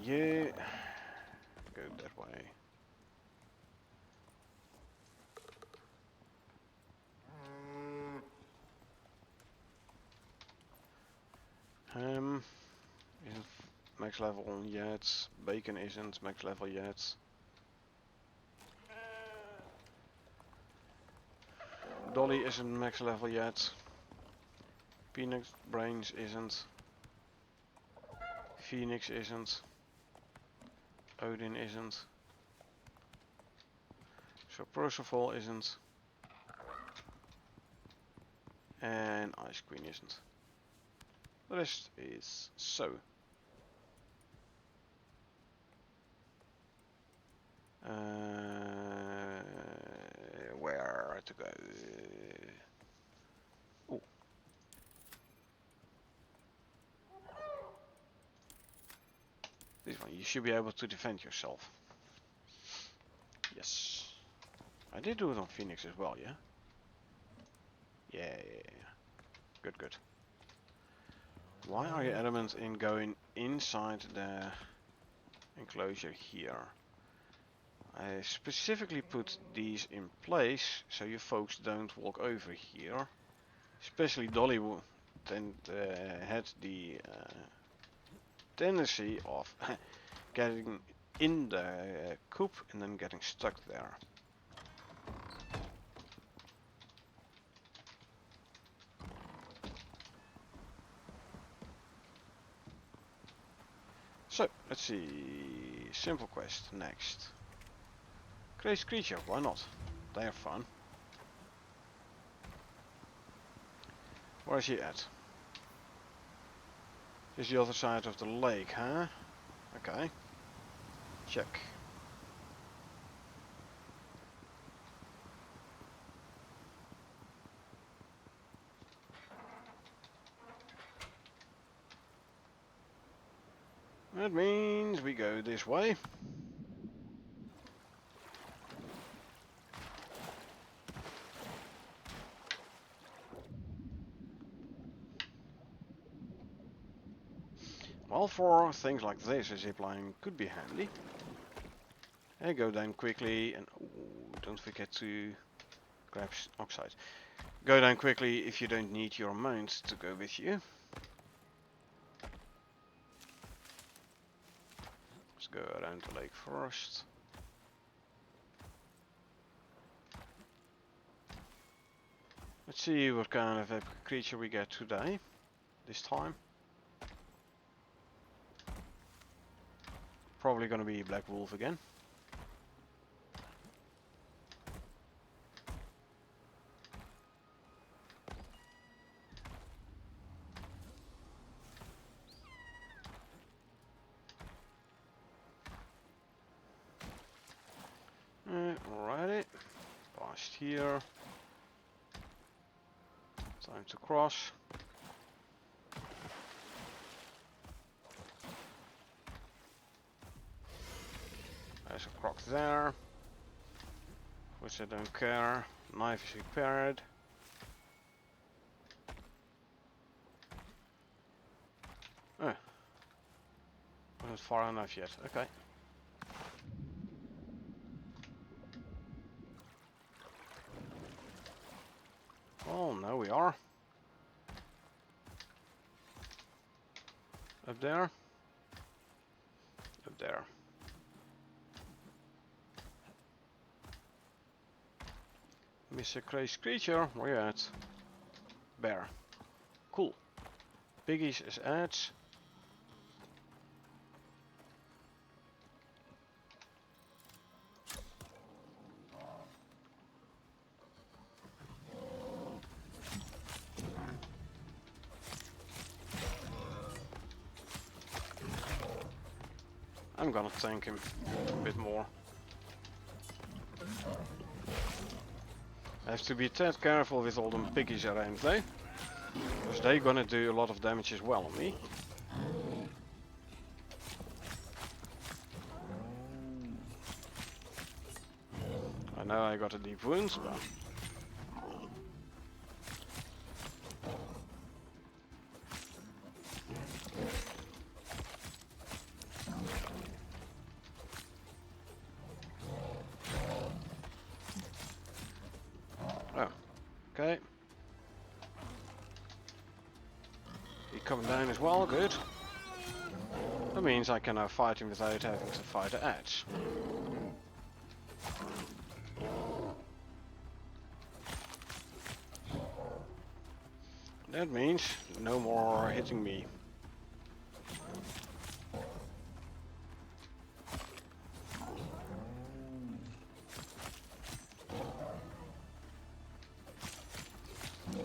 Yeah. Go that way. Ham isn't max level yet. Bacon isn't max level yet. Dolly isn't max level yet. Peanut Brains isn't. Phoenix isn't. Odin isn't. So Percival isn't. And Ice Queen isn't. The rest is so. Where to go? Oh. This one, you should be able to defend yourself. Yes. I did do it on Phoenix as well, yeah? Yeah. Good, good. Why are you adamant in going inside the enclosure here? I specifically put these in place so you folks don't walk over here. Especially Dolly had the tendency of getting in the coop and then getting stuck there. So, let's see. Simple quest next. Crazy creature, why not? They are fun. Where is he at? Here's the other side of the lake, huh? Okay. Check. That means we go this way. Well, for things like this, a zipline could be handy. Hey, go down quickly and don't forget to grab oxide. Go down quickly if you don't need your mount to go with you. Let's go around the lake first. Let's see what kind of a creature we get today, this time. Probably gonna be black wolf again. Alrighty, past here. Time to cross. There's a croc there, which I don't care. Knife is repaired. Oh, wasn't far enough yet. Okay. Oh, now we are. Up there. Up there. Mr. Crazy Creature, where you at? Bear. Cool. Piggies as ads. I'm gonna tank him a bit more. I have to be tad careful with all them piggies around though, because they're gonna do a lot of damage as well on me. I know I got a deep wound, but oh, okay. He coming down as well, good. That means I can now fight him without having to fight the edge. That means no more hitting me.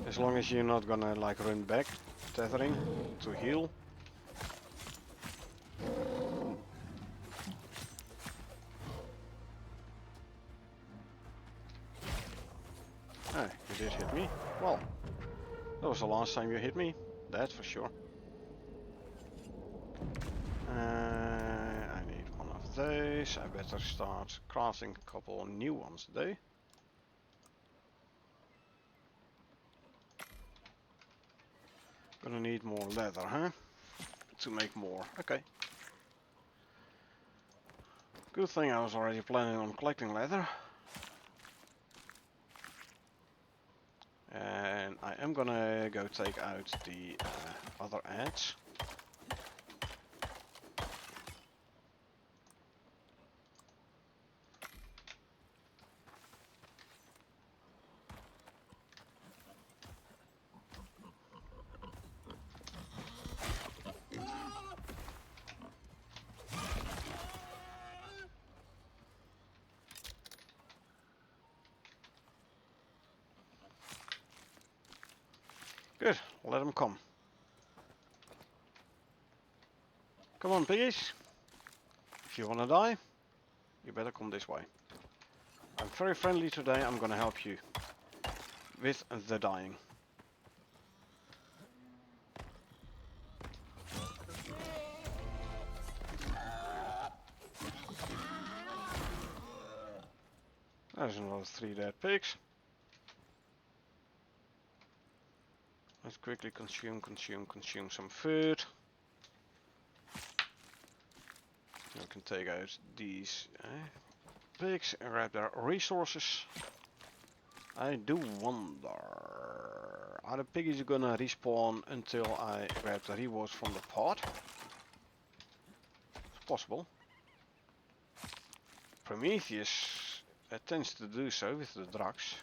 As long as you're not gonna like run back, tethering to heal. Ah, you did hit me. Well, that was the last time you hit me, that's for sure. I need one of those. I better start crafting a couple new ones though. Gonna need more leather, huh? To make more. Okay. Good thing I was already planning on collecting leather. And I am gonna go take out the other edge. Good, let them come. Come on, piggies. If you wanna die, you better come this way. I'm very friendly today, I'm gonna help you with the dying. There's another 3 dead pigs. Let's quickly consume some food. We can take out these pigs and grab their resources. I do wonder, are the piggies gonna respawn until I grab the rewards from the pot? It's possible. Prometheus tends to do so with the drugs.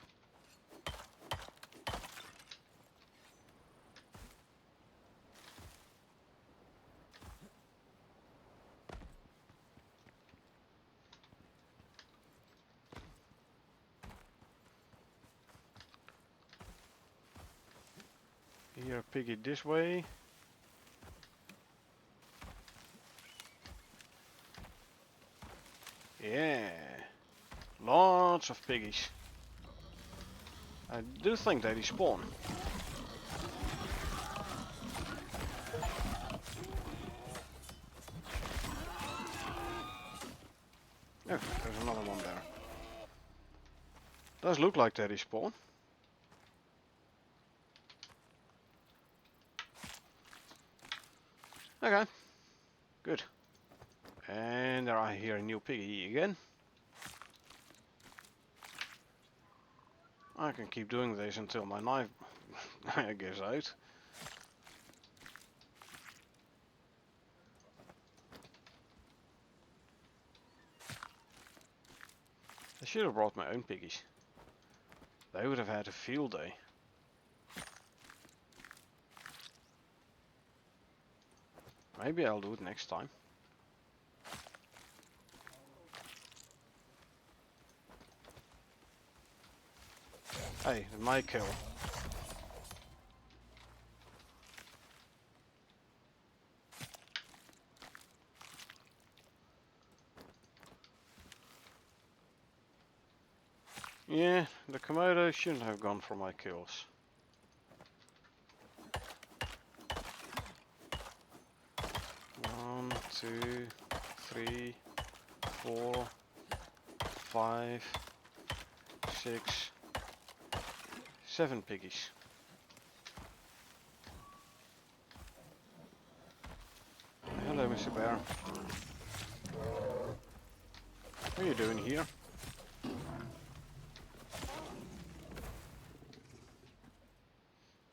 Here, piggy this way. Yeah, lots of piggies. I do think they respawn. Oh, there's another one there. Does look like they respawn. Okay, good. And there I hear a new piggy again. I can keep doing this until my knife gives out. I should have brought my own piggies. They would have had a field day. Maybe I'll do it next time. Hey, my kill. Yeah, the Komodo shouldn't have gone for my kills. One, 2, 3, 4, 5, 6, 7 piggies. Hello, Mr. Bear. What are you doing here?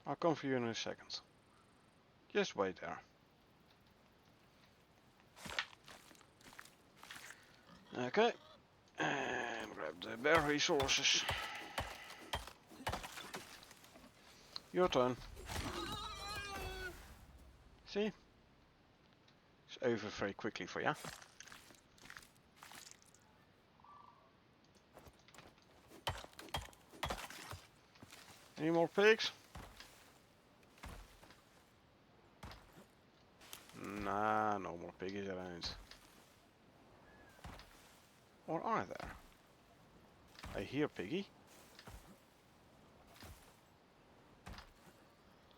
I'll come for you in a second. Just wait there. Okay. And grab the bear resources. Your turn. See? It's over very quickly for ya. Any more pigs? Nah, no more piggies around. Or are there? I hear piggy.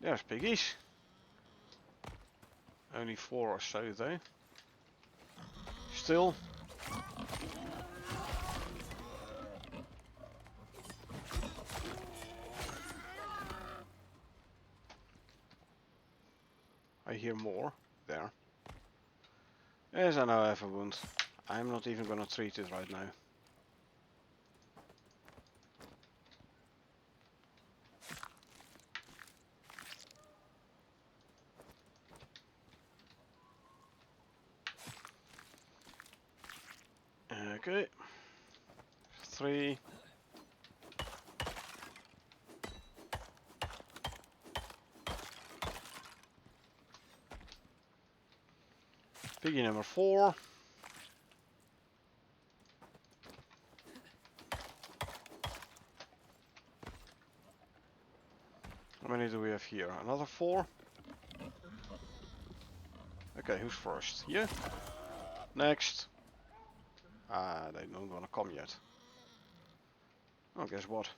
There's piggies. Only 4 or so though. Still. I hear more there. Yes, I know I have a wound. I'm not even gonna treat it right now. Okay. 3. Piggy number 4. How many do we have here? Another 4? Okay, who's first? You? Next. Ah, they don't wanna come yet. Oh, guess what?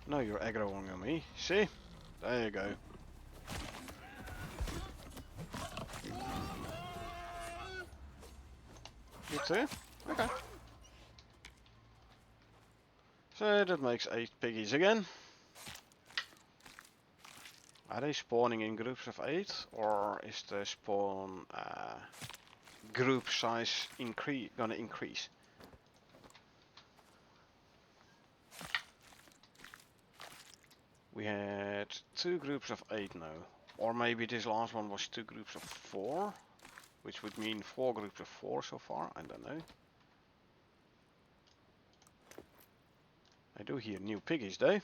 No, you're aggroing on me. See? There you go. You too? Okay. So that makes 8 piggies again. Are they spawning in groups of 8, or is the spawn group size gonna increase? We had 2 groups of 8 now, or maybe this last one was 2 groups of 4, which would mean 4 groups of 4 so far. I don't know. I do hear new piggies though.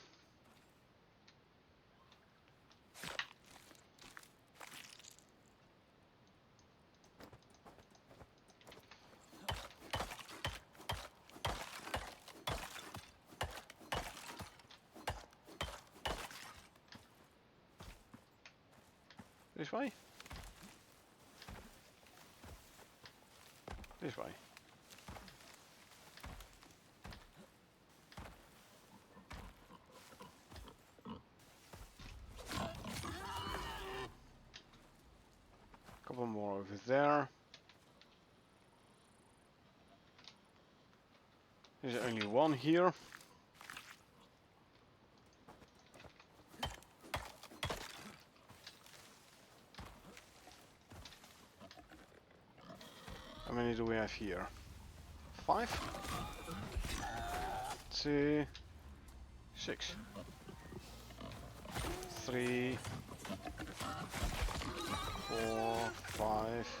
This way? This way. Couple more over there. There's only one here. How many do we have here? 5? 2, 6, 3, 4, 5.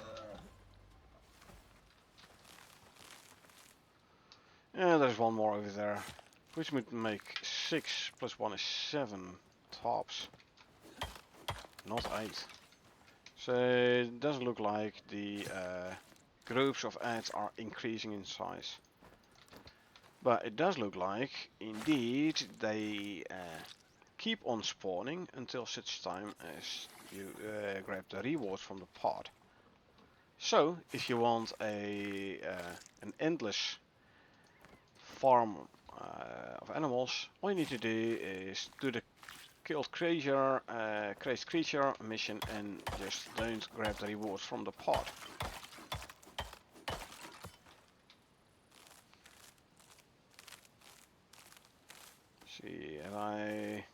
And there's one more over there, which would make 6 plus 1 is 7 tops, not 8. So it doesn't look like the groups of ants are increasing in size. But it does look like, indeed, they keep on spawning until such time as you grab the rewards from the pod. So, if you want an endless farm of animals, all you need to do is do the killed crazed creature mission and just don't grab the rewards from the pod. See, have I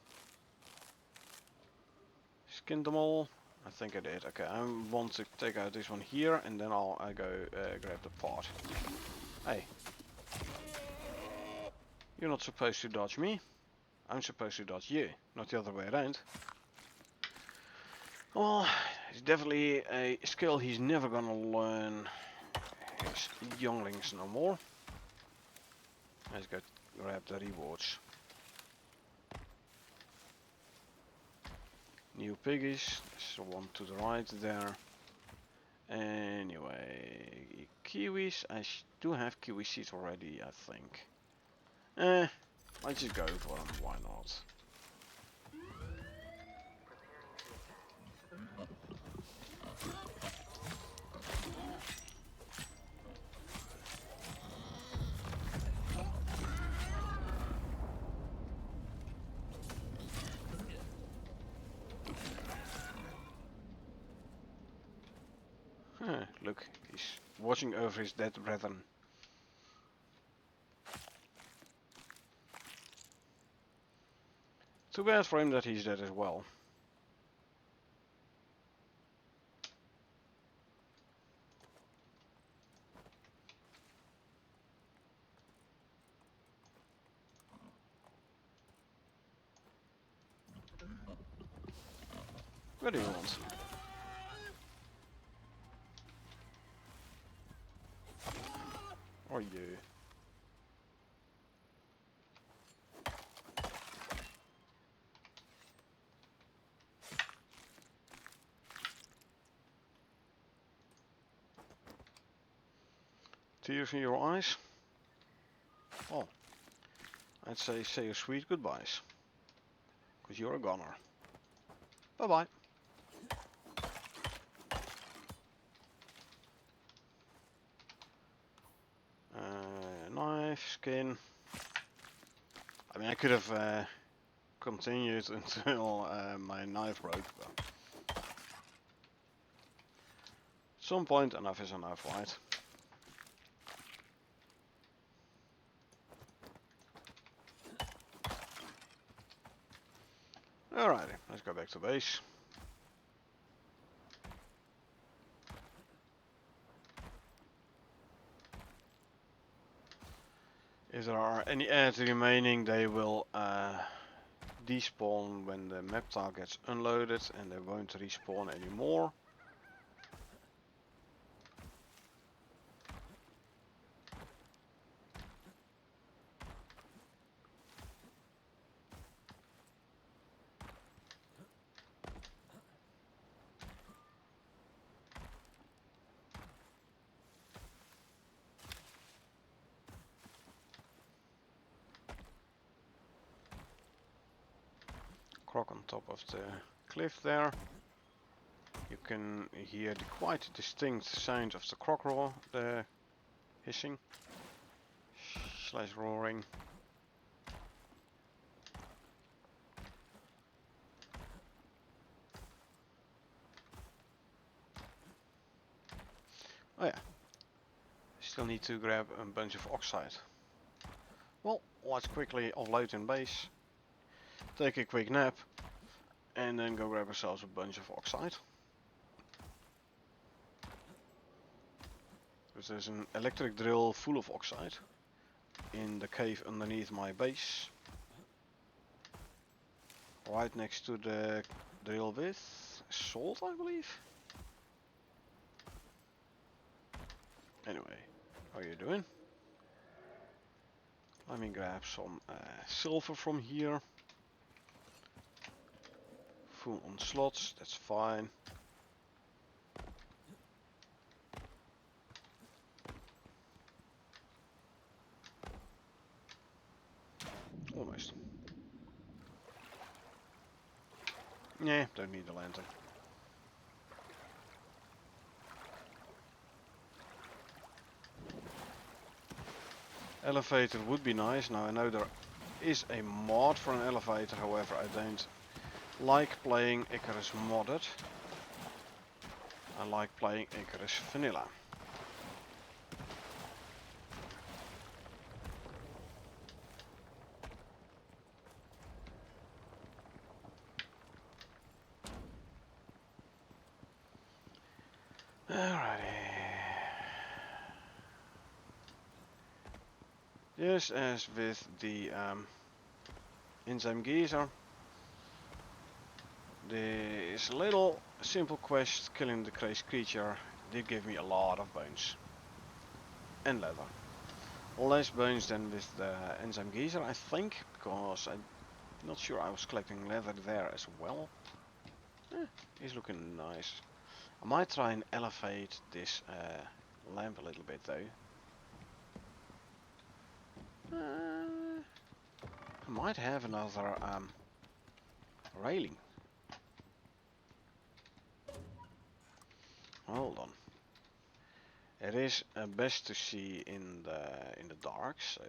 skinned them all? I think I did. Okay, I want to take out this one here and then I'll go grab the pod. Hey. You're not supposed to dodge me. I'm supposed to dodge you, not the other way around. Well, it's definitely a skill he's never gonna learn his younglings no more. Let's go grab the rewards. New piggies, there's one to the right there. Anyway, kiwis, I do have kiwi seeds already, I think. I just go for them, why not? Look, he's watching over his dead brethren. Too bad for him that he's dead as well. What do you want? Or you? Tears in your eyes? Oh, I'd say your sweet goodbyes. because you're a goner. Bye bye. Knife, skin. I mean, I could have continued until my knife broke, but at some point enough is enough, right? Alrighty, let's go back to base. If there are any ads remaining, they will despawn when the map tile gets unloaded, and they won't respawn anymore. Croc on top of the cliff there. You can hear the quite distinct sounds of the croc roar, the hissing slash roaring. Oh yeah, still need to grab a bunch of oxide. Well, let's quickly offload in base, take a quick nap, and then go grab ourselves a bunch of oxide. Because there's an electric drill full of oxide in the cave underneath my base. Right next to the drill with salt, I believe. Anyway, how are you doing? Let me grab some silver from here. Full on slots, that's fine. Almost. Yeah, don't need the lantern. Elevator would be nice. Now I know there is a mod for an elevator, however I don't like playing Icarus modded. I like playing Icarus vanilla. Alrighty. Just as with the enzyme geyser, this little simple quest, killing the crazy creature, did give me a lot of bones. And leather. Less bones than with the enzyme geyser, I think, because I'm not sure I was collecting leather there as well. He's looking nice. I might try and elevate this lamp a little bit though. I might have another railing. Hold on. It is best to see in the dark, so.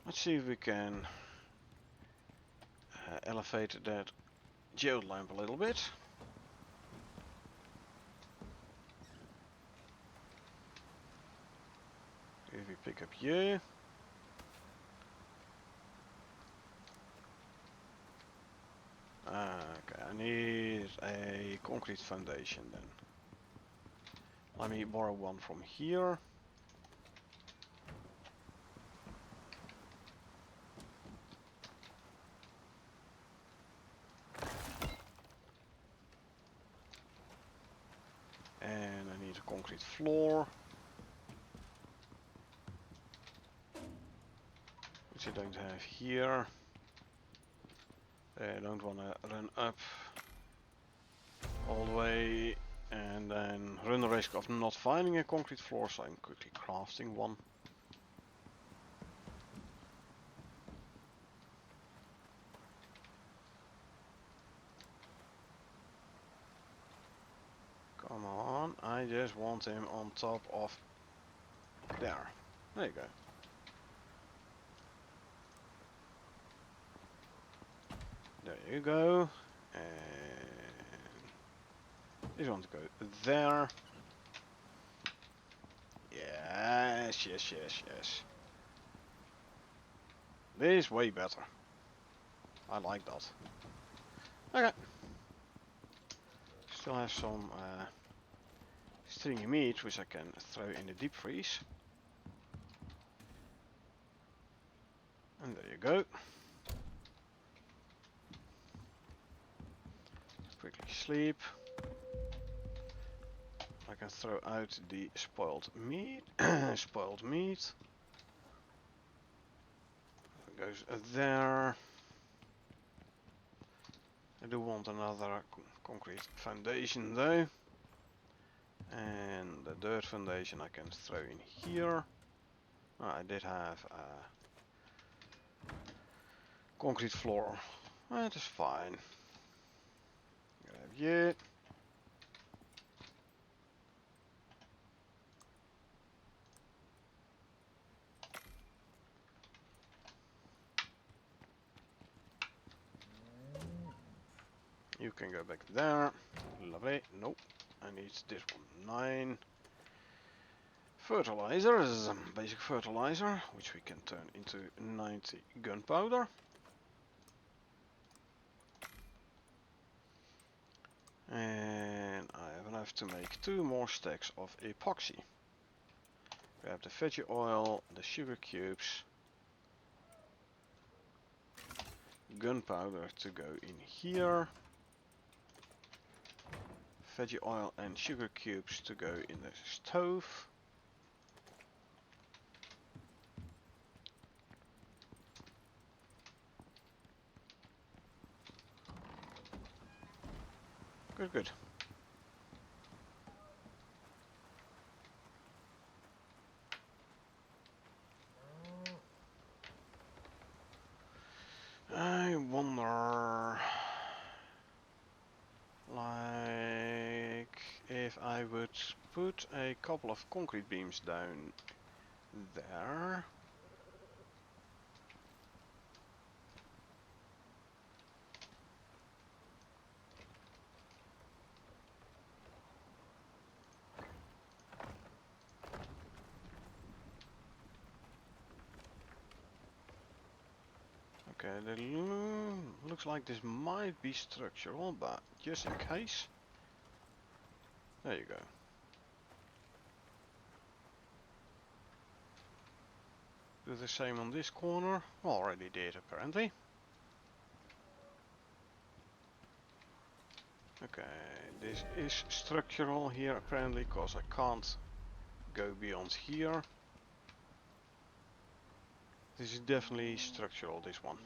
Let's see if we can elevate that geode lamp a little bit. If we pick up you. Okay, I need a concrete foundation then. Let me borrow one from here. And I need a concrete floor. which I don't have here. I don't want to run up all the way and then run the risk of not finding a concrete floor, so I'm quickly crafting one. Come on, I just want him on top of there. There you go. There you go. And this one to go there. Yes, yes, yes, yes. This is way better. I like that. Okay. Still have some stringy meat which I can throw in the deep freeze. And there you go. Quickly sleep. I can throw out the spoiled meat. Spoiled meat. It goes there. I do want another concrete foundation though. And the dirt foundation I can throw in here. I did have a concrete floor. That is fine. Grab you. You can go back there. Lovely. Nope. I need this one. 9 fertilizers. Basic fertilizer, which we can turn into 90 gunpowder. And I have enough to make 2 more stacks of epoxy. Grab the veggie oil, the sugar cubes, gunpowder to go in here, veggie oil and sugar cubes to go in the stove. Good, good. I wonder, like, if I would put a couple of concrete beams down there. Okay, that looks like this might be structural, but just in case. There you go. Do the same on this corner. Already did, apparently. Okay, this is structural here, apparently, because I can't go beyond here. This is definitely structural, this one.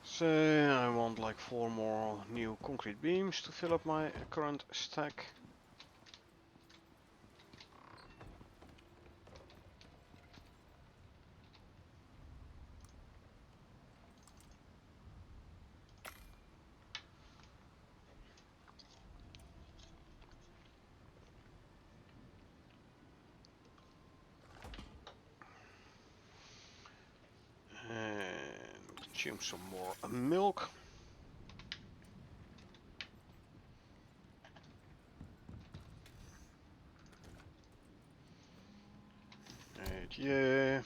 So I want like 4 more new concrete beams to fill up my current stack. And consume some more milk. And yeah,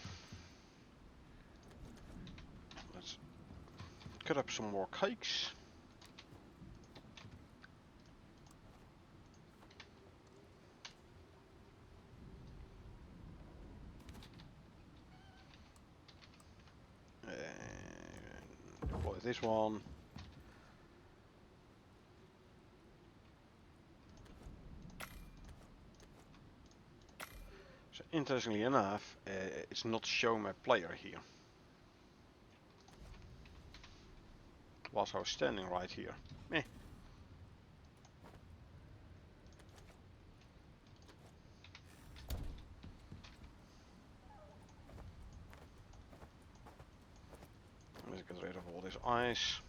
let's cut up some more cakes. And deploy have this one. So interestingly enough, it's not showing my player here. Whilst I was standing right here. Meh. Let's get rid of all this ice.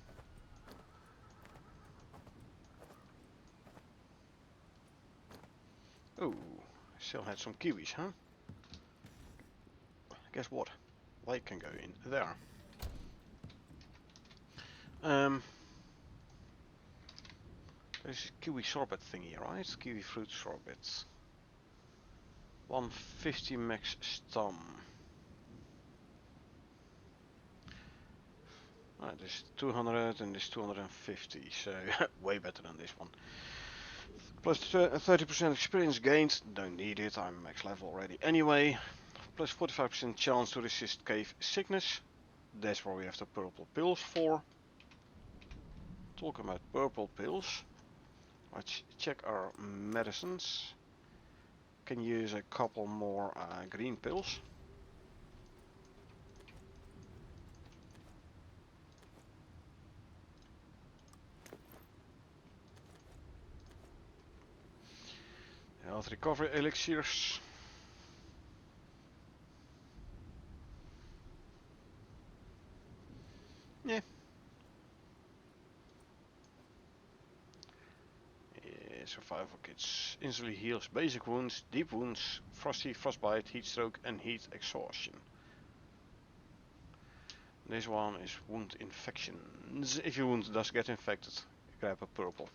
Oh, still had some kiwis, huh? Guess what? They can go in there. There's a kiwi sorbet thingy, right? Kiwi fruit sorbet. 150 max stam. Right, this 200 and this 250, so way better than this one. Plus 30% experience gained, don't need it, I'm max level already anyway. Plus 45% chance to resist cave sickness, that's where we have the purple pills for. Talking about purple pills, let's check our medicines. Can use a couple more green pills. Health recovery elixirs. Yeah. Survival kits. Instantly heals basic wounds, deep wounds, frosty, frostbite, heat stroke and heat exhaustion. This one is wound infections. If your wound does get infected, grab a purple.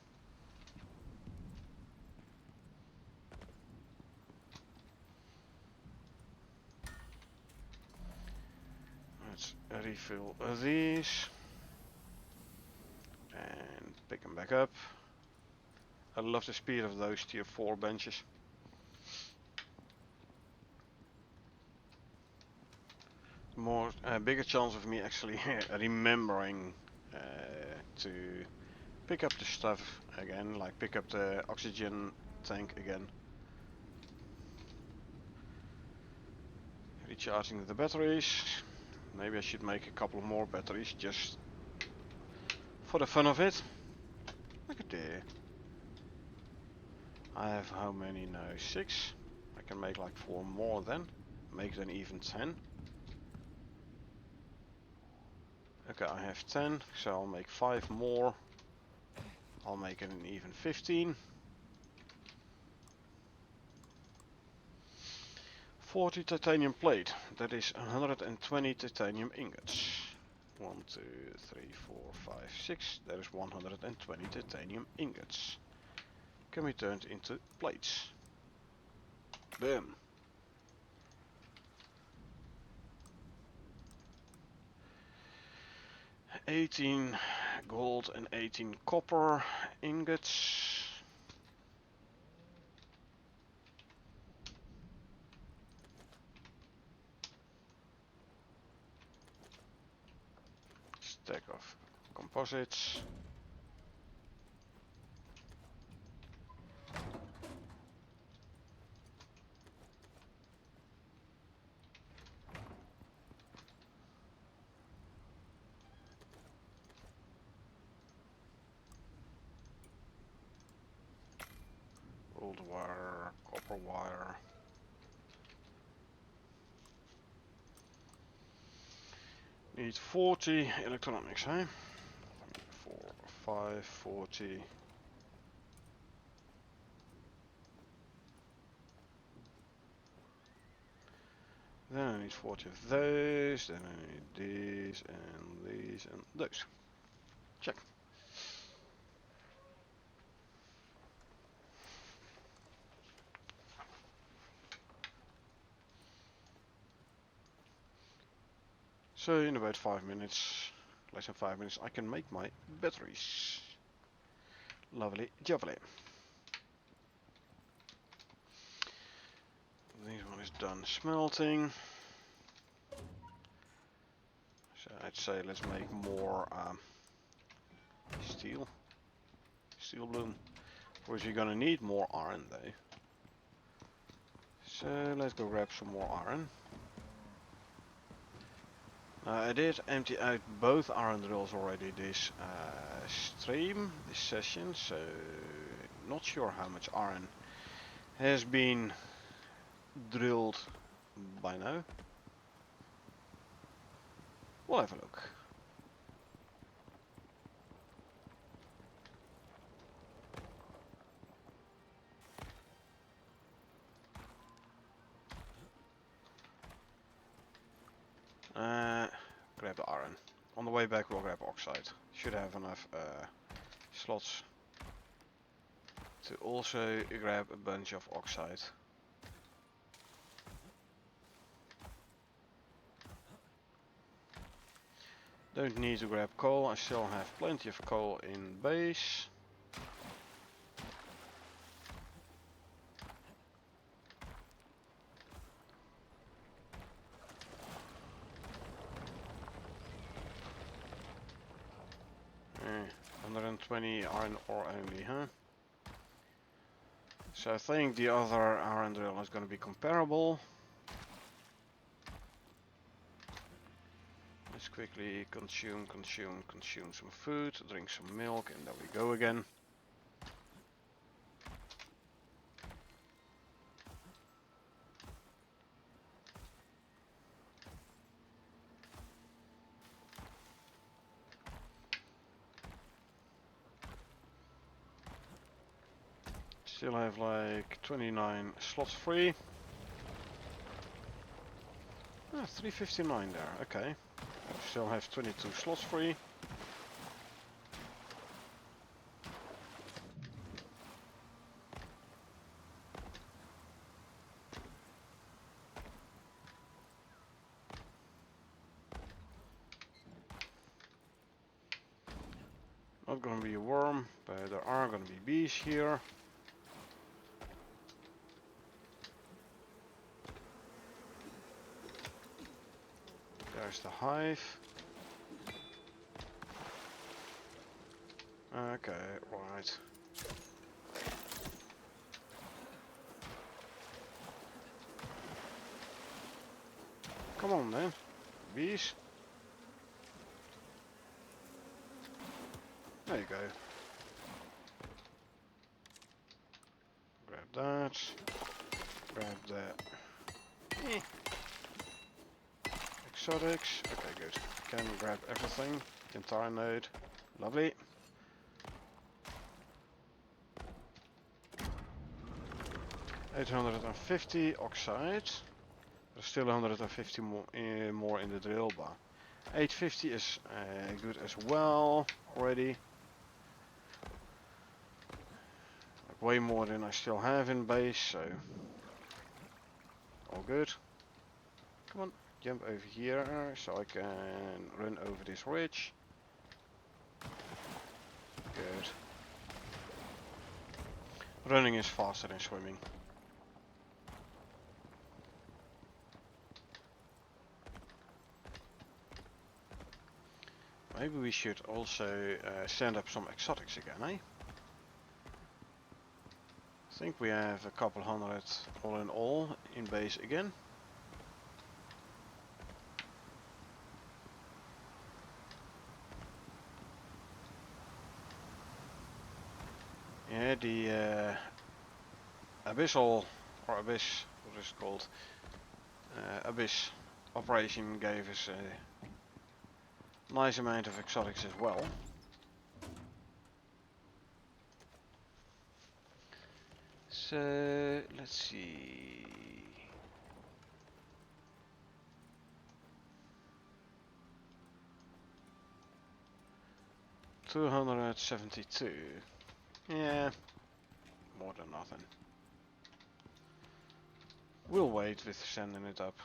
Let's refill these and pick them back up. I love the speed of those tier 4 benches. More bigger chance of me actually remembering to pick up the stuff again, like pick up the oxygen tank again. Recharging the batteries. Maybe I should make a couple more batteries just for the fun of it. Look at there. I have how many now? 6. I can make like 4 more then. Make then even 10. Okay, I have 10, so I'll make 5 more. I'll make it an even 15. 40 titanium plate. That is 120 titanium ingots. 1, 2, 3, 4, 5, 6. That is 120 titanium ingots. Can be turned into plates. Boom. $18 gold and 18 copper ingots. Stack of composites. Gold wire, copper wire. Need 40 electronics, eh? 4, 5, 40. Then I need 40 of those, then I need these and those. Check. So in about 5 minutes, less than 5 minutes, I can make my batteries. Lovely jubbly. This one is done smelting. So I'd say let's make more steel. Steel bloom. Of course you're gonna need more iron though. So let's go grab some more iron. I did empty out both iron drills already this this session, so not sure how much iron has been drilled by now. We'll have a look. Grab the iron. On the way back we'll grab oxide. Should have enough slots to also grab a bunch of oxide. Don't need to grab coal, I still have plenty of coal in base. Eh, 120 iron ore only, huh? So I think the other iron drill is going to be comparable. Let's quickly consume some food, drink some milk, and there we go again. Still have like 29 slots free. Ah, 359 there, okay. Still have 22 slots free. Not gonna be a worm, but there are gonna be bees here. There's the hive. Okay, right. Come on then, bees. There you go. Grab that. Grab that. Exotics. Okay, good. Can grab everything. Entire node. Lovely. $850 oxide. There's still 150 more in the drill bar. 850 is good as well already. Like way more than I still have in base, so all good. Come on, jump over here so I can run over this ridge. Good. Running is faster than swimming. Maybe we should also send up some exotics again, eh? I think we have a couple hundred all in all in base again. Yeah, the abyssal, or abyss, what is it called? Abyss operation gave us a nice amount of exotics as well. So let's see. $272. Yeah, more than nothing. We'll wait with sending it up.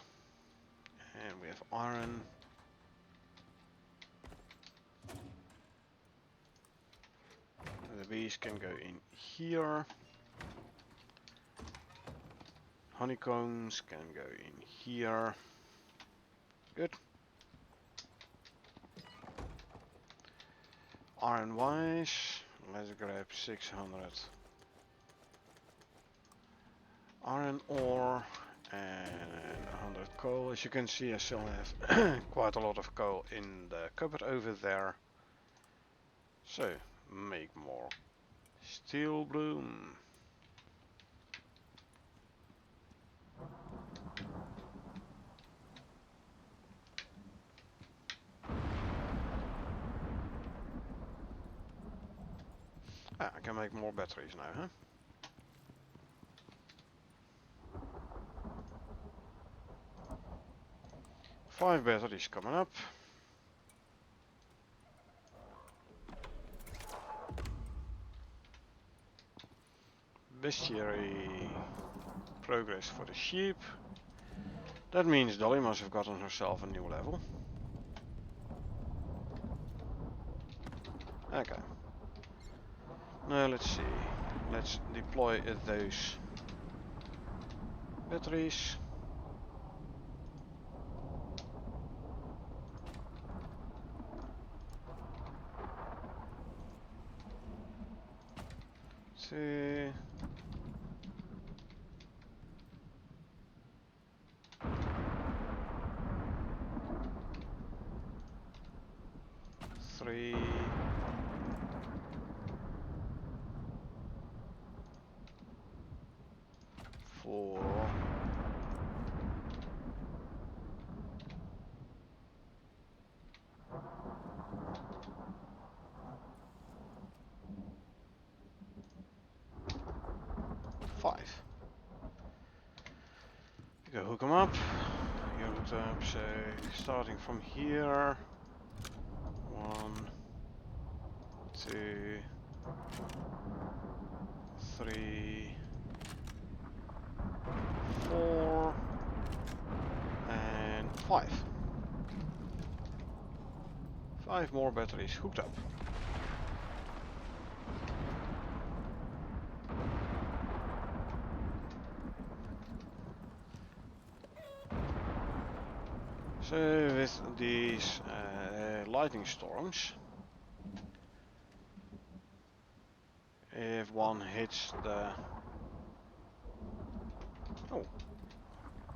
And we have iron. The bees can go in here. Honeycombs can go in here. Good. Iron wise, let's grab 600 iron ore and 100 coal. As you can see, I still have quite a lot of coal in the cupboard over there. So, make more steel bloom. Ah, I can make more batteries now, huh? Five batteries coming up. Bestiary progress for the sheep. That means Dolly must have gotten herself a new level. Okay. Now let's see. Let's deploy those batteries. Two. Three. 4. 5. You go hook them up. You hooked up, so starting from here. 1, 2, 3, 4, and 5. 5 more batteries hooked up. So with these lightning storms, if one hits the... Oh,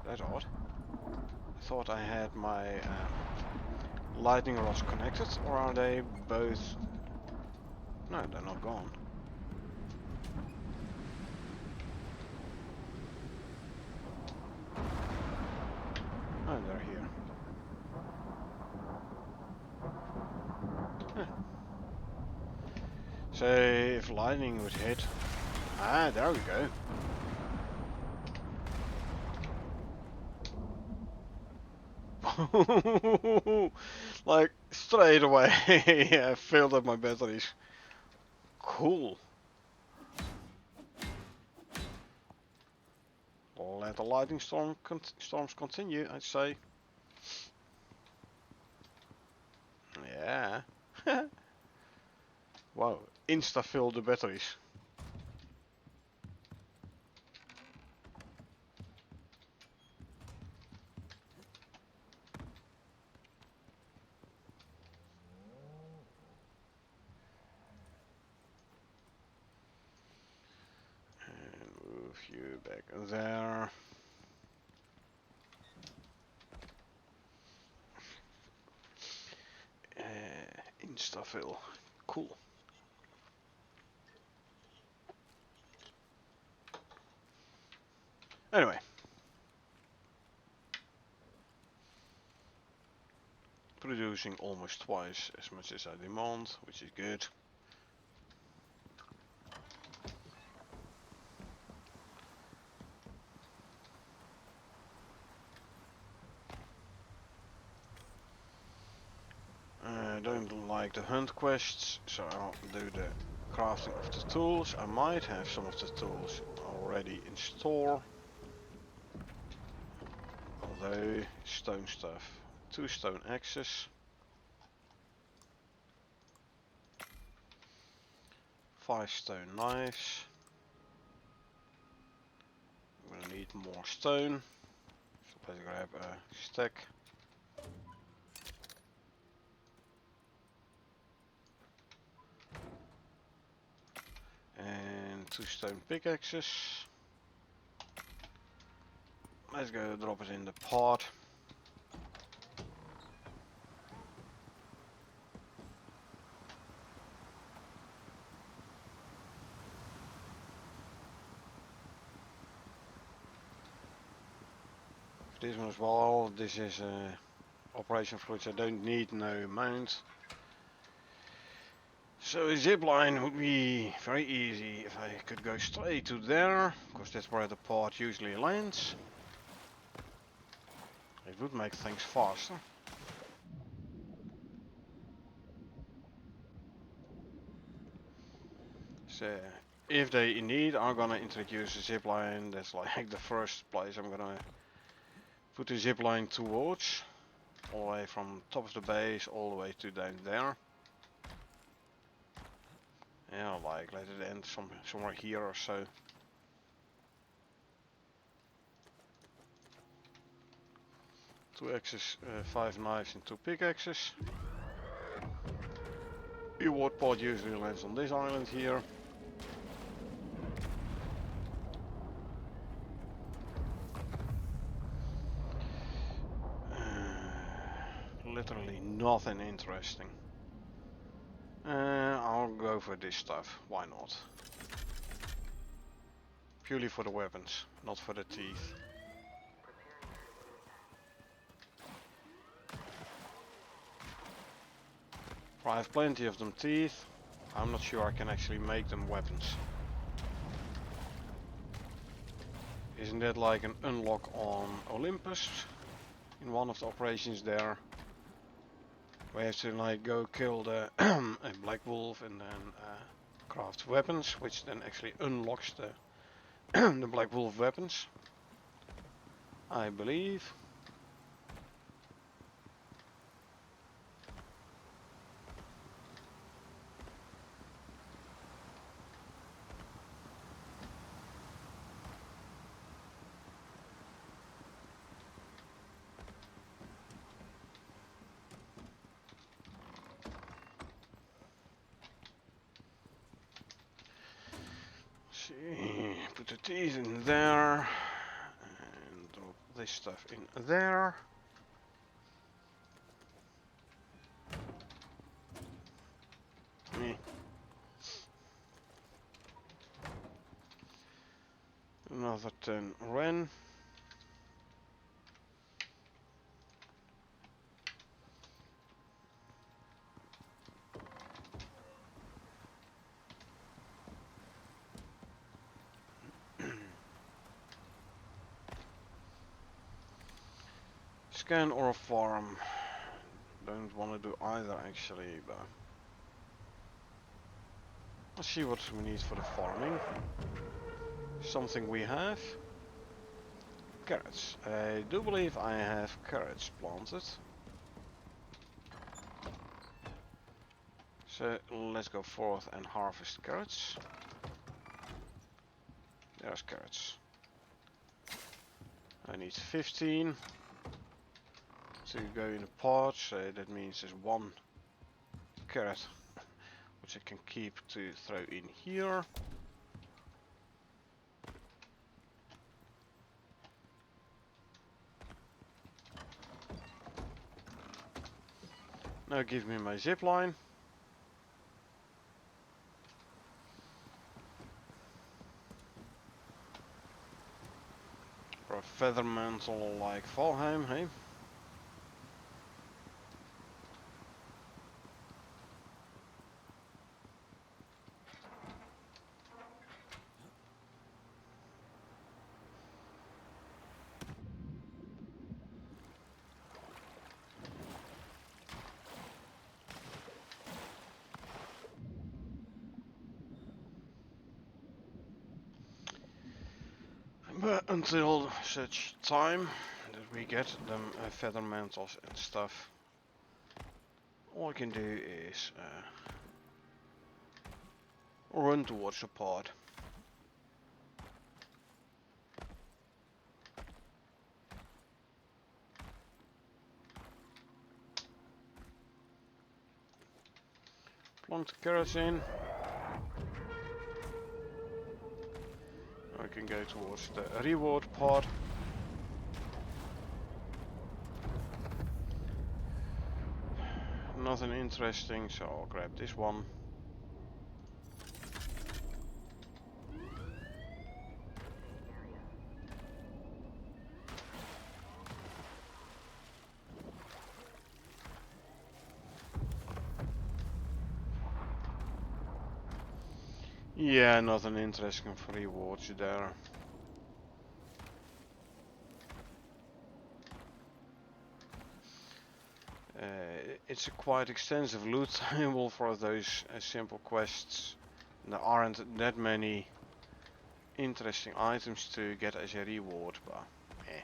that's odd. I thought I had my lightning rods connected, or are they both... No, they're not gone. Oh, they're here. Huh. So if lightning would hit... Ah, there we go. Like, straight away, I filled up my batteries. Cool. Let the lightning storms continue, I'd say. Yeah. Wow, insta-fill the batteries. And move you back there. Insta-fill. Cool. Anyway. Producing almost twice as much as I demand, which is good. I don't like the hunt quests, so I'll do the crafting of the tools. I might have some of the tools already in store. Although, stone stuff. 2 stone axes. 5 stone knives. I'm gonna need more stone. So let's grab a stack. 2 stone pickaxes. Let's go drop it in the pod. This one as well. This is operation for which I don't need no mount. So a zip line would be very easy if I could go straight to there, because that's where the pod usually lands. It would make things faster. So if they indeed are gonna introduce a zip line, that's like the first place I'm gonna put the zip line towards, all the way from top of the base all the way to down there. Yeah, like let it end somewhere here or so. Two axes, 5 knives and 2 pickaxes. Your ward pod usually lands on this island here. Literally nothing interesting. I'll go for this stuff, why not? Purely for the weapons, not for the teeth. I have plenty of them teeth. I'm not sure I can actually make them weapons. Isn't that like an unlock on Olympus? In one of the operations there. We have to like go kill the a black wolf and then craft weapons, which then actually unlocks the the black wolf weapons, I believe. See, put the teeth in there and drop this stuff in there. Another 10 Ren. Scan or farm. Don't want to do either actually, but let's see what we need for the farming. Something we have. Carrots. I do believe I have carrots planted. So let's go forth and harvest carrots. There's carrots. I need 15 to go in a pot, so that means there's 1 carrot which I can keep to throw in here. Now give me my zip line. Or a feather mantle like Valheim, hey? But until such time that we get them feather mantles and stuff, all I can do is run towards the pod. Plunk the carrots in. can go towards the reward pod. Nothing interesting, so I'll grab this one. Yeah, nothing interesting for rewards there. It's a quite extensive loot table for those simple quests. There aren't that many interesting items to get as a reward, but eh.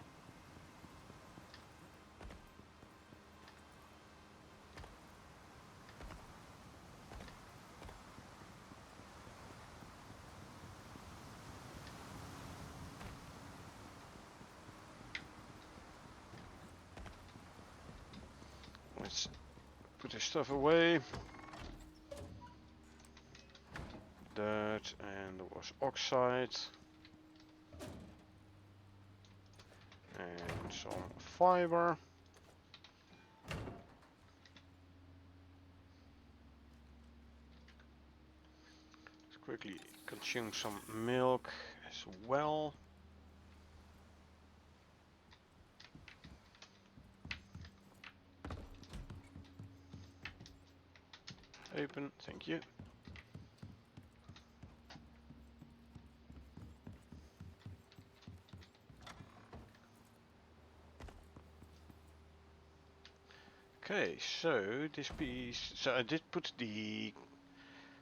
Let's put this stuff away. Dirt, and there was oxide. And some fiber. Let's quickly consume some milk as well. Open, thank you. Okay, so this piece, so I did put the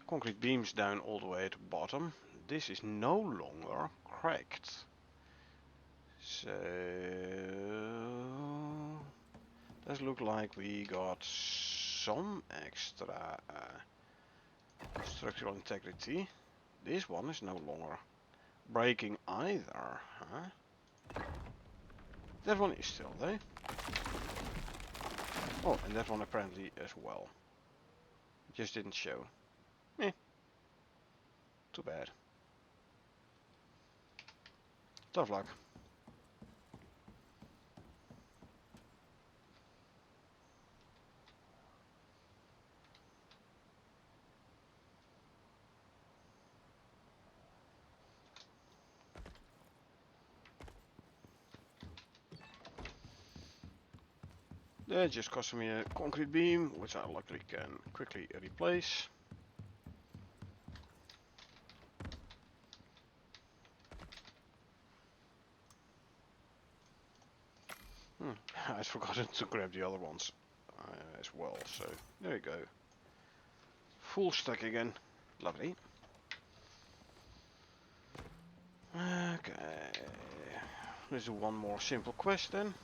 concrete beams down all the way at the bottom. This is no longer cracked. So does look like we got some extra structural integrity. This one is no longer breaking either, huh? That one is still there. Oh, and that one apparently as well. Just didn't show. Eh. Too bad. Tough luck. That just cost me a concrete beam, which I luckily can quickly replace. I'd forgotten to grab the other ones as well, so there you go. Full stack again. Lovely. Okay. Let's do one more simple quest then.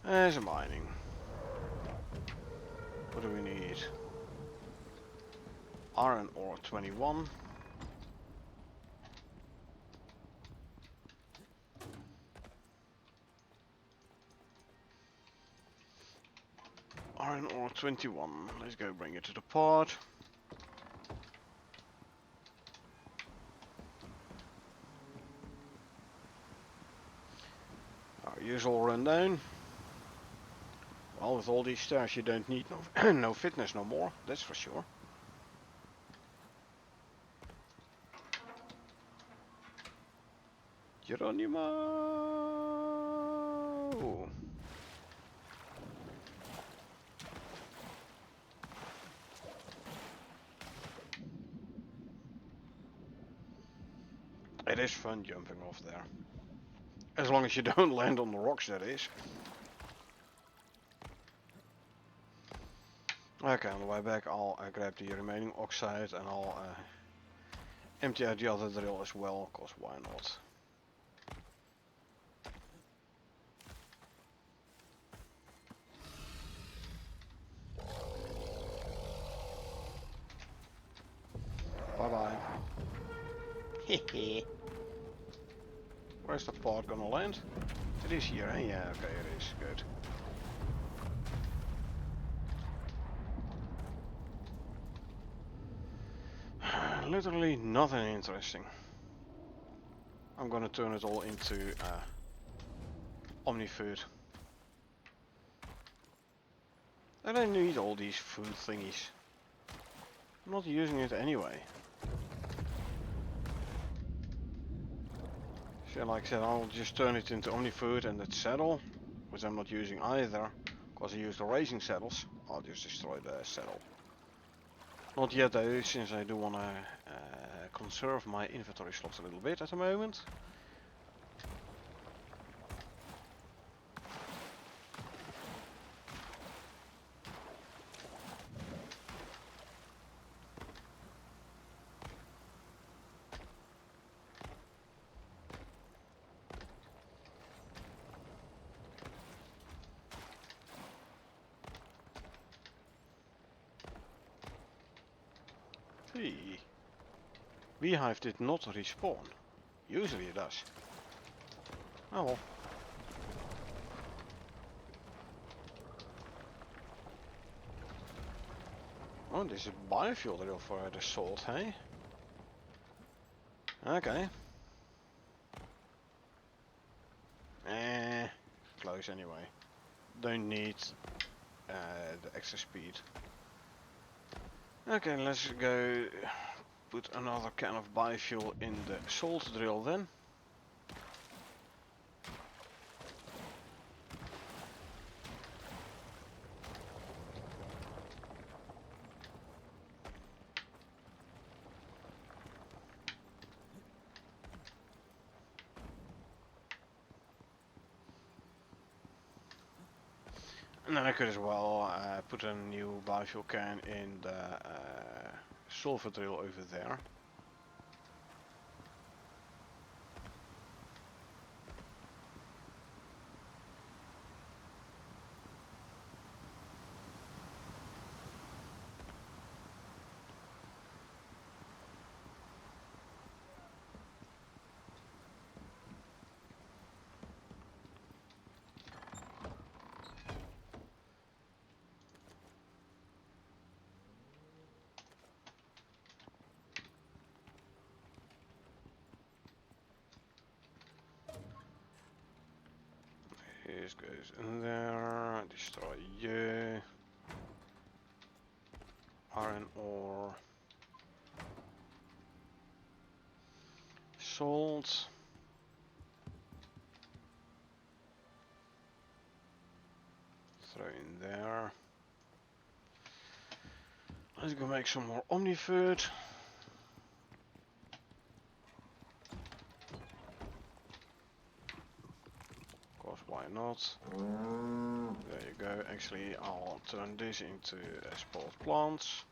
There's a mining. What do we need? Iron ore 21. Iron ore 21. Let's go bring it to the pod. Our usual rundown. Well, with all these stairs you don't need no, no fitness no more, that's for sure. Geronimo! It is fun jumping off there. As long as you don't land on the rocks, that is. Okay, on the way back I'll grab the remaining oxide and I'll empty out the other drill as well, cause why not? Bye bye. Hehe. Where's the pod gonna land? It is here, eh? Yeah, okay, it is. Good. literally nothing interesting. I'm gonna turn it all into Omni food. I don't need all these food thingies. I'm not using it anyway. So like I said, I'll just turn it into Omni food and that saddle, which I'm not using either, because I use the racing saddles. I'll just destroy the saddle. Not yet though, since I do want to conserve my inventory slots a little bit at the moment. Hey, Beehive did not respawn. Usually it does. Oh well. Oh, this is biofuel drill for the salt, hey? Okay. Close anyway. Don't need the extra speed. Okay, let's go put another can of biofuel in the salt drill then. And then I could as well put a new biofuel can in the sulfur drill over there. This goes in there, destroy you. Iron ore. Salt. Throw in there. Let's go make some more Omni food. Of course, why not? There you go. Actually, I'll turn this into export plants.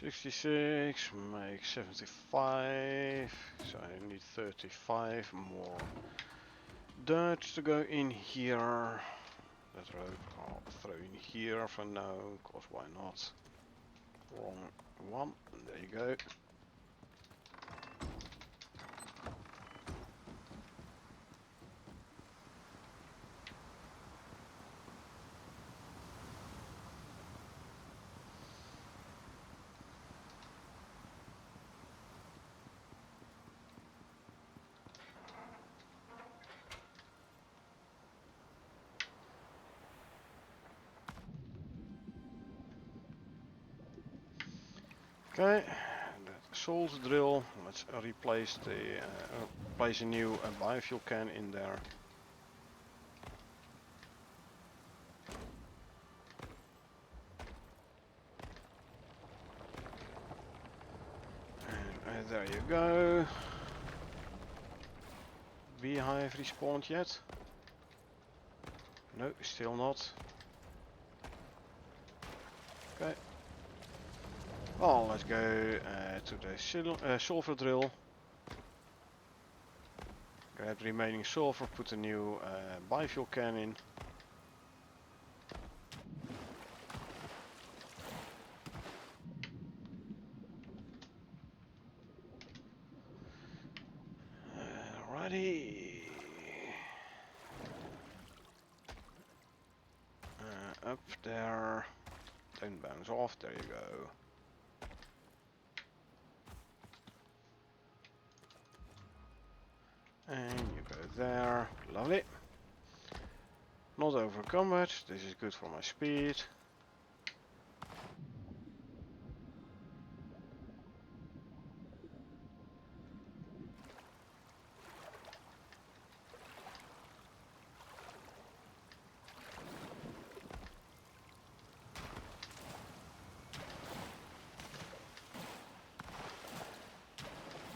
$66, make 75, so I need 35 more dirt to go in here. That rope I'll throw in here for now, cause why not? Wrong one, and there you go. Okay, that salt drill. Let's replace the place a new biofuel can in there. And there you go. Beehive respawned yet? No, still not. Okay. Well, let's go to the sulfur drill. Grab the remaining sulfur, put a new biofuel can in. Ready. Up there. Don't bounce off. There you go. And you go there. Lovely. Not over combat. This is good for my speed.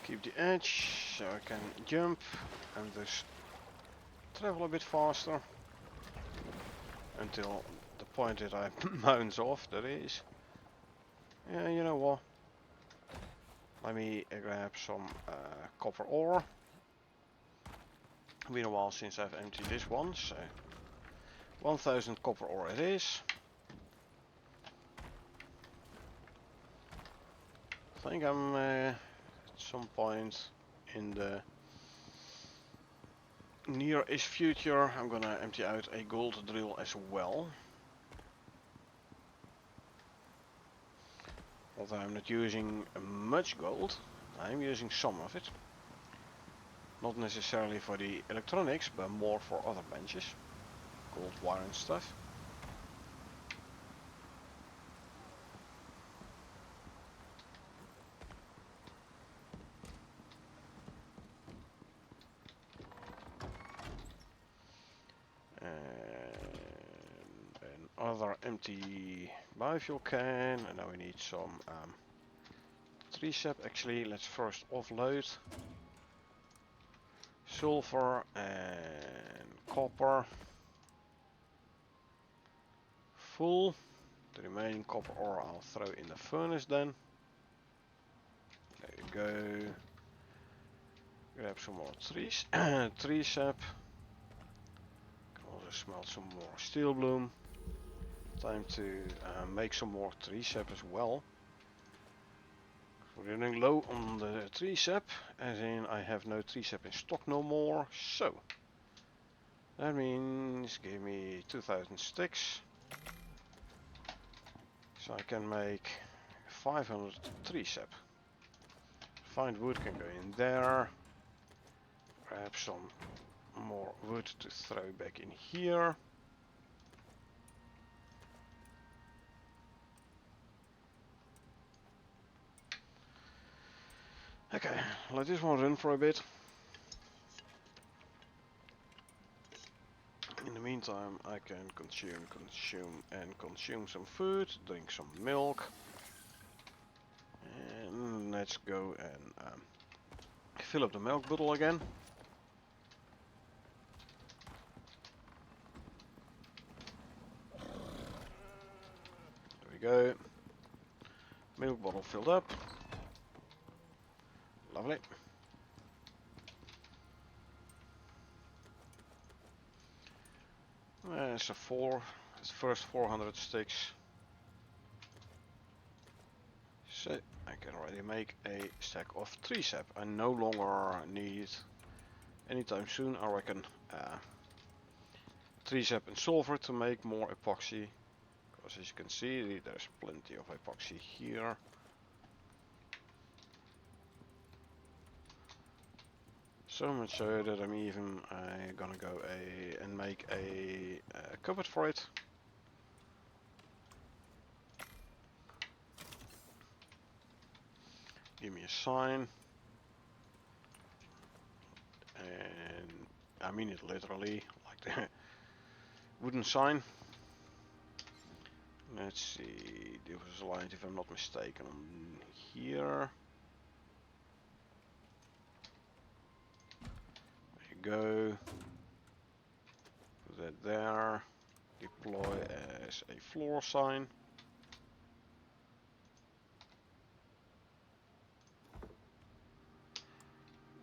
Keep the edge so I can jump and just travel a bit faster until the point that I bounce off, that is. Yeah, you know what? Let me grab some copper ore. Been a while since I've emptied this one, so 1000 copper ore it is. I think I'm at some point in the near-ish future I'm gonna empty out a gold drill as well. Although I'm not using much gold, I'm using some of it. Not necessarily for the electronics, but more for other benches. Gold wire and stuff. And another empty biofuel can, and now we need some tree sap. Actually, let's first offload sulfur and copper. Full. The remaining copper ore I'll throw in the furnace then. There you go. Grab some more trees, tree sap. Can also smelt some more steel bloom. Time to make some more tree sap as well. We're running low on the tree sap, as in I have no tree sap in stock no more. So that means give me 2000 sticks. So I can make 500 tree sap. Find wood can go in there. Grab some more wood to throw back in here. Okay, let this one run for a bit. In the meantime, I can consume some food, drink some milk. And let's go and fill up the milk bottle again. There we go. Milk bottle filled up. Lovely. So it's first 400 sticks. So I can already make a stack of tree sap. I no longer need anytime soon, I reckon, tree sap and sulfur to make more epoxy. Because as you can see, there's plenty of epoxy here. So much so that I'm even gonna go and make a cupboard for it. Give me a sign. And I mean it literally, like the wooden sign. Let's see, there was a line, if I'm not mistaken, on here. Go, put that there, deploy as a floor sign.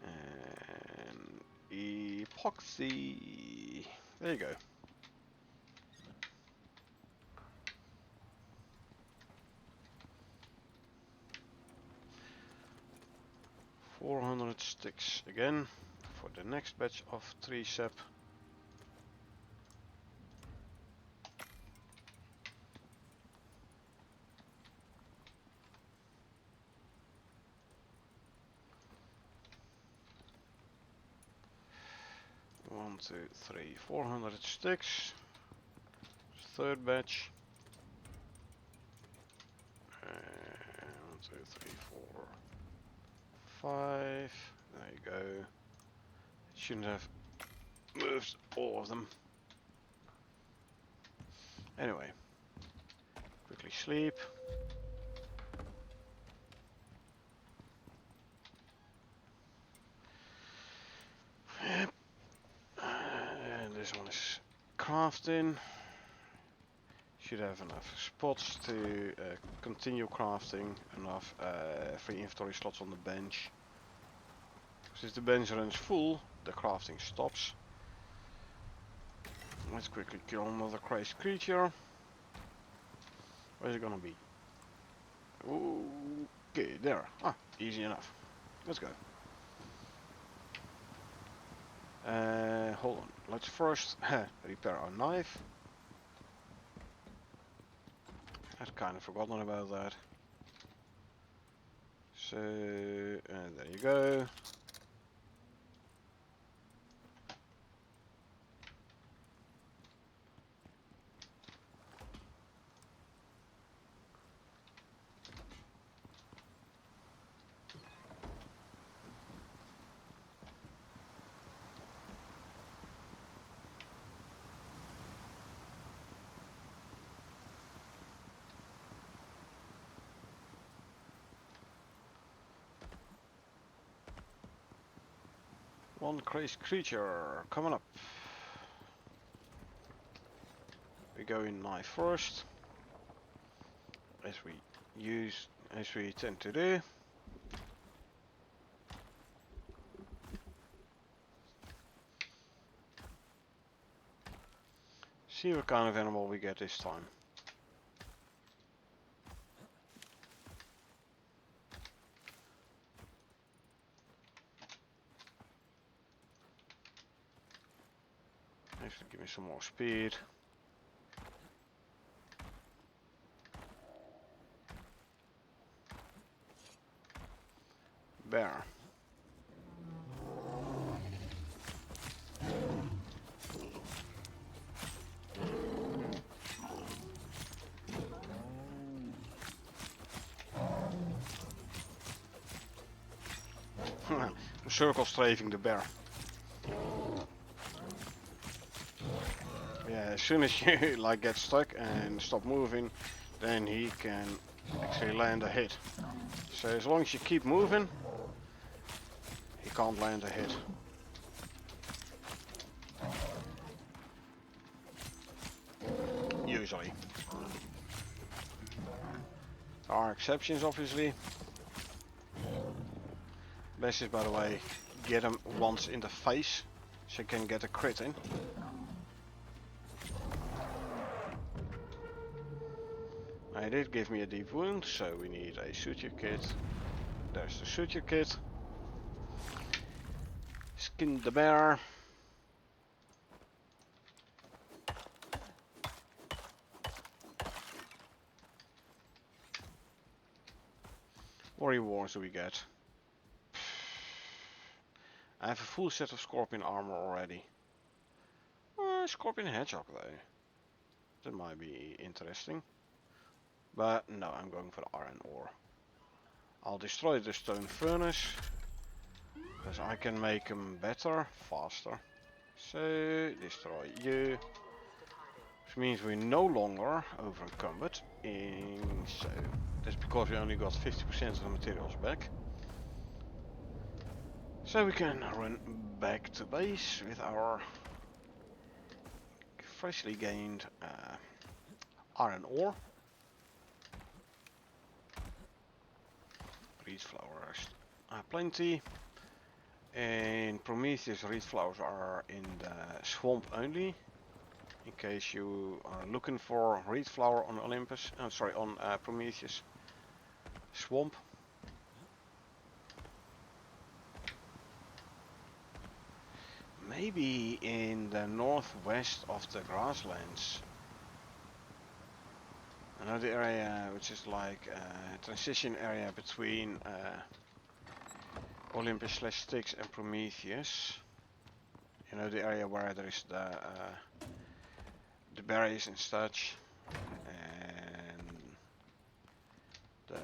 And epoxy, there you go. $400 sticks again for the next batch of tree sap. One, two, three, 400 sticks. Third batch. 1, 2, 3, 4, 5. There you go. Shouldn't have moved all of them. Anyway, quickly sleep. Yep. And this one is crafting. Should have enough spots to continue crafting, enough free inventory slots on the bench. Since the bench runs full, the crafting stops. Let's quickly kill another crazy creature. Where's it gonna be? Okay, there. Ah, easy enough. Let's go. Hold on. Let's first repair our knife. I'd kind of forgotten about that. So, there you go. One crazy creature coming up. We go in knife first, as we tend to do. See what kind of animal we get this time. Actually, give me some more speed. Bear. Circle strafing the bear. Yeah, as soon as you like get stuck and stop moving, then he can actually land a hit. So as long as you keep moving, he can't land a hit. Usually. There are exceptions, obviously. Best is, by the way, get him once in the face, so you can get a crit in. He did give me a deep wound, so we need a suture kit. There's the suture kit. Skin the bear. What rewards do we get? I have a full set of scorpion armor already. Scorpion hedgehog though. That might be interesting. But no, I'm going for the iron ore. I'll destroy the stone furnace, because I can make them better, faster. So, destroy you. Which means we're no longer over encumbered. So, that's because we only got 50% of the materials back. So we can run back to base with our freshly gained iron ore. Reed flowers are plenty. In Prometheus, reed flowers are in the swamp only. In case you are looking for reed flower on Olympus, on Prometheus swamp. maybe in the northwest of the grasslands. Another area which is like a transition area between Olympus / Styx and Prometheus. You know, the area where there is the berries and such, and the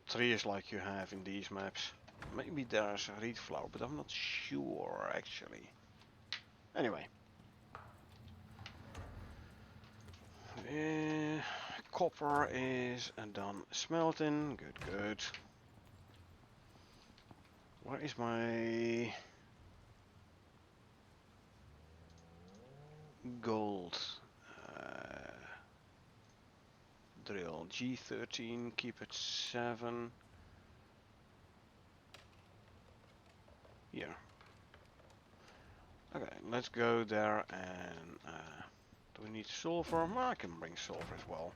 trees like you have in these maps. Maybe there's a reed flower, but I'm not sure actually. Anyway. Copper is done smelting. Good, good. Where is my gold drill? G13, keep it 7. Here. Okay, let's go there and do we need sulfur? Well, I can bring sulfur as well.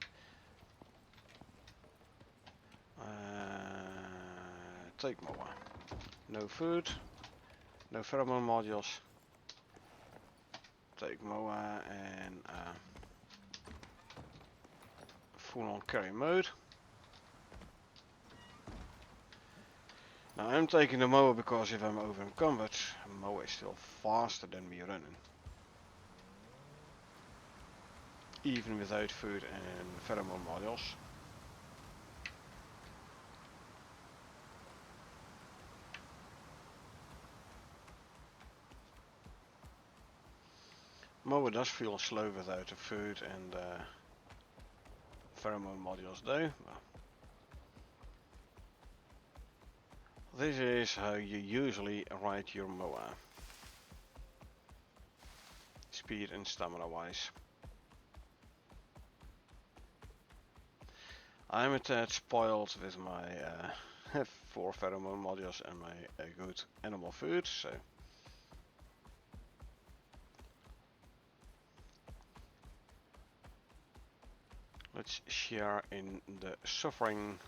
Take more. No food, no pheromone modules. Take MOA and full on carry mode. Now I'm taking the MOA because if I'm over encumbered, MOA is still faster than me running. Even without food and pheromone modules. MOA does feel slow without the food and pheromone modules though. Well, this is how you usually ride your MOA. Speed and stamina wise. I'm a tad spoiled with my 4 pheromone modules and my good animal food, so let's share in the suffering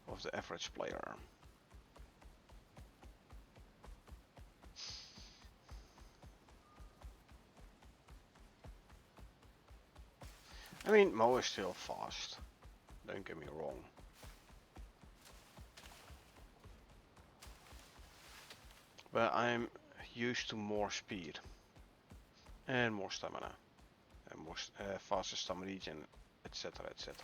of the average player. I mean, Mo is still fast, don't get me wrong. But I'm used to more speed and more stamina and more faster stamina regen, etc, etc.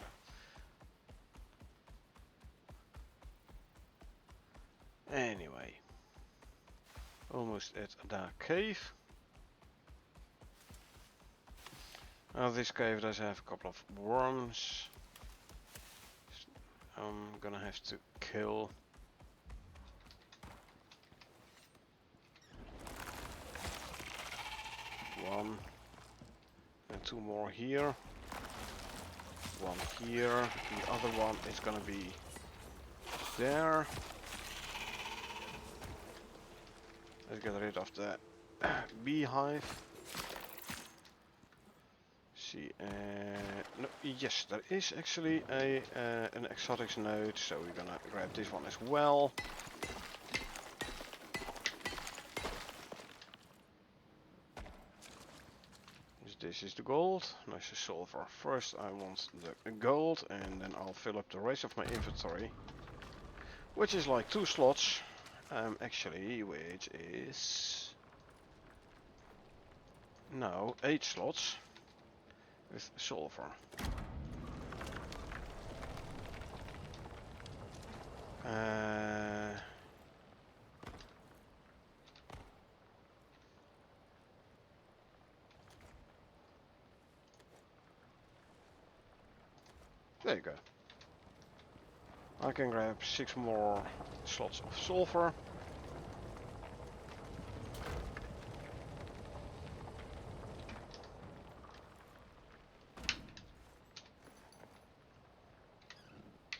Anyway, almost at the cave. Now this cave does have a couple of worms. I'm gonna have to kill. One and 2 more here. 1 here. The other one is gonna be there. Let's get rid of the beehive. See, no, yes, there is actually an exotics node, so we're gonna grab this one as well. This is the gold. Nice sulfur. First I want the gold and then I'll fill up the rest of my inventory. Which is like 2 slots. Actually, which is... No, 8 slots. With sulfur. There you go. I can grab 6 more slots of sulfur.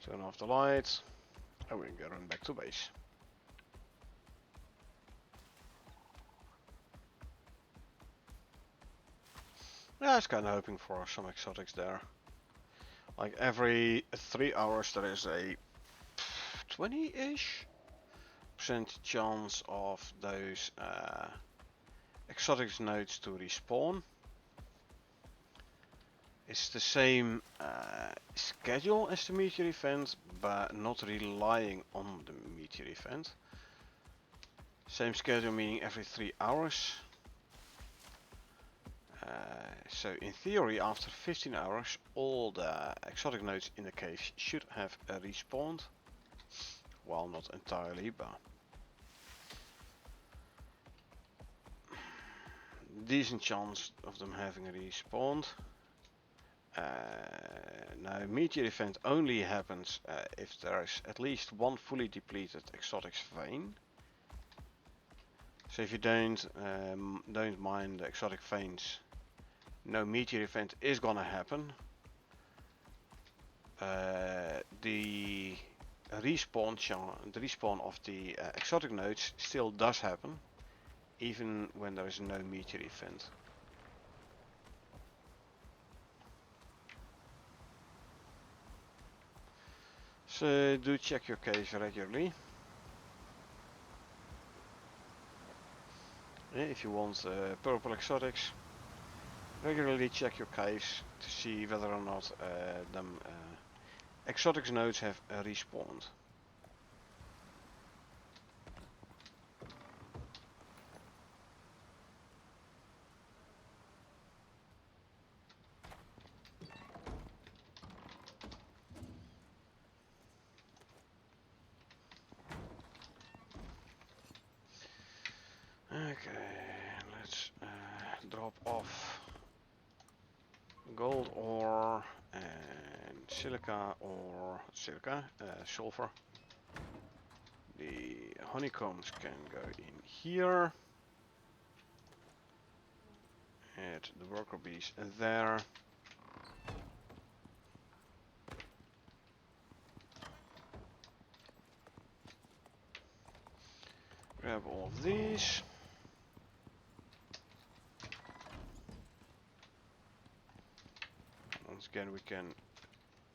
Turn off the lights. And we can run back to base. Yeah, I was kind of hoping for some exotics there. Like every 3 hours there is a 20-ish % chance of those exotic nodes to respawn. It's the same schedule as the meteor event, but not relying on the meteor event. Same schedule meaning every 3 hours. So in theory, after 15 hours, all the exotic nodes in the caves should have respawned. Well, not entirely, but decent chance of them having respawned. Now, meteor event only happens if there is at least one fully depleted exotic vein. So if you don't mine the exotic veins, no meteor event is gonna happen. The respawn of the exotic nodes still does happen, even when there is no meteor event. So do check your caves regularly. If you want purple exotics, regularly check your caves to see whether or not them exotics nodes have respawned. Okay, let's drop off gold ore and sulfur. The honeycombs can go in here. Add the worker bees there. Grab all of these. Once again, we can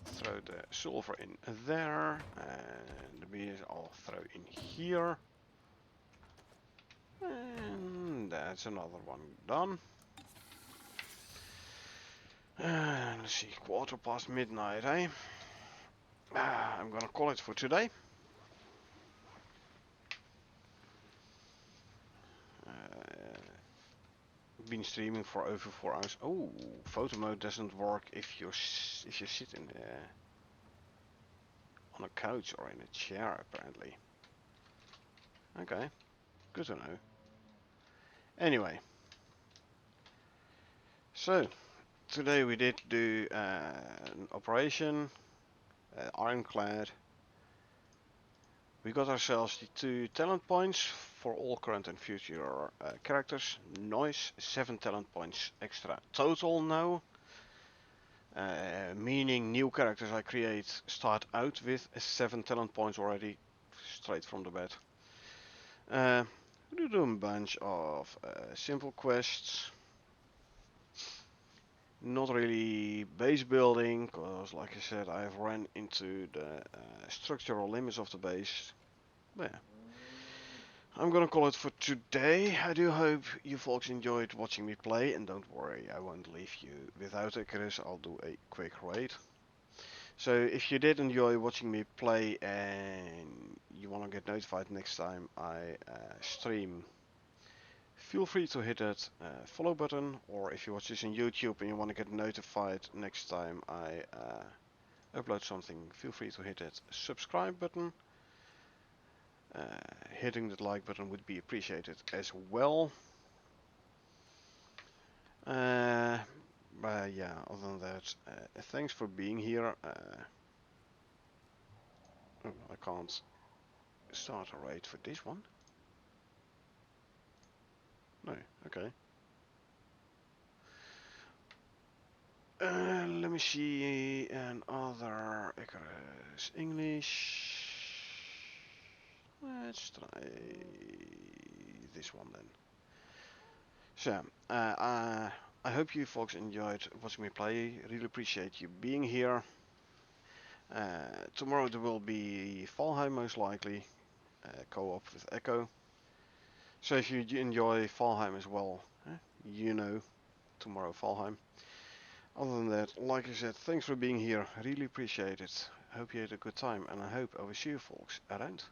throw the sulfur in there, and the bees I'll throw in here. And that's another one done. Let's see, midnight, eh? I'm gonna call it for today. Been streaming for over 4 hours. Oh, photo mode doesn't work if you sit in on a couch or in a chair, apparently. Okay, good to know. Anyway, so today we did do an operation, Ironclad. We got ourselves the 2 talent points for all current and future characters. Nice, 7 talent points extra total now. Meaning new characters I create start out with 7 talent points already, straight from the bat. We do a bunch of simple quests. Not really base building, because like I said, I've run into the structural limits of the base. But yeah, I'm gonna call it for today. I do hope you folks enjoyed watching me play, and don't worry, I won't leave you without Icarus. I'll do a quick raid. So if you did enjoy watching me play and you wanna get notified next time I stream, feel free to hit that follow button, or if you watch this on YouTube and you want to get notified next time I upload something, feel free to hit that subscribe button. Hitting that like button would be appreciated as well. But yeah, other than that, thanks for being here. Oh, I can't start a raid for this one. No, okay. Let me see another Icarus English. Let's try this one then. So, I hope you folks enjoyed watching me play. Really appreciate you being here. Tomorrow there will be Valheim most likely, co-op with Echo. So if you enjoy Valheim as well, you know, tomorrow Valheim. Other than that, like I said, thanks for being here. Really appreciate it. Hope you had a good time, and I hope I will see you folks around.